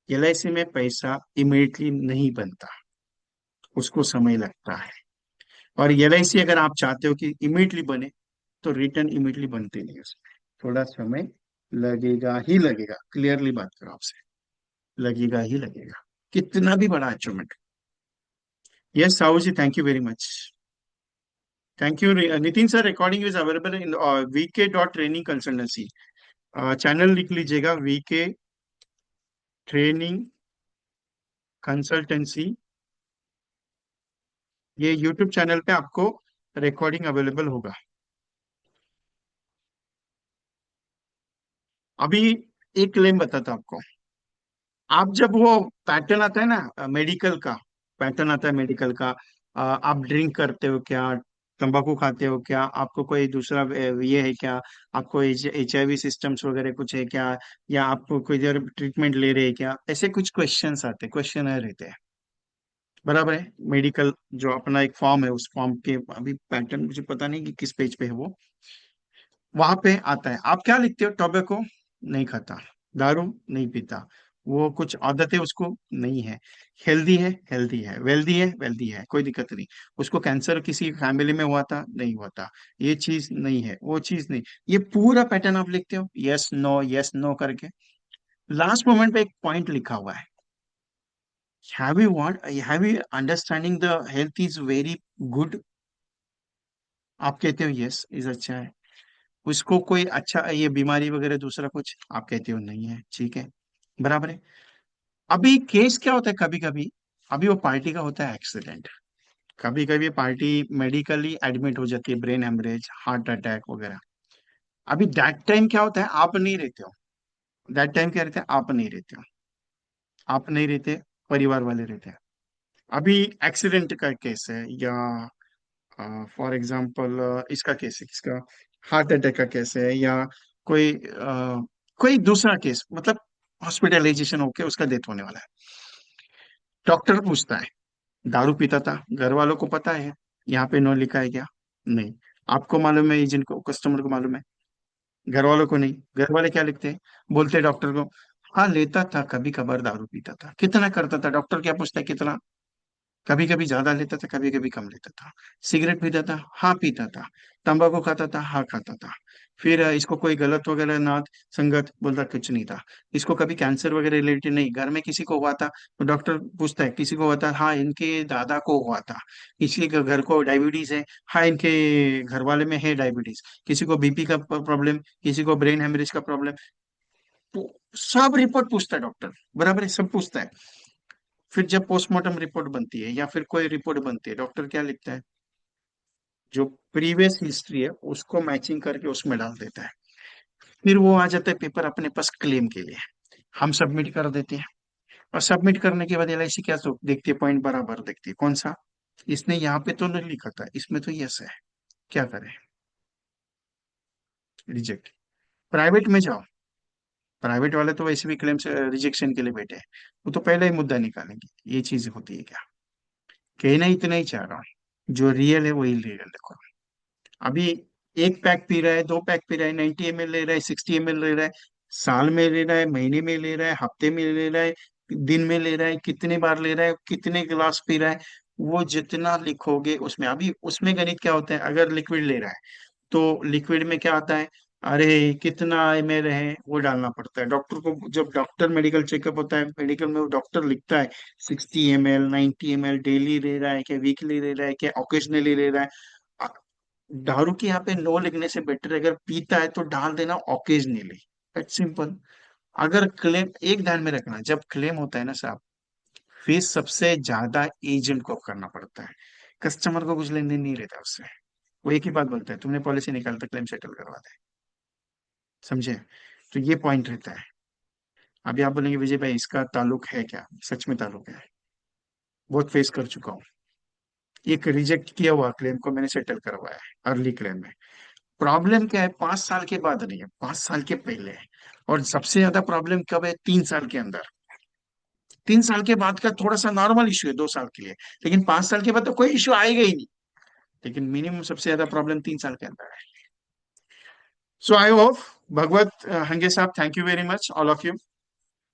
एलआईसी में पैसा इमीडिएटली नहीं बनता, उसको समय लगता है। और एलआईसी अगर आप चाहते हो कि इमीडिएटली बने, तो रिटर्न इमीडिएटली बनते नहीं उसमें, थोड़ा समय लगेगा ही लगेगा, क्लियरली बात करो आपसे, लगेगा ही लगेगा, कितना भी बड़ा achievement. Yes Sahu ji thank you very much, thank you Nitin sir. Recording is available in VK.ट्रेनिंग कंसल्टेंसी, चैनल लिख लीजिएगा, VK ट्रेनिंग कंसल्टेंसी, ये यूट्यूब चैनल पे आपको रिकॉर्डिंग अवेलेबल होगा। अभी एक क्लेम बताता आपको, आप जब वो पैटर्न आता है ना मेडिकल का, पैटर्न आता है मेडिकल का, आप ड्रिंक करते हो क्या, तंबाकू खाते हो क्या, आपको कोई दूसरा ये है क्या, आपको HIV सिस्टम्स वगैरह कुछ है क्या, या आपको कोई देर ट्रीटमेंट ले रहे हैं क्या, ऐसे कुछ क्वेश्चंस आते हैं, क्वेश्चन रहते हैं, बराबर है। मेडिकल जो अपना एक फॉर्म है, उस फॉर्म के अभी पैटर्न मुझे पता नहीं कि किस पेज पे है वो, वहां पे आता है, आप क्या लिखते हो, टोबैको नहीं खाता, दारू नहीं पीता, वो कुछ आदत है उसको नहीं है, हेल्दी है, हेल्दी है, वेल्दी है, वेल्दी है, कोई दिक्कत नहीं, उसको कैंसर किसी फैमिली में हुआ था, नहीं हुआ था, ये चीज नहीं है, वो चीज नहीं, ये पूरा पैटर्न आप लिखते हो, यस नो करके, लास्ट मोमेंट पे एक पॉइंट लिखा हुआ है, have you understanding the health is very good, आप कहते हो यस इज अच्छा है, उसको कोई अच्छा ये बीमारी वगैरह दूसरा कुछ, आप कहते हो नहीं है, ठीक है, बराबर है। अभी केस क्या होता है कभी कभी, अभी वो पार्टी का होता है एक्सीडेंट, कभी कभी पार्टी मेडिकली एडमिट हो जाती है, ब्रेन हेमरेज, हार्ट अटैक वगैरह, अभी दैट टाइम क्या होता है, आप नहीं रहते हो, दैट टाइम क्या रहते हैं, आप नहीं रहते हो, आप नहीं रहते, परिवार वाले रहते हैं। अभी एक्सीडेंट का केस है, या फॉर एग्जाम्पल इसका केस है, किसका, हार्ट अटैक का केस है, या कोई कोई दूसरा केस, मतलब हॉस्पिटलाइजेशन होके उसका डेथ होने वाला है, डॉक्टर पूछता है, दारू पीता था, घर वालों को पता है, यहाँ पे नो लिखा है क्या, नहीं, आपको मालूम है, एजेंट को, कस्टमर को मालूम है, घर वालों को नहीं, घर वाले क्या लिखते हैं, बोलते हैं डॉक्टर को, हाँ लेता था, कभी कभार दारू पीता था, कितना करता था, डॉक्टर क्या पूछता है, कितना, कभी कभी ज्यादा लेता था, कभी कभी कम लेता था, सिगरेट पीता था, हाँ पीता था, तंबाकू खाता था, हाँ खाता था, फिर इसको कोई गलत वगैरह ना संगत, बोलता कुछ नहीं था, इसको कभी कैंसर वगैरह रिलेटेड नहीं, घर में किसी को हुआ था, तो डॉक्टर पूछता है किसी को हुआ था, हाँ इनके दादा को हुआ था, किसी के घर को डायबिटीज है, हाँ इनके घर वाले में है डायबिटीज, किसी को बीपी का प्रॉब्लम, किसी को ब्रेन हेमरेज का प्रॉब्लम, तो सब रिपोर्ट पूछता है डॉक्टर, बराबर है, सब पूछता है। फिर जब पोस्टमार्टम रिपोर्ट बनती है या फिर कोई रिपोर्ट बनती है, डॉक्टर क्या लिखता है, जो प्रीवियस हिस्ट्री है उसको मैचिंग करके उसमें डाल देता है, फिर वो आ जाता है पेपर अपने पास क्लेम के लिए, हम सबमिट कर देते हैं, और सबमिट करने के बाद LIC क्या देखती है, पॉइंट बराबर देखती है, कौन सा, इसने यहाँ पे तो नहीं लिखा था, इसमें तो यस है, क्या करें, रिजेक्ट। प्राइवेट में जाओ, प्राइवेट वाले तो वैसे भी क्लेम से रिजेक्शन के लिए बैठे हैं, वो तो पहले ही मुद्दा निकालेंगे, ये चीज होती है क्या, कहना इतना ही चाह रहा हूँ, जो रियल है वही रियल देखो। अभी एक पैक पी रहा है, दो पैक पी रहा है, 90 ml ले रहा है, 60 ml ले रहा है, साल में ले रहा है, महीने में ले रहा है, हफ्ते में ले रहा है, दिन में ले रहा है, कितने बार ले रहा है, कितने गिलास पी रहा है, वो जितना लिखोगे उसमें, अभी उसमें गणित क्या होता है, अगर लिक्विड ले रहा है तो लिक्विड में क्या आता है, अरे कितना एमएल है वो डालना पड़ता है डॉक्टर को। जब डॉक्टर मेडिकल चेकअप होता है, मेडिकल में वो डॉक्टर लिखता है 60 ml 90 ml डेली ले रहा है क्या, वीकली ले रहा है क्या, ओकेजनली ले रहा है। अ, दारू के यहाँ पे नो लिखने से बेटर है, अगर पीता है तो डाल देना ओकेजनली। It's simple. अगर क्लेम, एक ध्यान में रखना, जब क्लेम होता है ना साहब, फीस सबसे ज्यादा एजेंट को करना पड़ता है। कस्टमर को कुछ लेन देन नहीं रहता उससे। वो एक ही बात बोलता है, तुमने पॉलिसी निकाल तो क्लेम सेटल करवा दे। समझे? तो ये पॉइंट रहता है। अभी आप बोलेंगे विजय भाई इसका ताल्लुक है क्या, सच में ताल्लुक है। बहुत फेस कर चुका हूँ। एक रिजेक्ट किया हुआ क्लेम को मैंने सेटल करवाया है अर्ली क्लेम में। प्रॉब्लम क्या है, 5 साल के बाद नहीं है, 5 साल के पहले है। और सबसे ज्यादा प्रॉब्लम कब है, 3 साल के अंदर। 3 साल के बाद का थोड़ा सा नॉर्मल इश्यू है 2 साल के लिए, लेकिन 5 साल के बाद तो कोई इश्यू आएगा ही नहीं। लेकिन मिनिमम सबसे ज्यादा प्रॉब्लम 3 साल के अंदर है। सो आई होप, भगवत हंगे साहब, thank you very much all of you.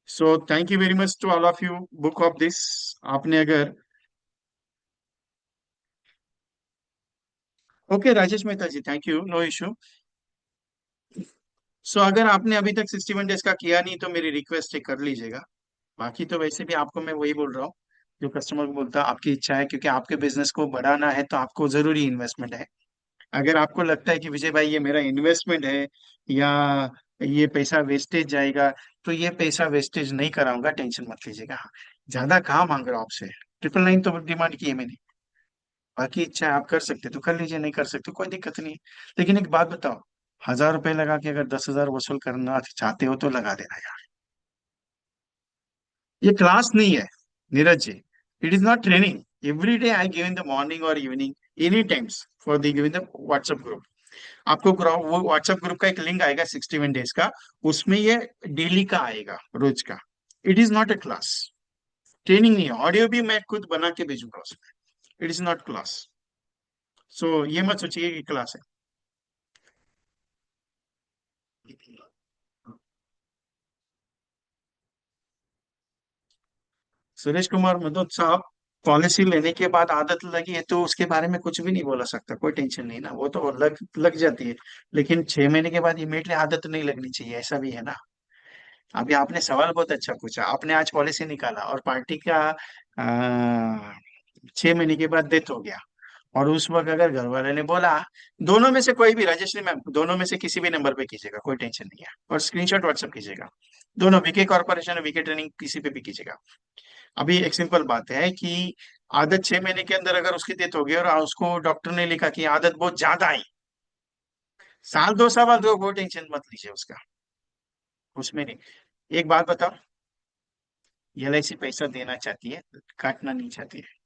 So thank you very much to all of you. Book of this, आपने अगर, okay Rajesh Mehta ji, thank you, no issue. So अगर आपने अभी तक 61 डेज का किया नहीं तो मेरी रिक्वेस्ट है कर लीजिएगा। बाकी तो वैसे भी आपको मैं वही बोल रहा हूँ जो कस्टमर को बोलता, आपकी इच्छा है, क्योंकि आपके बिजनेस को बढ़ाना है तो आपको जरूरी इन्वेस्टमेंट है। अगर आपको लगता है कि विजय भाई ये मेरा इन्वेस्टमेंट है, या ये पैसा वेस्टेज जाएगा, तो ये पैसा वेस्टेज नहीं कराऊंगा, टेंशन मत लीजिएगा। हाँ, ज्यादा कहाँ मांग रहा हूँ आपसे, 999 तो डिमांड की है मैंने। बाकी इच्छा है आप कर सकते तो कर लीजिए, नहीं कर सकते कोई दिक्कत नहीं है। लेकिन एक बात बताओ, 1000 रुपए लगा के अगर 10,000 वसूल करना चाहते हो तो लगा देना यार। ये क्लास नहीं है Neeraj ji, it is not training. Every day I give in the morning और evening, any times for the give in the WhatsApp group. आपको वो व्हाट्सएप ग्रुप का एक लिंक आएगा 61 डेज का, उसमें ये डेली का आएगा, रोज का। It is not a class, training नहीं है। ऑडियो भी मैं खुद बना के भेजूंगा उसमें। It is not class. So ये मत सोचिए कि क्लास है। सुरेश कुमार मदोद साहब, पॉलिसी लेने के बाद आदत लगी है तो उसके बारे में कुछ भी नहीं बोला सकता, कोई टेंशन नहीं ना, वो तो लग लग जाती है। लेकिन 6 महीने के बाद इमीडिएटली आदत नहीं लगनी चाहिए, ऐसा भी है ना। अभी आपने सवाल बहुत अच्छा पूछा, आपने आज पॉलिसी निकाला और पार्टी का 6 महीने के बाद डेथ हो गया, और उस वक्त अगर घर वाले ने बोला, दोनों में से कोई भी, राजेश्री मैम दोनों में से किसी भी नंबर पे कीजिएगा, कोई टेंशन नहीं है, और स्क्रीनशॉट व्हाट्सएप कीजिएगा। दोनों, वीके कॉर्पोरेशन और वीके ट्रेनिंग, किसी पे भी कीजिएगा। अभी एक सिंपल बात है कि आदत 6 महीने के अंदर अगर उसकी डेथ हो गई और उसको डॉक्टर ने लिखा कि आदत बहुत ज्यादा है, साल 2 साल बाद, वो टेंशन मत लीजिए उसका, उसमें नहीं। एक बात बताओ, एलआईसी पैसा देना चाहती है, काटना नहीं चाहती है।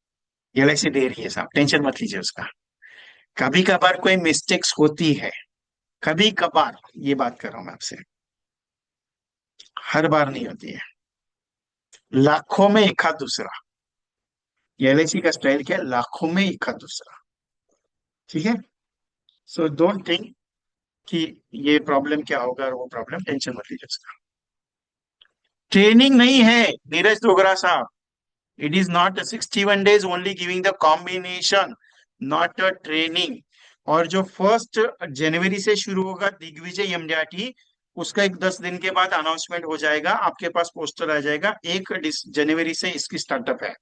एलआईसी दे रही है साहब, टेंशन मत लीजिए उसका। कभी कभार कोई मिस्टेक्स होती है, कभी कभार, ये बात कर रहा हूं मैं आपसे, हर बार नहीं होती है, लाखों में एक आध दूसरा। एलआईसी का स्टाइल क्या है, लाखों में एक आध दूसरा। ठीक है? सो डोंट थिंक कि ये प्रॉब्लम क्या होगा और वो प्रॉब्लम, टेंशन मत लीजिए उसका। ट्रेनिंग नहीं है नीरज डोगरा साहब, it is not 61 days only giving the combination, not a training. और जो 1 जनवरी से शुरू होगा दिग्विजय एमडीआरटी, उसका एक 10 दिन के बाद अनाउंसमेंट हो जाएगा, आपके पास पोस्टर आ जाएगा। 1 जनवरी से इसकी स्टार्टअप है।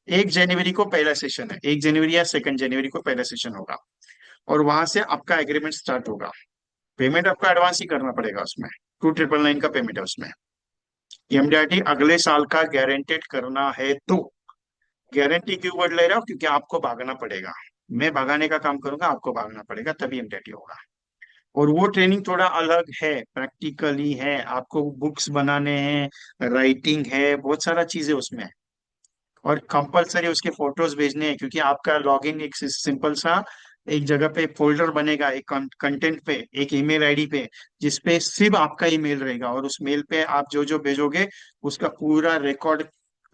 1 जनवरी को पहला सेशन है, 1 जनवरी या 2 जनवरी को पहला सेशन होगा, और वहां से आपका एग्रीमेंट स्टार्ट होगा। पेमेंट आपको एडवांस ही करना पड़ेगा उसमें, 2999 का पेमेंट है उसमें। एमडीआरटी अगले साल का गारंटेड करना है तो, गारंटी क्यों वर्ड ले रहा हूं, क्योंकि आपको भागना पड़ेगा। मैं भगाने का काम करूंगा, आपको भागना पड़ेगा, तभी एमडीआरटी होगा। और वो ट्रेनिंग थोड़ा अलग है, प्रैक्टिकली है, आपको बुक्स बनाने हैं, राइटिंग है, बहुत सारा चीजें उसमें है। और कंपलसरी उसके फोटोज भेजने हैं, क्योंकि आपका लॉगिन एक सिंपल सा, एक जगह पे फोल्डर बनेगा, एक कंटेंट पे, एक ईमेल आईडी पे, जिसपे सिर्फ आपका ईमेल रहेगा, और उस मेल पे आप जो जो भेजोगे उसका पूरा रिकॉर्ड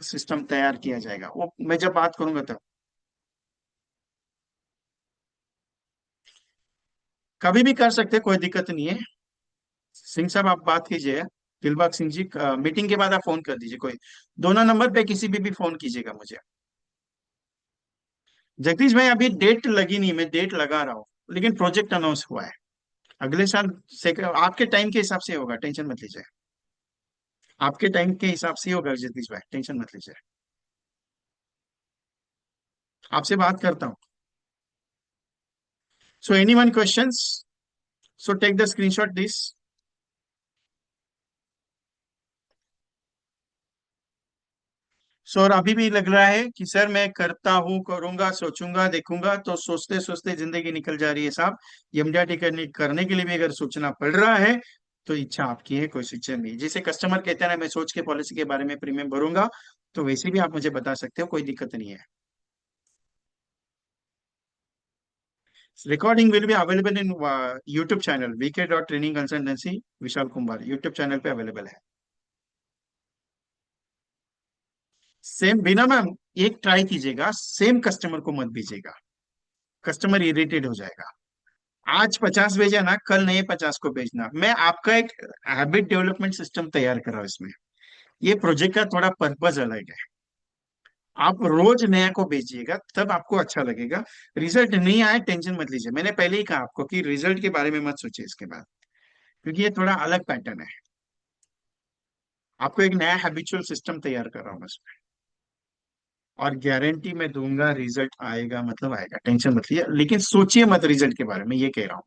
सिस्टम तैयार किया जाएगा। वो मैं जब बात करूंगा तब, कभी भी कर सकते, कोई दिक्कत नहीं है। सिंह साहब आप बात कीजिए, दिलबाग सिंह जी, मीटिंग के बाद आप फोन कर दीजिए, कोई दोनों नंबर पे किसी भी फोन कीजिएगा मुझे। जगदीश भाई अभी डेट लगी नहीं, मैं डेट लगा रहा हूँ, लेकिन प्रोजेक्ट अनाउंस हुआ है। अगले साल से आपके टाइम के हिसाब से होगा, टेंशन मत लीजिए। आपके टाइम के हिसाब से ही होगा जगदीश भाई, टेंशन मत लीजिए। आपसे बात करता हूँ। So any one questions? So take the screenshot this. So और अभी भी लग रहा है कि सर मैं करता हूँ, करूंगा, सोचूंगा, देखूंगा, तो सोचते सोचते जिंदगी निकल जा रही है साहब। एमडीआरटी करने के लिए भी अगर सोचना पड़ रहा है तो इच्छा आपकी है, कोई शिक्षण नहीं। जैसे कस्टमर कहते हैं ना, मैं सोच के पॉलिसी के बारे में प्रीमियम भरूंगा, तो वैसे भी आप मुझे बता सकते हो, कोई दिक्कत नहीं है। Recording will be available in YouTube channel VK.ट्रेनिंग consultancy Vishal Kumar, YouTube channel पे अवेलेबल है। सेम बिना मैम, एक ट्राई कीजिएगा, सेम कस्टमर को मत भेजिएगा, कस्टमर इरिटेट हो जाएगा। आज 50 भेजा ना, कल नए 50 को भेजना। मैं आपका एक हैबिट डेवलपमेंट सिस्टम तैयार कर रहा हूं इसमें। ये प्रोजेक्ट का थोड़ा पर्पज अलग है। आप रोज नया को भेजिएगा, तब आपको अच्छा लगेगा। रिजल्ट नहीं आए टेंशन मत लीजिए, मैंने पहले ही कहा आपको कि रिजल्ट के बारे में मत सोचिए इसके बाद, क्योंकि ये थोड़ा अलग पैटर्न है। आपको एक नया हैबिचुअल सिस्टम तैयार कर रहा हूँ इसमें, और गारंटी मैं दूंगा रिजल्ट आएगा, मतलब आएगा, टेंशन मत लीजिए। लेकिन सोचिए मत रिजल्ट के बारे में, ये कह रहा हूँ।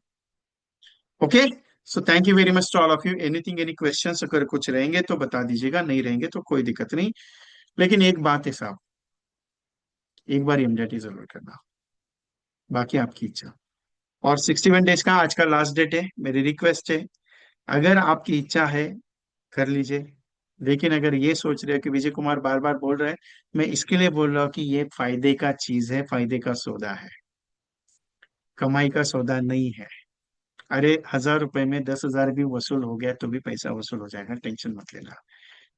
Okay. So thank you very much to all of you. Anything, any questions अगर कुछ रहेंगे तो बता दीजिएगा, नहीं रहेंगे तो कोई दिक्कत नहीं। लेकिन एक बात है साहब, एक बार एमडीटी जरूर करना, बाकी आपकी इच्छा। और 61 डेज का आज का लास्ट डेट है, मेरी रिक्वेस्ट है, अगर आपकी इच्छा है कर लीजिए। लेकिन अगर ये सोच रहे हो कि विजय कुमार बार बार बोल रहे हैं, मैं इसके लिए बोल रहा हूँ कि ये फायदे का चीज है, फायदे का सौदा है, कमाई का सौदा नहीं है। अरे 1000 रुपए में 10,000 भी वसूल हो गया तो भी पैसा वसूल हो जाएगा, टेंशन मत लेना।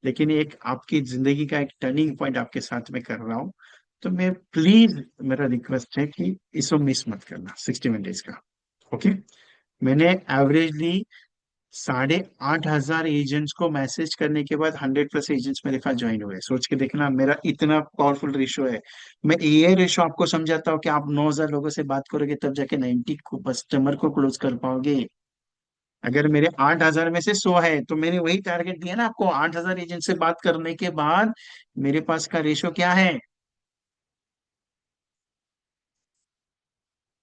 लेकिन एक आपकी जिंदगी का एक टर्निंग पॉइंट आपके साथ में कर रहा हूँ, तो मैं प्लीज, मेरा रिक्वेस्ट है कि इसको मिस मत करना 61 डेज का। ओके। मैंने एवरेजली 8,500 एजेंट्स को मैसेज करने के बाद 100+ एजेंट्स मेरे पास ज्वाइन हुए। सोच के देखना, मेरा इतना पावरफुल रेशो है। मैं ये रेशो आपको समझाता हूँ कि आप 9,000 लोगों से बात करोगे तब जाके 90 को कस्टमर को क्लोज कर पाओगे। अगर मेरे 8,000 में से 100 है, तो मैंने वही टारगेट दिया ना आपको, 8,000 एजेंट से बात करने के बाद मेरे पास का रेशो क्या है,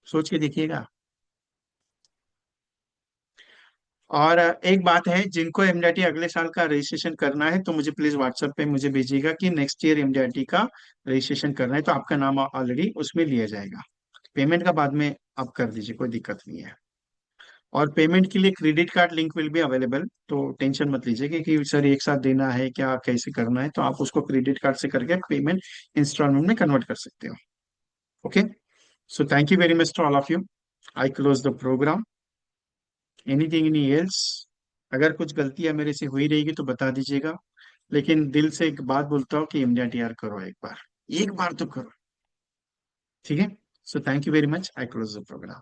सोच के देखिएगा। और एक बात है, जिनको एमडीआरटी अगले साल का रजिस्ट्रेशन करना है तो मुझे प्लीज व्हाट्सएप पे मुझे भेजिएगा कि नेक्स्ट ईयर एमडीआरटी का रजिस्ट्रेशन करना है, तो आपका नाम ऑलरेडी उसमें लिया जाएगा। पेमेंट का बाद में आप कर दीजिए, कोई दिक्कत नहीं है। और पेमेंट के लिए credit card link will be available, तो टेंशन मत लीजिए कि सर एक साथ देना है क्या, कैसे करना है, तो आप उसको क्रेडिट कार्ड से करके पेमेंट इंस्टॉलमेंट में कन्वर्ट कर सकते हो। Okay. So thank you very much to all of you. I close the program. Anything any else? अगर कुछ गलतियां मेरे से हुई रहेगी तो बता दीजिएगा। लेकिन दिल से एक बात बोलता हूँ कि एमडीआरटीआर करो एक बार, एक बार तो करो। ठीक है। So thank you very much, I close the programme.